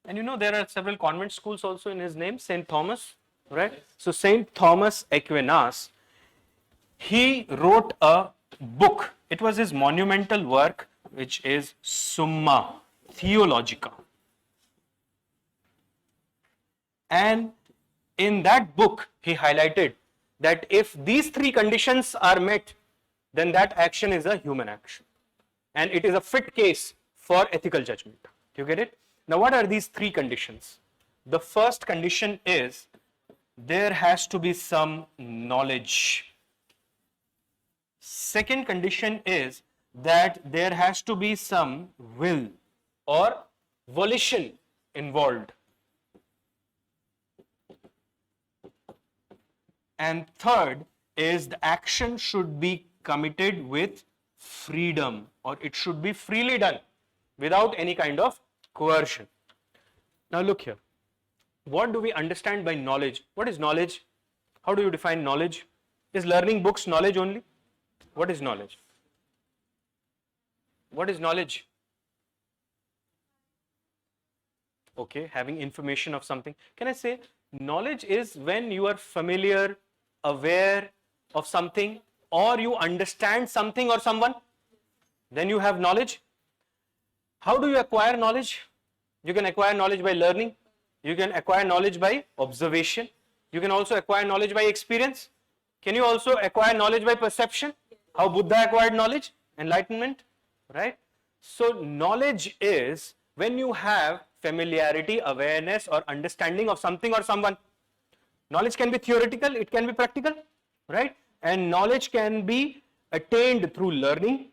S1: And you know there are several convent schools also in his name, Saint Thomas, right? So Saint Thomas Aquinas, He wrote a book. It was his monumental work, which is Summa Theologica. And in that book, he highlighted that if these three conditions are met, then that action is a human action. And it is a fit case for ethical judgment. Do you get it? Now, what are these three conditions? The first condition is there has to be some knowledge. Second condition is that there has to be some will or volition involved. And third is the action should be committed with freedom, or it should be freely done without any kind of coercion. Now look here. What do we understand by knowledge? What is knowledge? How do you define knowledge? Is learning books knowledge only? What is knowledge? What is knowledge? Okay, having information of something. Can I say knowledge is when you are familiar, aware of something, or you understand something or someone, then you have knowledge. How do you acquire knowledge? You can acquire knowledge by learning. You can acquire knowledge by observation. You can also acquire knowledge by experience. Can you also acquire knowledge by perception? How Buddha acquired knowledge? Enlightenment, right? So knowledge is when you have familiarity, awareness, or understanding of something or someone. Knowledge can be theoretical, it can be practical, right? And knowledge can be attained through learning,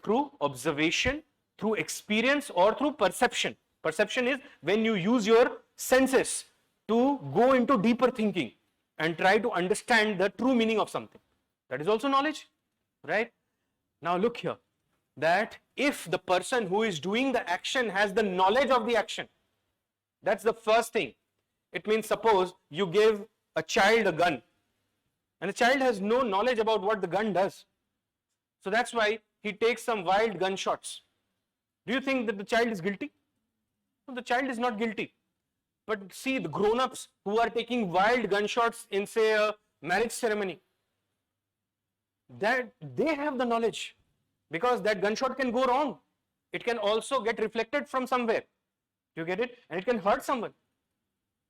S1: through observation, through experience, or through perception. Perception is when you use your senses to go into deeper thinking and try to understand the true meaning of something. That is also knowledge, right? Now look here, that if the person who is doing the action has the knowledge of the action, that's the first thing. It means suppose you give a child a gun and the child has no knowledge about what the gun does. So that's why he takes some wild gunshots. Do you think that the child is guilty? No, the child is not guilty. But see, the grown-ups who are taking wild gunshots in, say, a marriage ceremony, that they have the knowledge, because that gunshot can go wrong. It can also get reflected from somewhere. You get it? And it can hurt someone.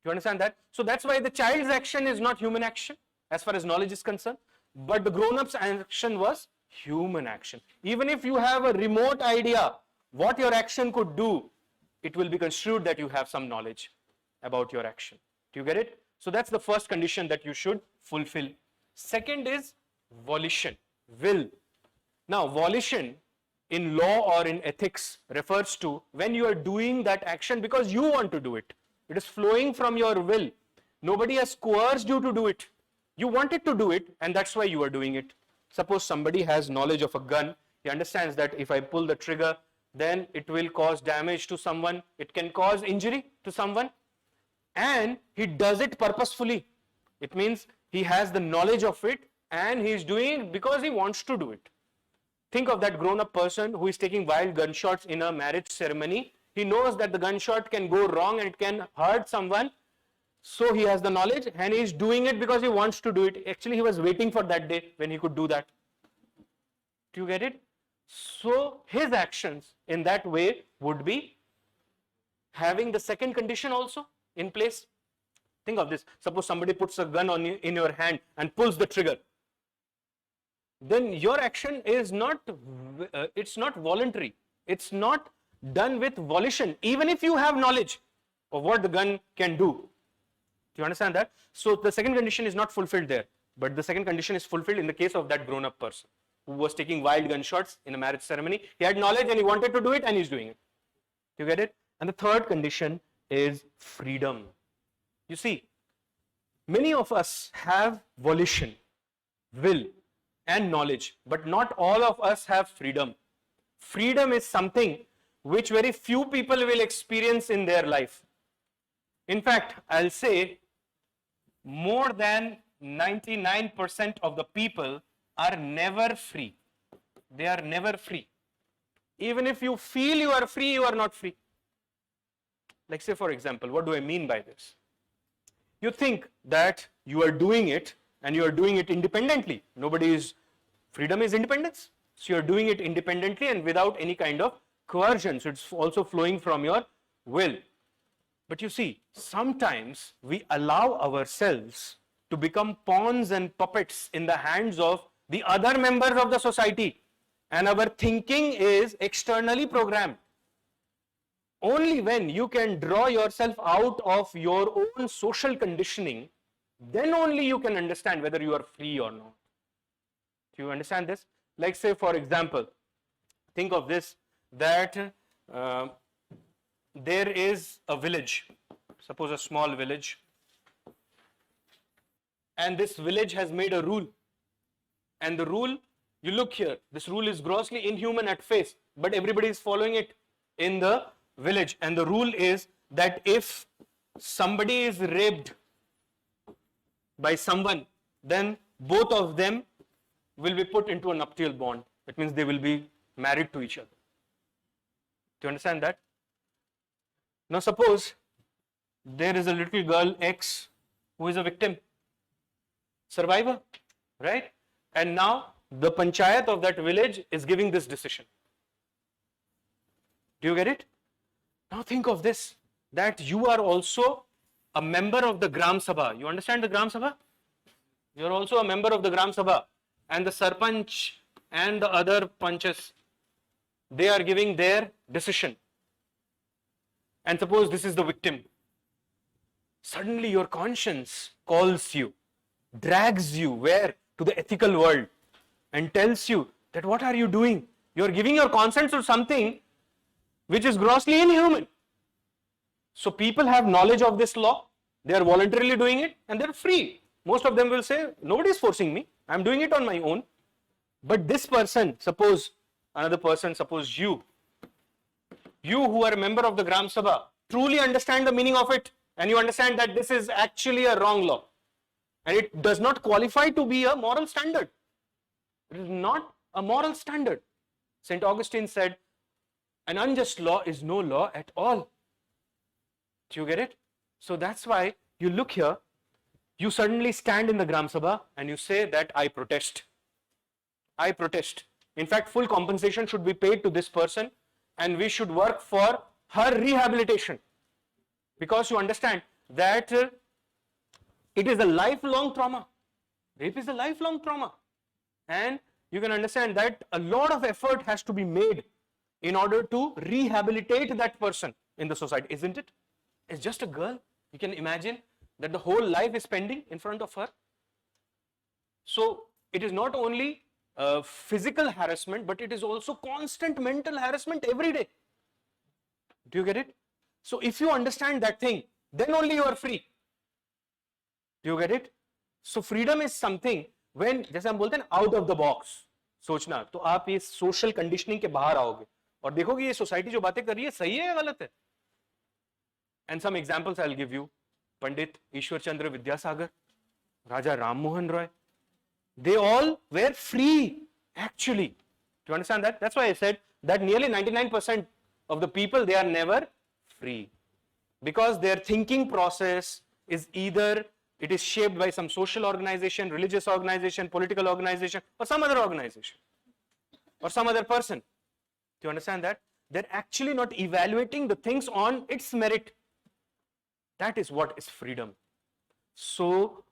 S1: You understand that? So that's why the child's action is not human action as far as knowledge is concerned, but the grown-up's action was human action. Even if you have a remote idea what your action could do, it will be construed that you have some knowledge about your action. Do you get it? So that's the first condition that you should fulfill. Second is volition, will. Now, volition in law or in ethics refers to when you are doing that action because you want to do it. It is flowing from your will. Nobody has coerced you to do it. You wanted to do it, and that's why you are doing it. Suppose somebody has knowledge of a gun. He understands that if I pull the trigger, then it will cause damage to someone. It can cause injury to someone. And he does it purposefully. It means he has the knowledge of it and he is doing it because he wants to do it. Think of that grown-up person who is taking wild gunshots in a marriage ceremony. He knows that the gunshot can go wrong and it can hurt someone. So he has the knowledge and he is doing it because he wants to do it. Actually, he was waiting for that day when he could do that. Do you get it? So his actions in that way would be having the second condition also in place. Think of this. Suppose somebody puts a gun on you, in your hand and pulls the trigger. Then your action is not, it's not voluntary. It's not done with volition, even if you have knowledge of what the gun can do. Do you understand that? So the second condition is not fulfilled there, but the second condition is fulfilled in the case of that grown-up person who was taking wild gunshots in a marriage ceremony. He had knowledge and he wanted to do it and he's doing it. Do you get it? And the third condition is freedom. You see, many of us have volition, will, and knowledge, but not all of us have freedom. Freedom is something which very few people will experience in their life. In fact, I'll say more than 99% of the people are never free. They are never free. Even if you feel you are free, you are not free. Like say for example, what do I mean by this? You think that you are doing it and you are doing it independently. Nobody is Freedom is independence. So you're doing it independently and without any kind of coercion. So it's also flowing from your will. But you see, sometimes we allow ourselves to become pawns and puppets in the hands of the other members of the society, and our thinking is externally programmed. Only when you can draw yourself out of your own social conditioning, then only you can understand whether you are free or not. Do you understand this? Like, say, for example, think of this, that there is a village, suppose a small village, and this village has made a rule. And the rule, you look here, this rule is grossly inhuman at face, but everybody is following it in the village. And the rule is that if somebody is raped by someone, then both of them will be put into a nuptial bond. That means they will be married to each other. Do you understand that? Now suppose there is a little girl X who is a victim, survivor, right? And now the panchayat of that village is giving this decision. Do you get it? Now think of this, that you are also a member of the Gram Sabha. You understand the Gram Sabha? You are also a member of the Gram Sabha, and the Sarpanch and the other panchas, they are giving their decision. And suppose this is the victim. Suddenly your conscience calls you, drags you where? To the ethical world, and tells you that what are you doing? You are giving your consent to something which is grossly inhuman. So people have knowledge of this law, they are voluntarily doing it, and they're free. Most of them will say, nobody is forcing me, I'm doing it on my own. But this person, suppose another person, suppose you who are a member of the Gram Sabha, truly understand the meaning of it, and you understand that this is actually a wrong law, and it does not qualify to be a moral standard. It is not a moral standard. St. Augustine said, an unjust law is no law at all. Do you get it? So that's why you look here, you suddenly stand in the Gram Sabha and you say that I protest. I protest. In fact, full compensation should be paid to this person, and we should work for her rehabilitation. Because you understand that it is a lifelong trauma. Rape is a lifelong trauma. And you can understand that a lot of effort has to be made in order to rehabilitate that person in the society, isn't it? It's just a girl. You can imagine that the whole life is pending in front of her. So it is not only physical harassment, but it is also constant mental harassment every day. Do you get it? So if you understand that thing, then only you are free. Do you get it? So freedom is something when, जैसे हम बोलते हैं out of the box सोचना, तो आप ये social conditioning के बाहर आओगे और देखोगे ये society जो बातें कर रही है सही है या गलत है. And some examples I'll give you. Pandit Ishwar Chandra Vidyasagar, Raja Ram Mohan Roy, they all were free actually. Do you understand that? That's why I said that nearly 99% of the people, they are never free, because their thinking process is either it is shaped by some social organization, religious organization, political organization, or some other organization or some other person. Do you understand that? They're actually not evaluating the things on its merit. That is what is freedom. So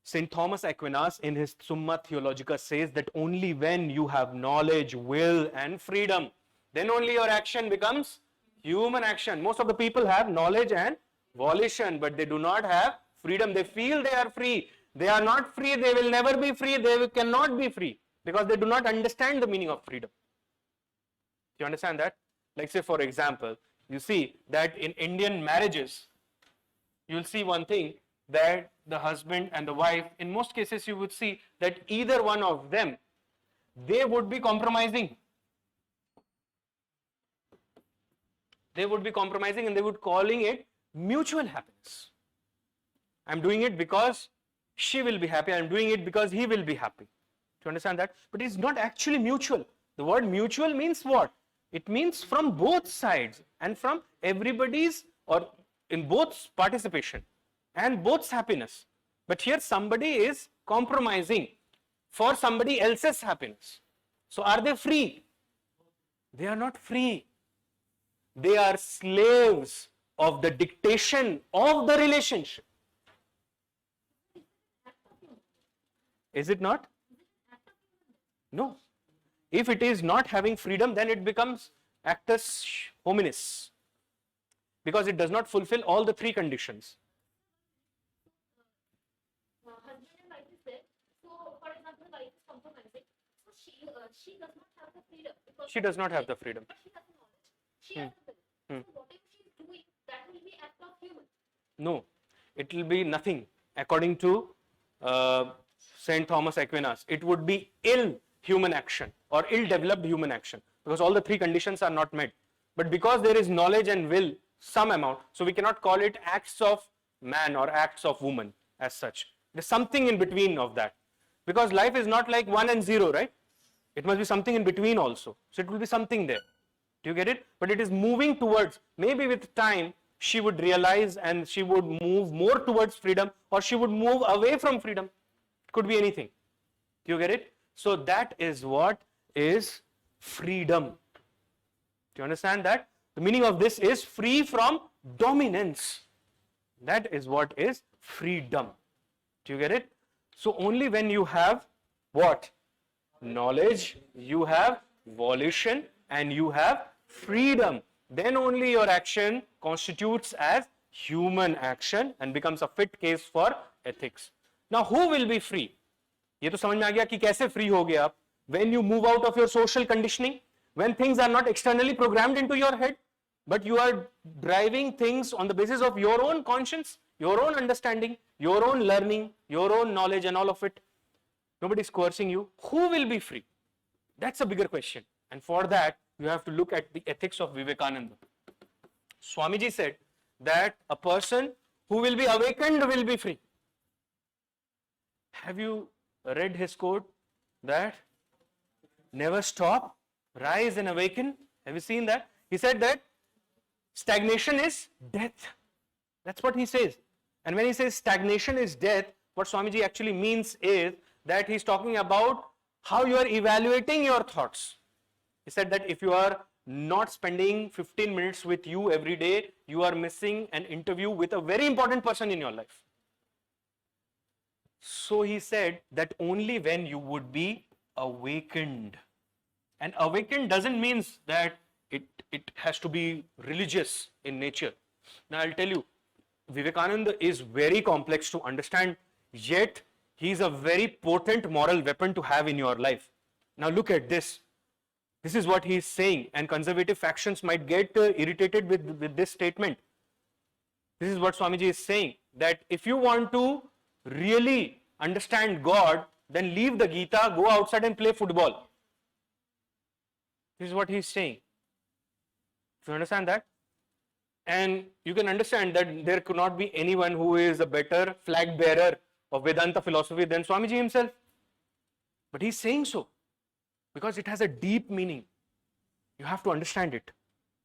S1: St. Thomas Aquinas in his Summa Theologica says that only when you have knowledge, will and freedom, then only your action becomes human action. Most of the people have knowledge and volition, but they do not have freedom. They feel they are free. They are not free. They will never be free. They cannot be free because they do not understand the meaning of freedom. Do you understand that? Like, say, for example, you see that in Indian marriages, you'll see one thing, that the husband and the wife, in most cases you would see that either one of them, they would be compromising. They would be compromising and they would calling it mutual happiness. I'm doing it because she will be happy. I'm doing it because he will be happy. Do you understand that? But it's not actually mutual. The word mutual means what? It means from both sides and from everybody's, or in both participation and both's happiness. But here somebody is compromising for somebody else's happiness. So are they free? They are not free. They are slaves of the dictation of the relationship. Is it not? No. If it is not having freedom, then it becomes actus hominis, because it does not fulfill all the three conditions.
S4: Husband and wife is there. So, for example, wife is compromising. So she does not have the freedom. Because
S1: She does not have the freedom.
S4: But she has the knowledge. She has the will. So whatever she is doing, that will be act of human.
S1: No, it will be nothing. According to Saint Thomas Aquinas, it would be ill human action or ill-developed human action, because all the three conditions are not met. But because there is knowledge and will, some amount, so we cannot call it acts of man or acts of woman as such. There's something in between of that, because life is not like 1 and 0, right? It must be something in between also. So it will be something there. Do you get it? But it is moving towards, maybe with time, she would realize and she would move more towards freedom, or she would move away from freedom. It could be anything. Do you get it? So that is what is freedom. Do you understand that? The meaning of this is free from dominance. That is what is freedom. Do you get it? So only when you have what? Knowledge, you have volition, and you have freedom, then only your action constitutes as human action and becomes a fit case for ethics. Now, who will be free? ये तो समझ में आ गया कि कैसे free हो गए आप? When you move out of your social conditioning, when things are not externally programmed into your head, but you are driving things on the basis of your own conscience, your own understanding, your own learning, your own knowledge and all of it. Nobody is coercing you. Who will be free? That's a bigger question. And for that, you have to look at the ethics of Vivekananda. Swamiji said that a person who will be awakened will be free. Have you read his quote that never stop, rise and awaken? Have you seen that? He said that stagnation is death. That's what he says. And when he says stagnation is death, what Swamiji actually means is that he's talking about how you are evaluating your thoughts. He said that if you are not spending 15 minutes with you every day, you are missing an interview with a very important person in your life. So he said that only when you would be awakened. And awakened doesn't mean that it has to be religious in nature. Now I'll tell you, Vivekananda is very complex to understand, yet he is a very potent moral weapon to have in your life. Now look at this. This is what he is saying, and conservative factions might get irritated with this statement. This is what Swamiji is saying, that if you want to really understand God, then leave the Gita, go outside and play football. This is what he is saying. Do you understand that? And you can understand that there could not be anyone who is a better flag bearer of Vedanta philosophy than Swamiji himself. But he is saying so because it has a deep meaning. You have to understand it.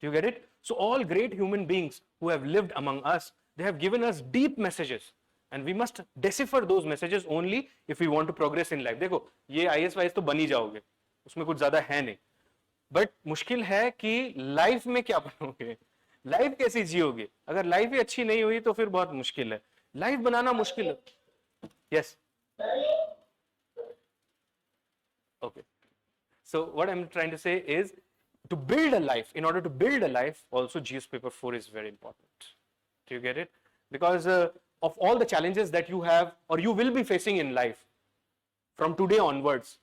S1: Do you get it? So all great human beings who have lived among us, they have given us deep messages. And we must decipher those messages only if we want to progress in life. देखो, ये IAS vice तो बन ही जाओगे, उसमें कुछ ज़्यादा है नहीं. But मुश्किल है कि लाइफ में क्या बनोगे, लाइफ कैसी जियोगे. अगर लाइफ ही अच्छी नहीं हुई तो फिर बहुत मुश्किल है. लाइफ बनाना मुश्किल है. Yes. Okay. So what I'm trying to say is, to build a life, in order to build a life, also GS paper 4 is very important. Do you get it? Because of all the challenges that you have or you will be facing in life from today onwards,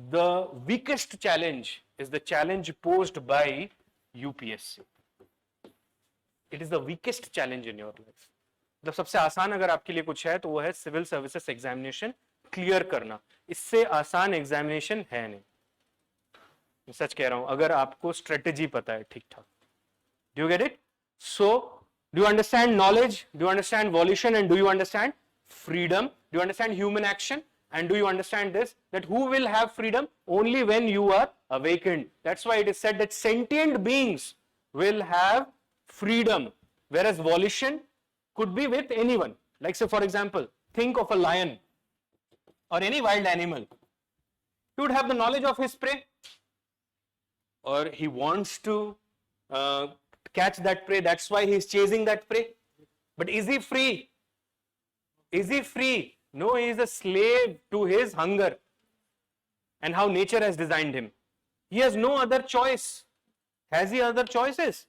S1: the weakest challenge is the challenge posed by UPSC. It is the weakest challenge in your life. मतलब सबसे आसान अगर आपके लिए कुछ है तो वो है सिविल सर्विसेज एग्जामिनेशन क्लियर करना. इससे आसान एग्जामिनेशन है नहीं. मैं सच कह रहा हूं, अगर आपको स्ट्रेटेजी पता है ठीक ठाक. Do you get it? So, do you understand knowledge? Do you understand volition? And do you understand freedom? Do you understand human action? And do you understand this? That who will have freedom? Only when you are awakened. That's why it is said that sentient beings will have freedom, whereas volition could be with anyone. Like say for example, think of a lion. or any wild animal, he would have the knowledge of his prey, or he wants to catch that prey. That's why he is chasing that prey. But is he free? Is he free? No, he is a slave to his hunger and how nature has designed him. He has no other choice. Has he other choices?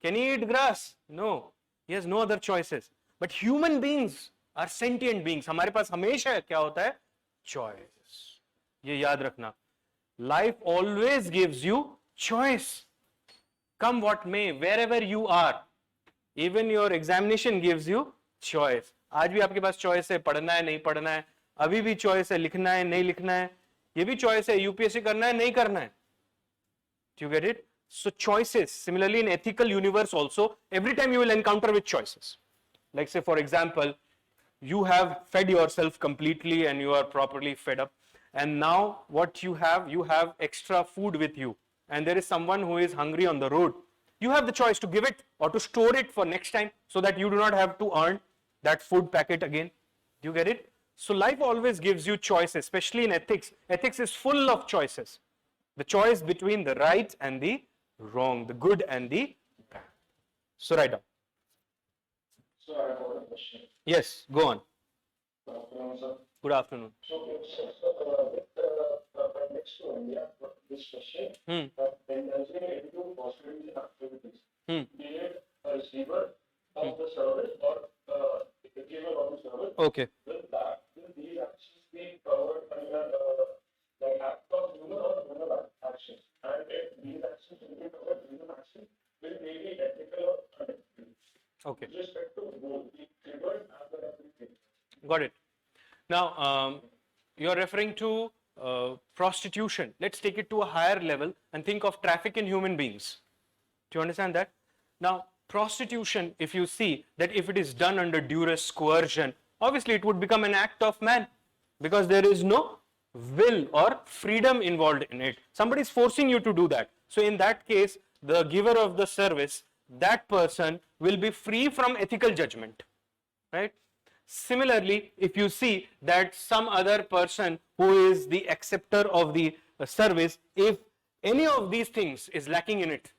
S1: Can he eat grass? No, he has no other choices. But human beings are sentient beings. हमारे पास हमेशा क्या होता है? Choice. ये याद रखना. Life always gives you choice. Come what may, wherever you are. Even your examination gives you choice. आज भी आपके पास choice है, पढ़ना है नहीं पढ़ना है. अभी भी choice है, लिखना है नहीं लिखना है. ये भी choice है, UPSC करना है नहीं करना है. Do you get it? So choices. Similarly, in ethical universe also, every time you will encounter with choices. Like say, for example, you have fed yourself completely and you are properly fed up. And now what you have extra food with you. And there is someone who is hungry on the road. You have the choice to give it or to store it for next time so that you do not have to earn that food packet again. Do you get it? So life always gives you choices, especially in ethics. Ethics is full of choices. The choice between the right and the wrong, the good and the bad. So write down.
S5: So I have a question.
S1: Yes, go on.
S5: Good afternoon, sir.
S1: Good afternoon.
S5: So, with next to India, this question, when entering into possibilities and activities, be it a receiver of the service or the giver of the service,
S1: Okay.
S5: will these actions be covered under the act of human or human actions? And if these actions will be covered human actions, will they be ethical or unethical?
S1: Okay.
S5: With respect to both the giver and the recipient.
S1: Got it. Now, you are referring to prostitution. Let's take it to a higher level and think of traffic in human beings. Do you understand that? Now, prostitution, if you see that if it is done under duress, coercion, obviously it would become an act of man because there is no will or freedom involved in it. Somebody is forcing you to do that. So in that case, the giver of the service, that person will be free from ethical judgment, right? Similarly, if you see that some other person who is the acceptor of the service, if any of these things is lacking in it,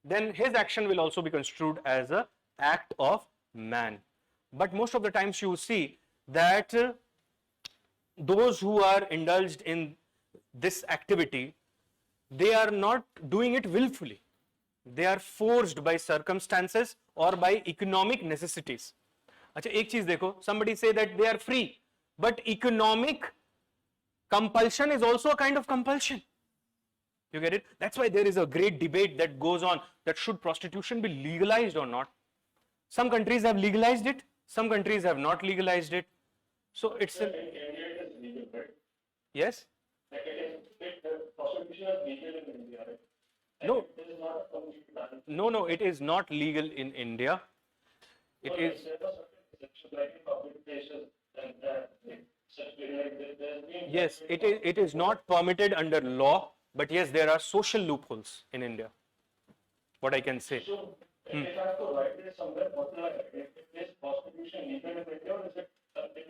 S1: then his action will also be construed as an act of man. But most of the times you see that those who are indulged in this activity, they are not doing it willfully. They are forced by circumstances or by economic necessities. अच्छा एक चीज देखो, somebody say that they are free, but economic compulsion is also a kind of compulsion. You get it? That's why there is a great debate that goes on that should prostitution be legalized or not. Some countries have legalized it, some countries have not legalized it. So it's a,
S5: In India, it is legal, right?
S1: yes?
S5: Prostitution is legal in India, right? And
S1: No.
S5: it is not a complete ban.
S1: No, it is not legal in India. It
S5: But
S1: is,
S5: there are certain exceptions, like in public places, and such like there's been.
S1: yes, it is not permitted under law, but yes, there are social loopholes in India. What I can say.
S5: So, if I have to write it somewhere, what will I write? Is prostitution legal in India or is it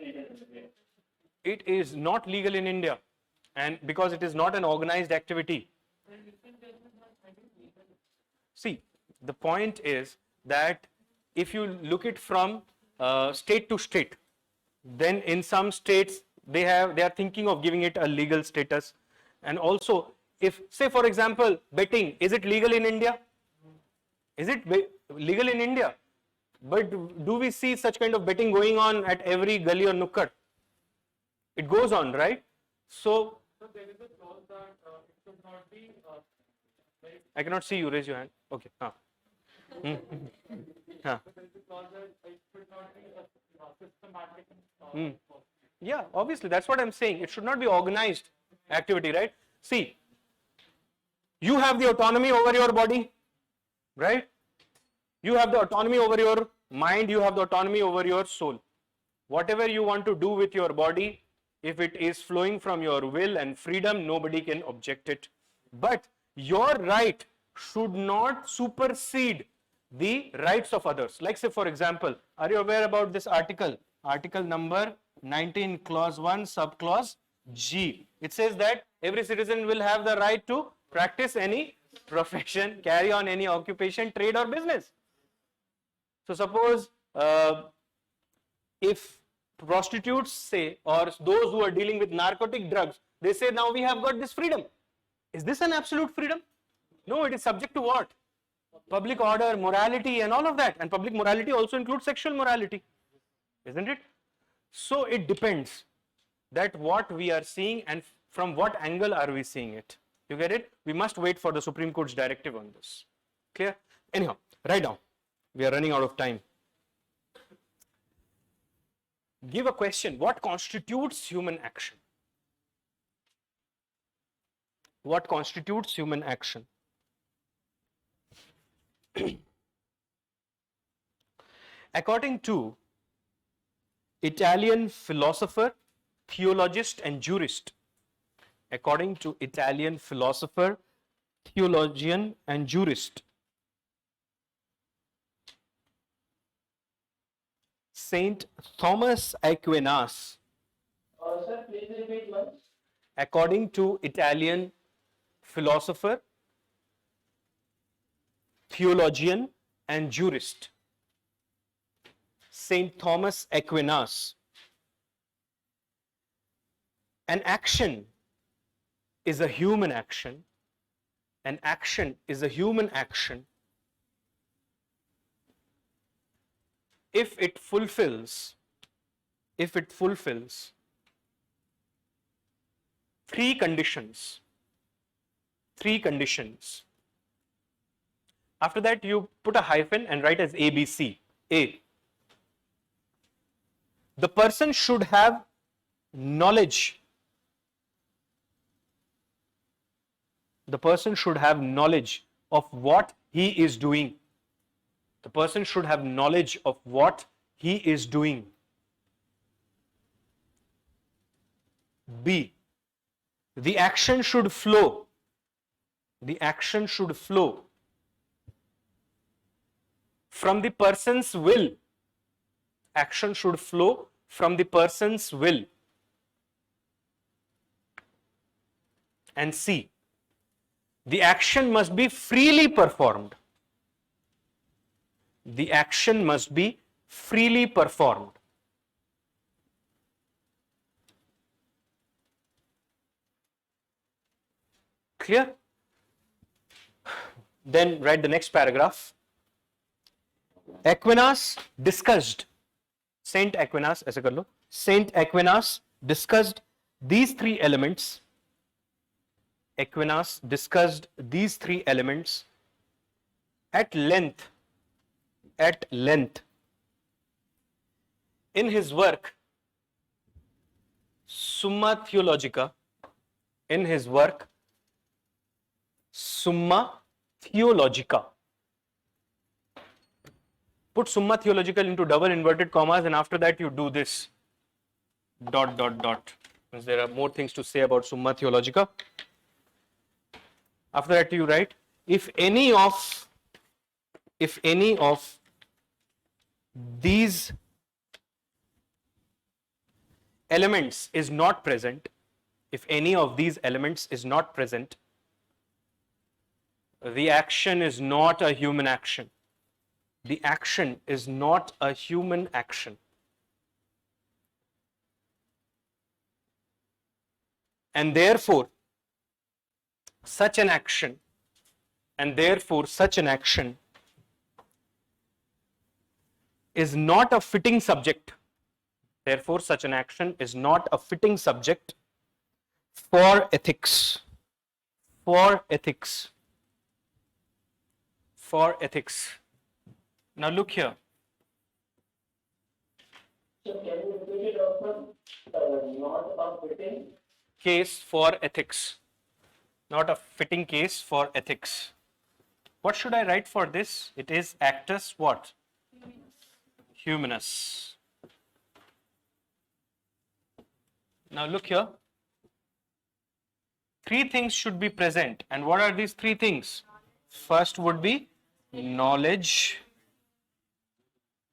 S5: illegal in India?
S1: It is not legal in India, and because it is not an organized activity. See, the point is that if you look it from state to state, then in some states they are thinking of giving it a legal status. And also, if say for example betting, is it legal in India? Is it legal in India? But do we see such kind of betting going on at every gully or nukkad? It goes on, right? So
S2: So there is a clause that it should not be
S1: I cannot see you. Raise your hand. Okay.
S2: there is a clause that it should not be systematic.
S1: Yeah, obviously, that's what I'm saying. It should not be organized activity, right? See, you have the autonomy over your body, right? You have the autonomy over your mind, you have the autonomy over your soul. Whatever you want to do with your body, if it is flowing from your will and freedom, nobody can object it. But your right should not supersede the rights of others. Like say, for example, are you aware about this article? Article number 19 clause 1 subclause G. It says that every citizen will have the right to practice any profession, carry on any occupation, trade or business. So suppose if prostitutes say, or those who are dealing with narcotic drugs, they say now we have got this freedom. Is this an absolute freedom? No, it is subject to what? Public order, morality and all of that. And public morality also includes sexual morality, isn't it? So it depends that what we are seeing and from what angle are we seeing it. You get it? We must wait for the Supreme Court's directive on this. Clear? Anyhow, write down. We are running out of time. Give a question. What constitutes human action? What constitutes human action? According to Italian philosopher, theologist and jurist, according to Italian philosopher, theologian and jurist, Saint Thomas Aquinas,
S5: Sir, please repeat once.
S1: according to Italian philosopher, theologian and jurist, Saint Thomas Aquinas, an action is a human action. An action is a human action if it fulfills three conditions. After that, you put a hyphen and write as ABC. A. The person should have knowledge. The person should have knowledge of what he is doing. The person should have knowledge of what he is doing. B. The action should flow. The action should flow from the person's will. Action should flow from the person's will. And C. The action must be freely performed. The action must be freely performed. Clear? Then write the next paragraph. Aquinas discussed, Saint Aquinas, ऐसे कर लो, Saint Aquinas discussed these three elements. Aquinas discussed these three elements at length in his work Summa Theologica. In his work Summa Theologica. Put Summa Theological into double inverted commas, and after that you do this dot. Because there are more things to say about Summa Theologica. After that you write, if any of these elements is not present, the action is not a human action. The action is not a human action. And therefore, such an action is not a fitting subject. Therefore, such an action is not a fitting subject for ethics. Now look here.
S5: So can you repeat it often? Not a fitting
S1: Case for ethics. Not a fitting case for ethics. What should I write for this? It is actus what? Humanus. Now look here. Three things should be present. And what are these three things? First would be knowledge,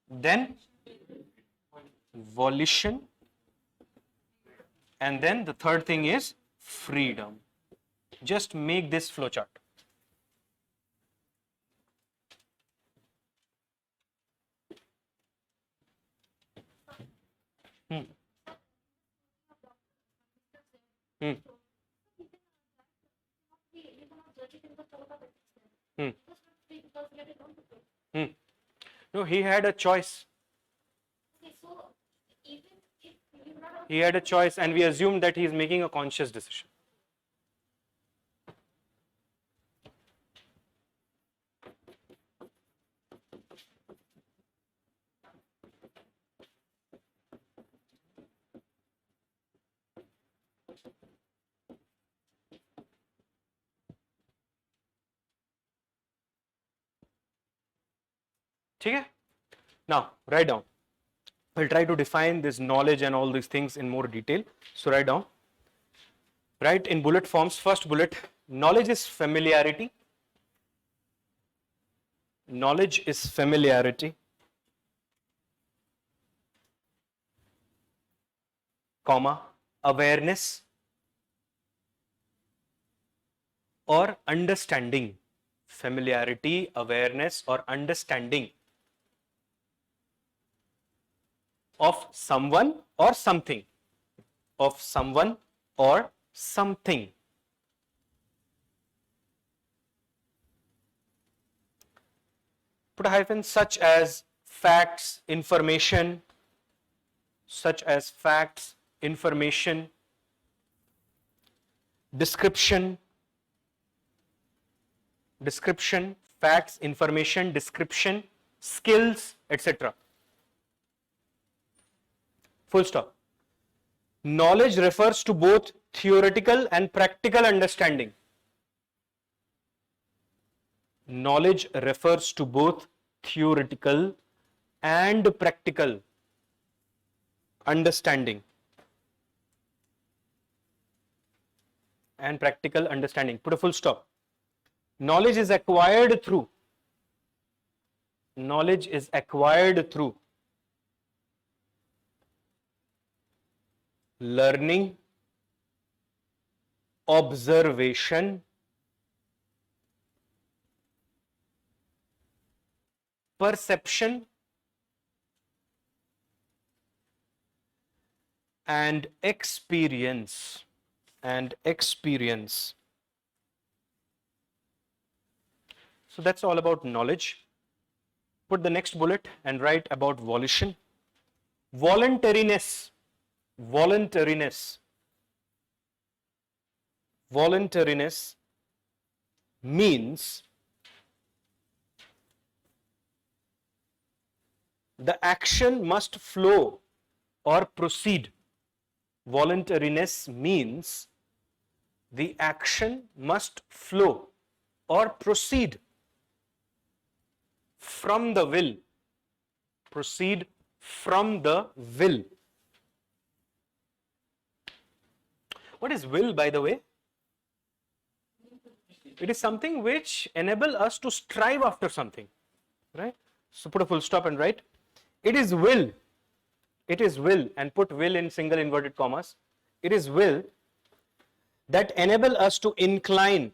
S1: then volition, and then the third thing is freedom. Just make this flowchart. Hmm. Hmm. Hmm. No, he had a choice. He had a choice, and we assume that he is making a conscious decision. Okay? Now, write down. We'll try to define this knowledge and all these things in more detail. So, write down. Write in bullet forms. First bullet, knowledge is familiarity. Knowledge is familiarity, comma, awareness or understanding. Familiarity, awareness or understanding of someone or something. Of someone or something. Put a hyphen, such as facts, information, such as facts, information, description, facts, information, description, skills, etc. Full stop. Knowledge refers to both theoretical and practical understanding. Knowledge refers to both theoretical and practical understanding. And practical understanding. Put a full stop. Knowledge is acquired through. Knowledge is acquired through learning, observation, perception, and experience. So that's all about knowledge. Put the next bullet and write about volition. Voluntariness. Voluntariness means the action must flow or proceed. Voluntariness means the action must flow or proceed from the will. Proceed from the will. What is will, by the way? It is something which enables us to strive after something, right? So put a full stop and write, it is will, and put will in single inverted commas. It is will that enable us to incline,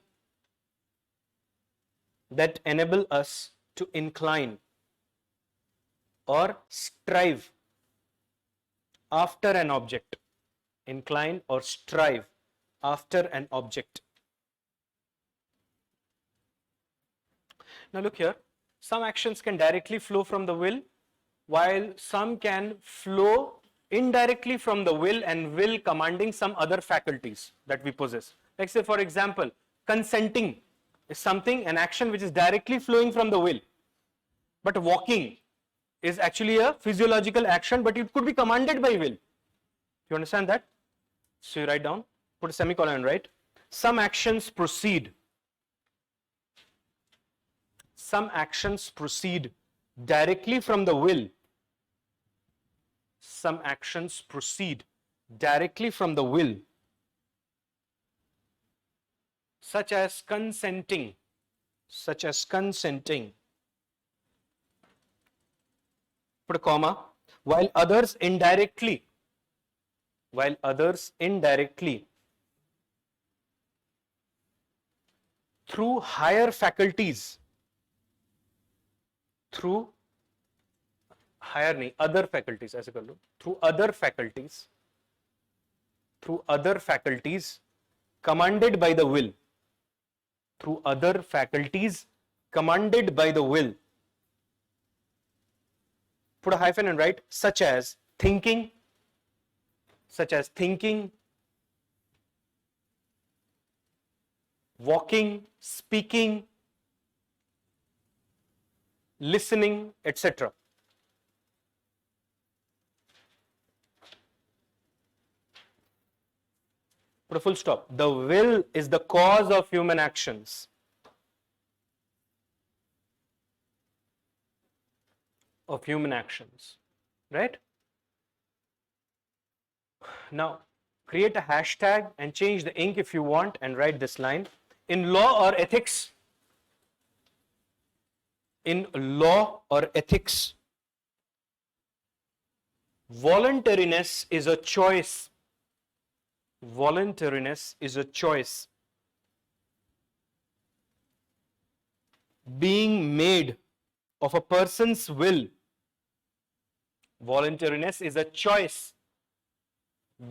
S1: or strive after an object. Incline or strive after an object. Now look here, some actions can directly flow from the will, while some can flow indirectly from the will and will commanding some other faculties that we possess. Like say for example, consenting is something, an action which is directly flowing from the will. But walking is actually a physiological action, but it could be commanded by will. You understand that? So you write down, put a semicolon and write, some actions proceed directly from the will. Some actions proceed directly from the will, such as consenting. Put a comma, while others indirectly while others indirectly through higher faculties, through higher नहीं, other faculties ऐसे कर लो, through other faculties commanded by the will, through other faculties commanded by the will. Put a hyphen and write such as thinking, walking, speaking, listening, etc. Put a full stop. The will is the cause of human actions. Right? Now, create a hashtag and change the ink if you want and write this line. In law or ethics, voluntariness is a choice. Being made of a person's will. Voluntariness is a choice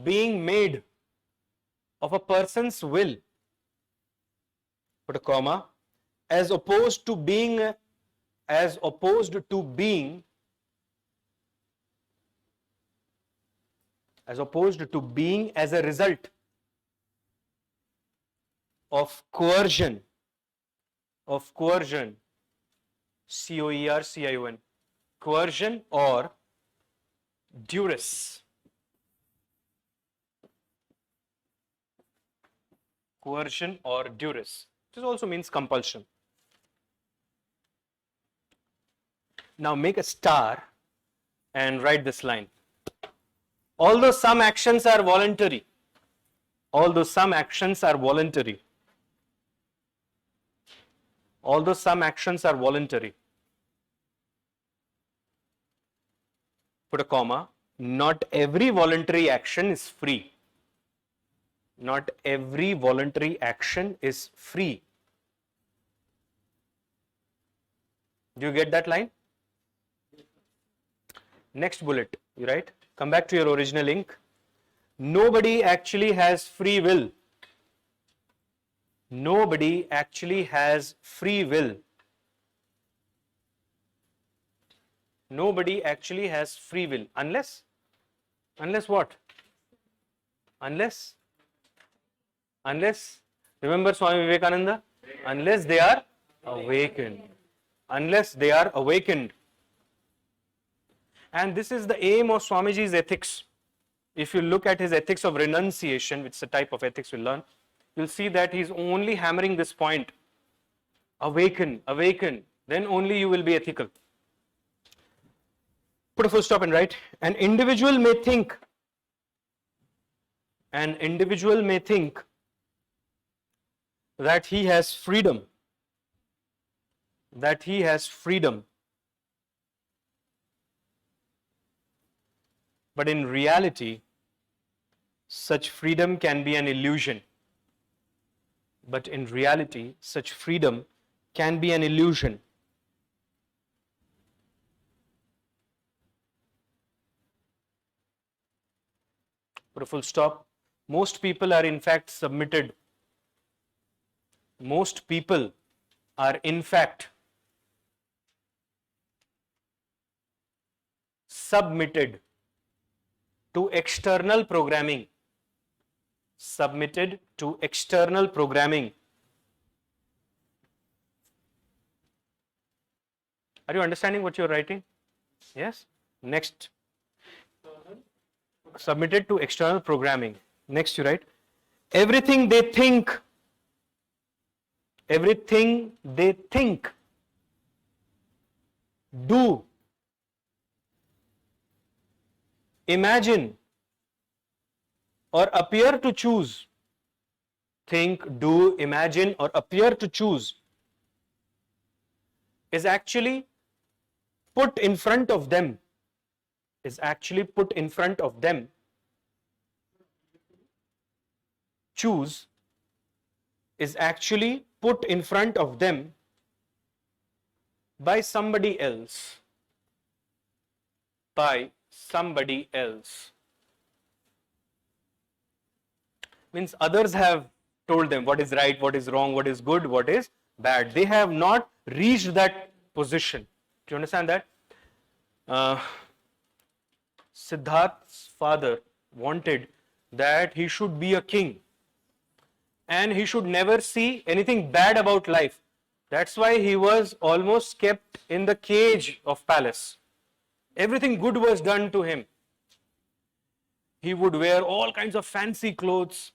S1: being made of a person's will. Put a comma. As opposed to being as a result of coercion, coercion, coercion or duress. This also means compulsion. Now make a star and write this line. Although some actions are voluntary, put a comma, not every voluntary action is free. Do you get that line? Next bullet, you write, come back to your original ink. Nobody actually has free will. Unless what? Unless, remember Swami Vivekananda? Unless they are awakened. And this is the aim of Swamiji's ethics. If you look at his ethics of renunciation, which is a type of ethics we'll learn, you'll see that he's only hammering this point. Awaken, then only you will be ethical. Put a full stop and write, an individual may think that he has freedom, but in reality, such freedom can be an illusion. Put a full stop. Most people are in fact submitted to external programming. Are you understanding what you're writing? Yes? Next. Submitted to external programming. Next you write, everything they think, do, imagine, or appear to choose. Think, do, imagine, or appear to choose is actually put in front of them choose is actually put in front of them by somebody else. By somebody else. Means others have told them what is right, what is wrong, what is good, what is bad. They have not reached that position. Do you understand that? Siddharth's father wanted that he should be a king and he should never see anything bad about life. That's why he was almost kept in the cage of palace. Everything good was done to him. He would wear all kinds of fancy clothes.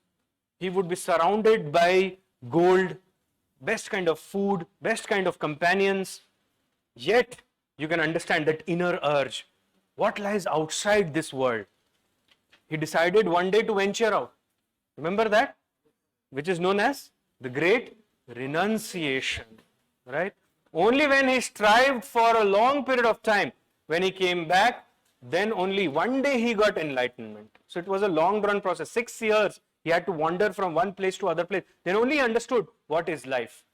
S1: He would be surrounded by gold, best kind of food, best kind of companions. Yet, you can understand that inner urge. What lies outside this world? He decided one day to venture out. Remember that? Which is known as the great renunciation. Right? Only when he strived for a long period of time, when he came back, then only one day he got enlightenment. So it was a long run process. 6 years he had to wander from one place to other place. Then only he understood what is life.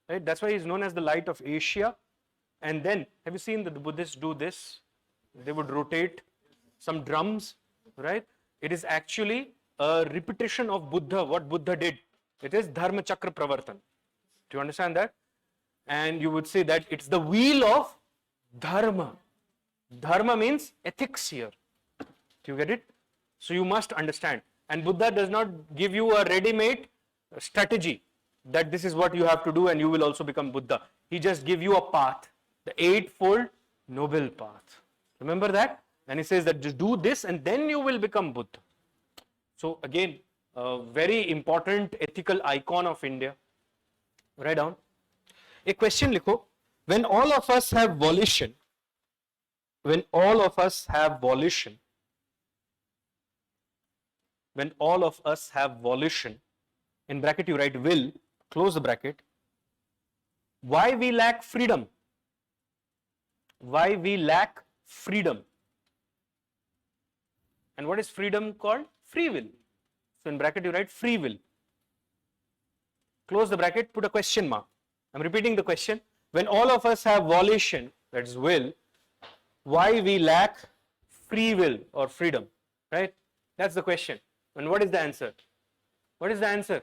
S1: Right? That's why he is known as the light of Asia. And then, have you seen that the Buddhists do this? They would rotate some drums, right? It is actually a repetition of Buddha, what Buddha did. It is Dharma Chakra Pravartan. Do you understand that? And you would say that it's the wheel of Dharma. Dharma means ethics here. Do you get it? So you must understand. And Buddha does not give you a ready-made strategy that this is what you have to do and you will also become Buddha. He just gives you a path, the eightfold noble path. Remember that? And he says that just do this and then you will become Buddha. So again, a very important ethical icon of India. Write down. A question likho. When all of us have volition, when all of us have volition, when all of us have volition, in bracket you write will, close the bracket, why we lack freedom? Why we lack freedom? And what is freedom called? Free will. So in bracket you write free will. Close the bracket, put a question mark. I'm repeating the question. When all of us have volition, that is will, why we lack free will or freedom? Right? That's the question. And what is the answer? What is the answer?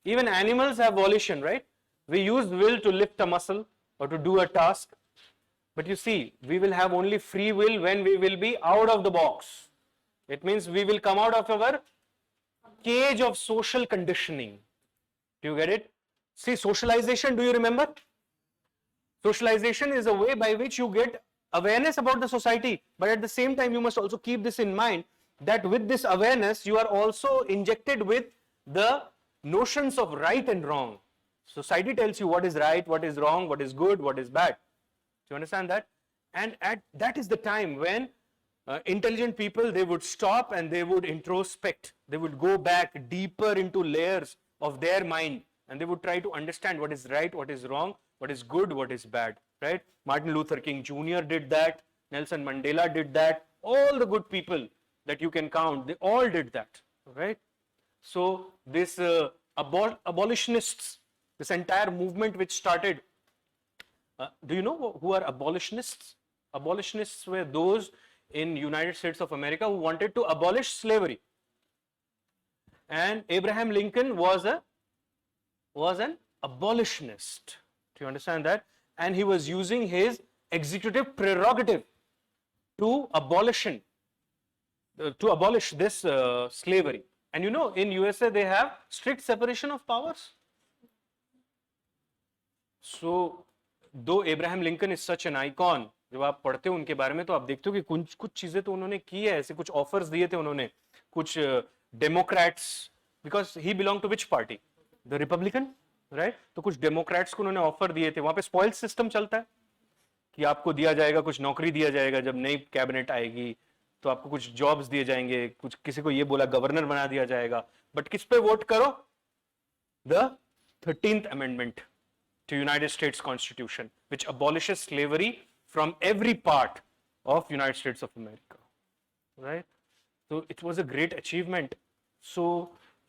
S1: Even animals have volition, right? We use will to lift a muscle or to do a task. But you see, we will have only free will when we will be out of the box. It means we will come out of our cage of social conditioning. Do you get it? See, socialization, do you remember? Socialization is a way by which you get awareness about the society. But at the same time, you must also keep this in mind that with this awareness, you are also injected with the notions of right and wrong. Society tells you what is right, what is wrong, what is good, what is bad. Do you understand that? And that is the time when intelligent people, they would stop and they would introspect. They would go back deeper into layers of their mind and they would try to understand what is right, what is wrong, what is good, what is bad. Right? Martin Luther King Jr. did that. Nelson Mandela did that. All the good people that you can count, they all did that. Right? So this abolitionists, this entire movement which started, do you know who are abolitionists? Abolitionists were those in United States of America who wanted to abolish slavery. And Abraham Lincoln was an abolitionist. Do you understand that? And he was using his executive prerogative to abolish this slavery. And you know, in USA they have strict separation of powers. So, though Abraham Lincoln is such an icon, जब आप पढ़ते हो उनके बारे में तो आप देखते हो कि कुछ चीजें तो उन्होंने की है, ऐसे कुछ ऑफर्स दिए थे उन्होंने, कुछ democrats, because he belong to which party, the republican, right? तो कुछ डेमोक्रेट्स को उन्होंने ऑफर दिए थे. वहां पे स्पॉइल सिस्टम चलता है कि आपको दिया जाएगा, कुछ नौकरी दिया जाएगा, जब नई कैबिनेट आएगी तो आपको कुछ जॉब्स दिए जाएंगे, कुछ किसी को ये बोला गवर्नर बना दिया जाएगा. बट किस पे वोट करो? The 13th amendment to United States Constitution, which abolishes slavery from every part of United States of America, right? So it was a great achievement. So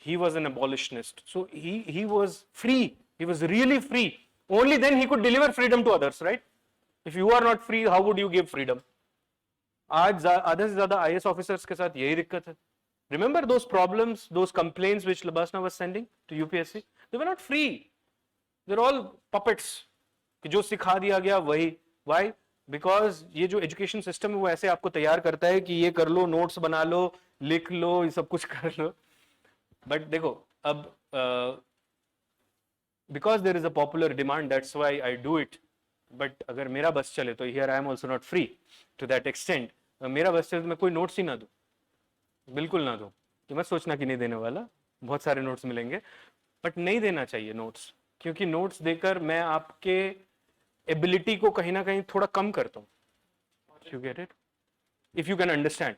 S1: he was an abolitionist. So he was free. He was really free. Only then he could deliver freedom to others, right? If you are not free, how would you give freedom? आज आधे से ज़्यादा IAS officers के साथ यही दिक्कत है. Remember those problems, those complaints which Labasna was sending to UPSC? They were not free. They're all puppets. कि जो सिखा दिया गया वही. Why? Because ये जो एजुकेशन सिस्टम है वो ऐसे आपको तैयार करता है कि ये कर लो, नोट्स बना लो, लिख लो, ये सब कुछ कर लो. बट देखो अब because there is a popular demand, that's why I do it. But अगर मेरा बस चले तो here I am also not free to that extent. मेरा बस चले तो मैं कोई नोट्स ही ना दूं, बिल्कुल ना दूं. तो मत सोचना कि नहीं देने वाला, बहुत सारे नोट्स मिलेंगे. बट नहीं देना चाहिए नोट्स, क्योंकि नोट्स देकर मैं आपके एबिलिटी को कहीं ना कहीं थोड़ा कम करता हूँ. You get it? If you can understand.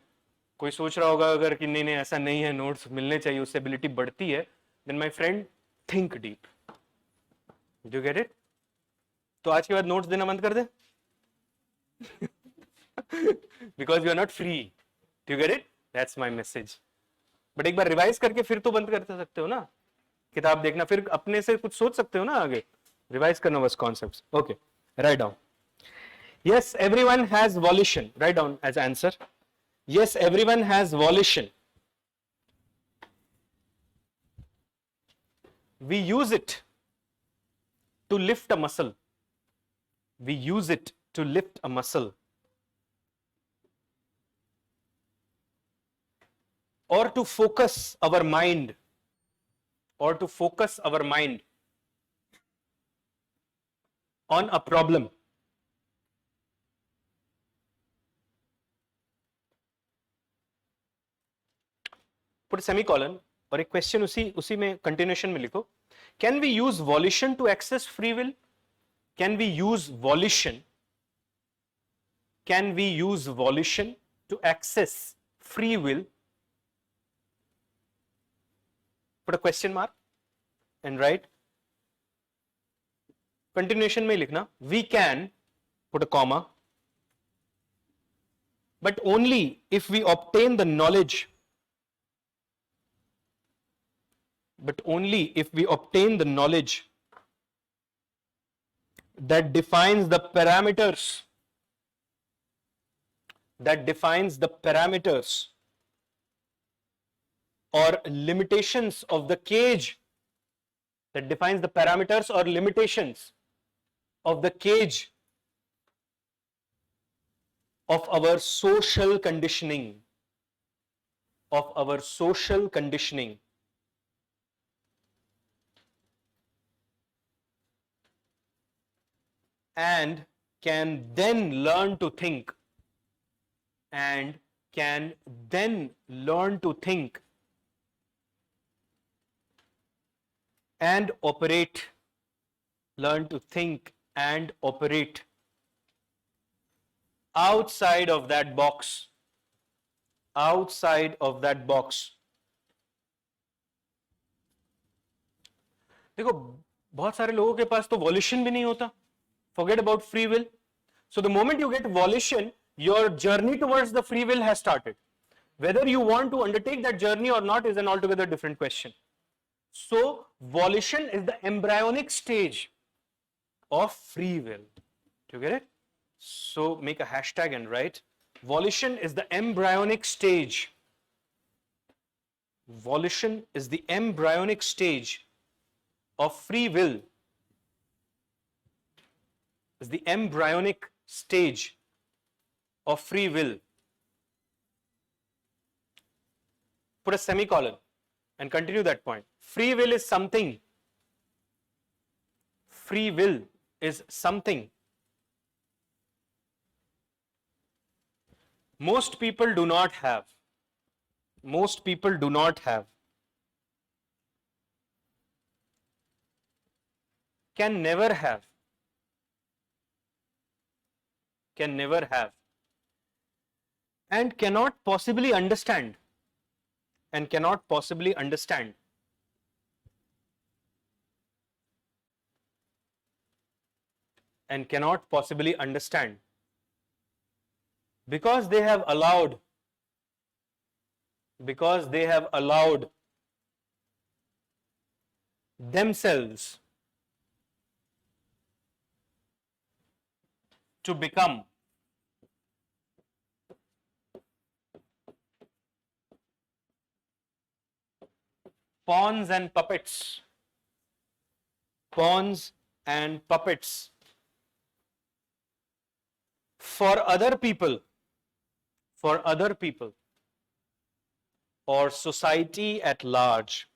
S1: कोई सोच रहा होगा अगर कि नहीं नहीं ऐसा नहीं है, नोट्स मिलने चाहिए, उससे एबिलिटी बढ़ती है, then my friend think deep. Do you get it? तो आज के बाद नोट्स देना बंद कर दे. Because you are not free. Do you get it? That's my message. But एक बार रिवाइज करके फिर तो बंद कर सकते हो ना, किताब देखना, फिर अपने से कुछ सोच सकते हो ना आगे. रिवाइज करना बस concepts. Okay, write down. Yes, everyone has volition. Write down as answer. Yes, everyone has volition. We use it to lift a muscle. We use it to lift a muscle. Or to focus our mind. Or to focus our mind on a problem. Put a semicolon और एक question उसी में continuation में लिखो. Can we use volition to access free will? Can we use volition? Can we use volition to access free will? Put a question mark and write. Continuation में लिखना we can, put a comma, but only if we obtain the knowledge. But only if we obtain the knowledge that defines the parameters, or limitations of the cage, that defines the parameters or limitations of the cage of our social conditioning, and can then learn to think, and operate, learn to think and operate outside of that box. देखो बहुत सारे लोगों के पास तो violation भी नहीं होता. Forget about free will. So the moment you get volition, your journey towards the free will has started. Whether you want to undertake that journey or not is an altogether different question. So volition is the embryonic stage of free will. Do you get it? So make a hashtag and write, volition is the embryonic stage. Volition is the embryonic stage of free will. Is the embryonic stage of free will. Put a semicolon and continue that point. Free will is something. Free will is something most people do not have. Most people do not have. Can never have. Can never have, and cannot possibly understand, and cannot possibly understand. And cannot possibly understand, because they have allowed themselves to become pawns and puppets, pawns and puppets for other people, or society at large.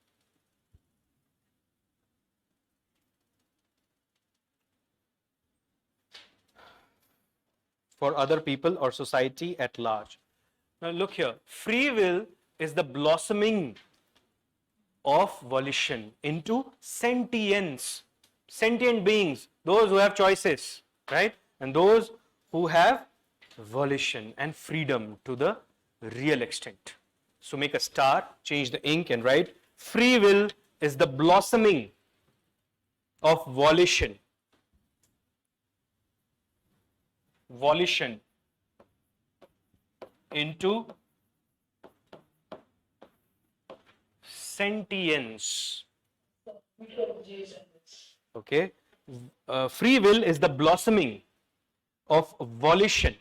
S1: For other people or society at large. Now look here, free will is the blossoming of volition into sentience. Sentient beings, those who have choices, right? And those who have volition and freedom to the real extent. So make a star, change the ink and write, free will is the blossoming of volition. Volition into sentience. Okay. Free will is the blossoming of volition.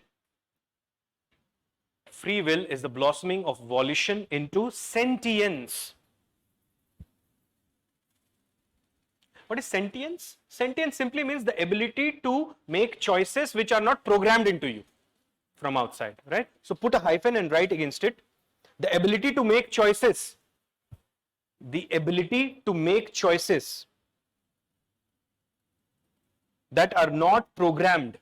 S1: Free will is the blossoming of volition into sentience. What is sentience? Sentience simply means the ability to make choices which are not programmed into you from outside, right? So put a hyphen and write against it. The ability to make choices. The ability to make choices that are not programmed,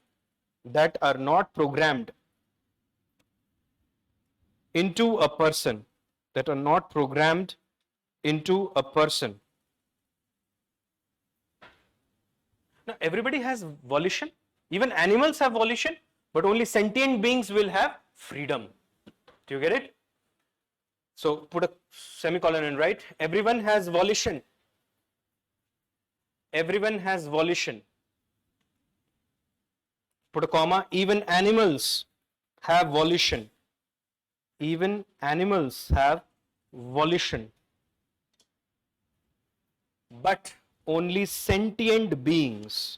S1: into a person, Now everybody has volition, even animals have volition, but only sentient beings will have freedom. Do you get it? So put a semicolon and write, everyone has volition. Everyone has volition. Put a comma, even animals have volition. Even animals have volition. But only sentient beings.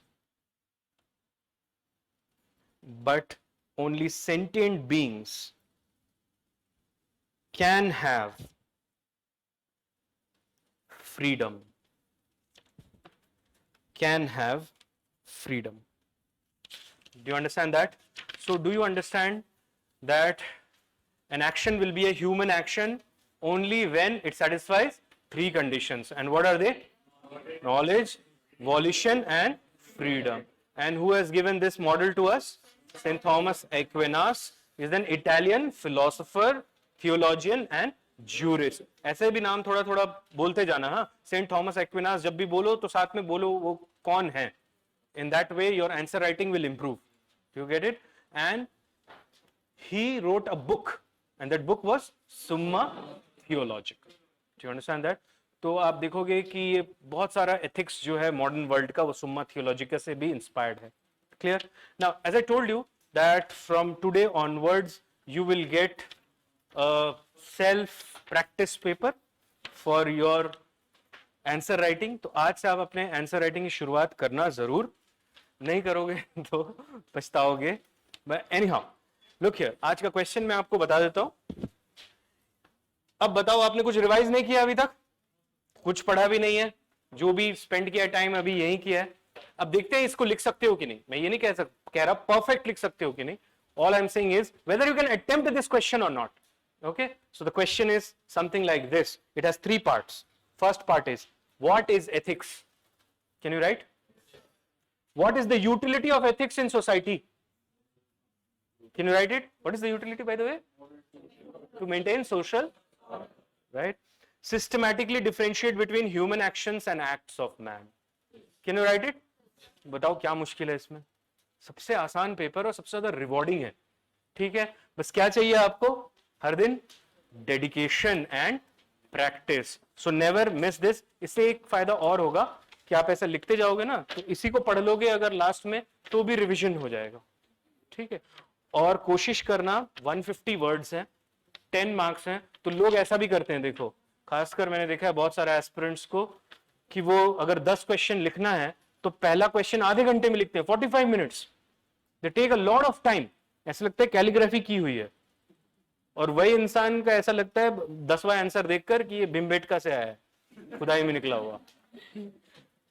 S1: Can have freedom. Do you understand that? So do you understand that an action will be a human action only when it satisfies three conditions? And what are they? Knowledge, volition and freedom. And who has given this model to us? St. Thomas Aquinas is an Italian philosopher, theologian and jurist. ऐसे भी नाम थोड़ा थोड़ा बोलते जाना, हाँ? St. Thomas Aquinas जब भी बोलो तो साथ में बोलो वो कौन है. In that way your answer writing will improve. Do you get it? And he wrote a book and that book was Summa Theologica. Do you understand that? तो आप देखोगे कि ये बहुत सारा ethics जो है modern world का वो Summa Theologica से भी inspired है. Clear? Now, as I told you that from today onwards you will get a self practice paper for your answer writing. तो आज से आप अपने answer writing की शुरुआत करना जरूर, नहीं करोगे तो पछताओगे. But anyhow, look here, आज का क्वेश्चन मैं आपको बता देता हूं. अब बताओ, आपने कुछ रिवाइज नहीं किया अभी तक, कुछ पढ़ा भी नहीं है, जो भी स्पेंड किया टाइम अभी यही किया है. अब देखते हैं इसको लिख सकते हो कि नहीं. मैं ये नहीं कह रहा परफेक्ट लिख सकते हो कि नहीं. All I'm saying is whether you can attempt this question or not. Okay, so the question is something like this. It has three parts. First part is, what is ethics? Can you write? What is the utility of ethics in society? Can you write it? What is the utility, by the way? To maintain social, right? Systematically differentiate between human actions and acts of man. Can you write it? बताओ क्या मुश्किल है इसमें. सबसे आसान paper और सबसे ज्यादा रिवॉर्डिंग है. ठीक है, बस क्या चाहिए आपको? हर दिन dedication and practice. So never miss this. इससे एक फायदा और होगा कि आप ऐसा लिखते जाओगे ना, तो इसी को पढ़ लोगे अगर लास्ट में तो भी रिवीजन हो जाएगा. ठीक है, और कोशिश करना, 150 वर्ड्स हैं, 10 मार्क्स हैं, तो लोग ऐसा भी करते हैं. देखो, खासकर मैंने देखा है बहुत सारे एस्पिरेंट्स को कि वो अगर 10 क्वेश्चन लिखना है तो पहला क्वेश्चन आधे घंटे में लिखते हैं, 45 minutes, they take a lot of time, ऐसा लगता है कैलीग्राफी की हुई है। और वही इंसान का ऐसा लगता है 10वां आंसर देखकर कि ये भिमबेटका से आया है, खुदाई में निकला हुआ।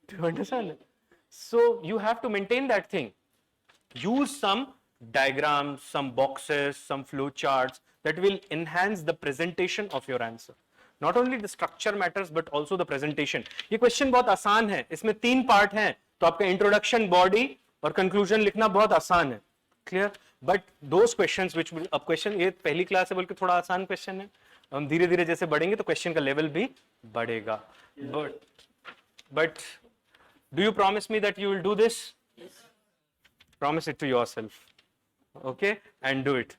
S1: Do you understand? So you have to maintain that thing. Use some diagrams, some boxes, some flow charts that will enhance the presentation of your answer. Not only the structure matters but also the presentation. ये question बहुत आसान है, इसमें 3 part हैं, तो आपका introduction, body और conclusion लिखना बहुत आसान है, clear. But those questions which will, अब क्वेश्चन ये पहली क्लास है बल्कि थोड़ा आसान क्वेश्चन है, हम धीरे धीरे जैसे बढ़ेंगे तो क्वेश्चन का लेवल भी बढ़ेगा। But do you promise me that you will do this? Yes. Promise it to yourself, okay, and do it.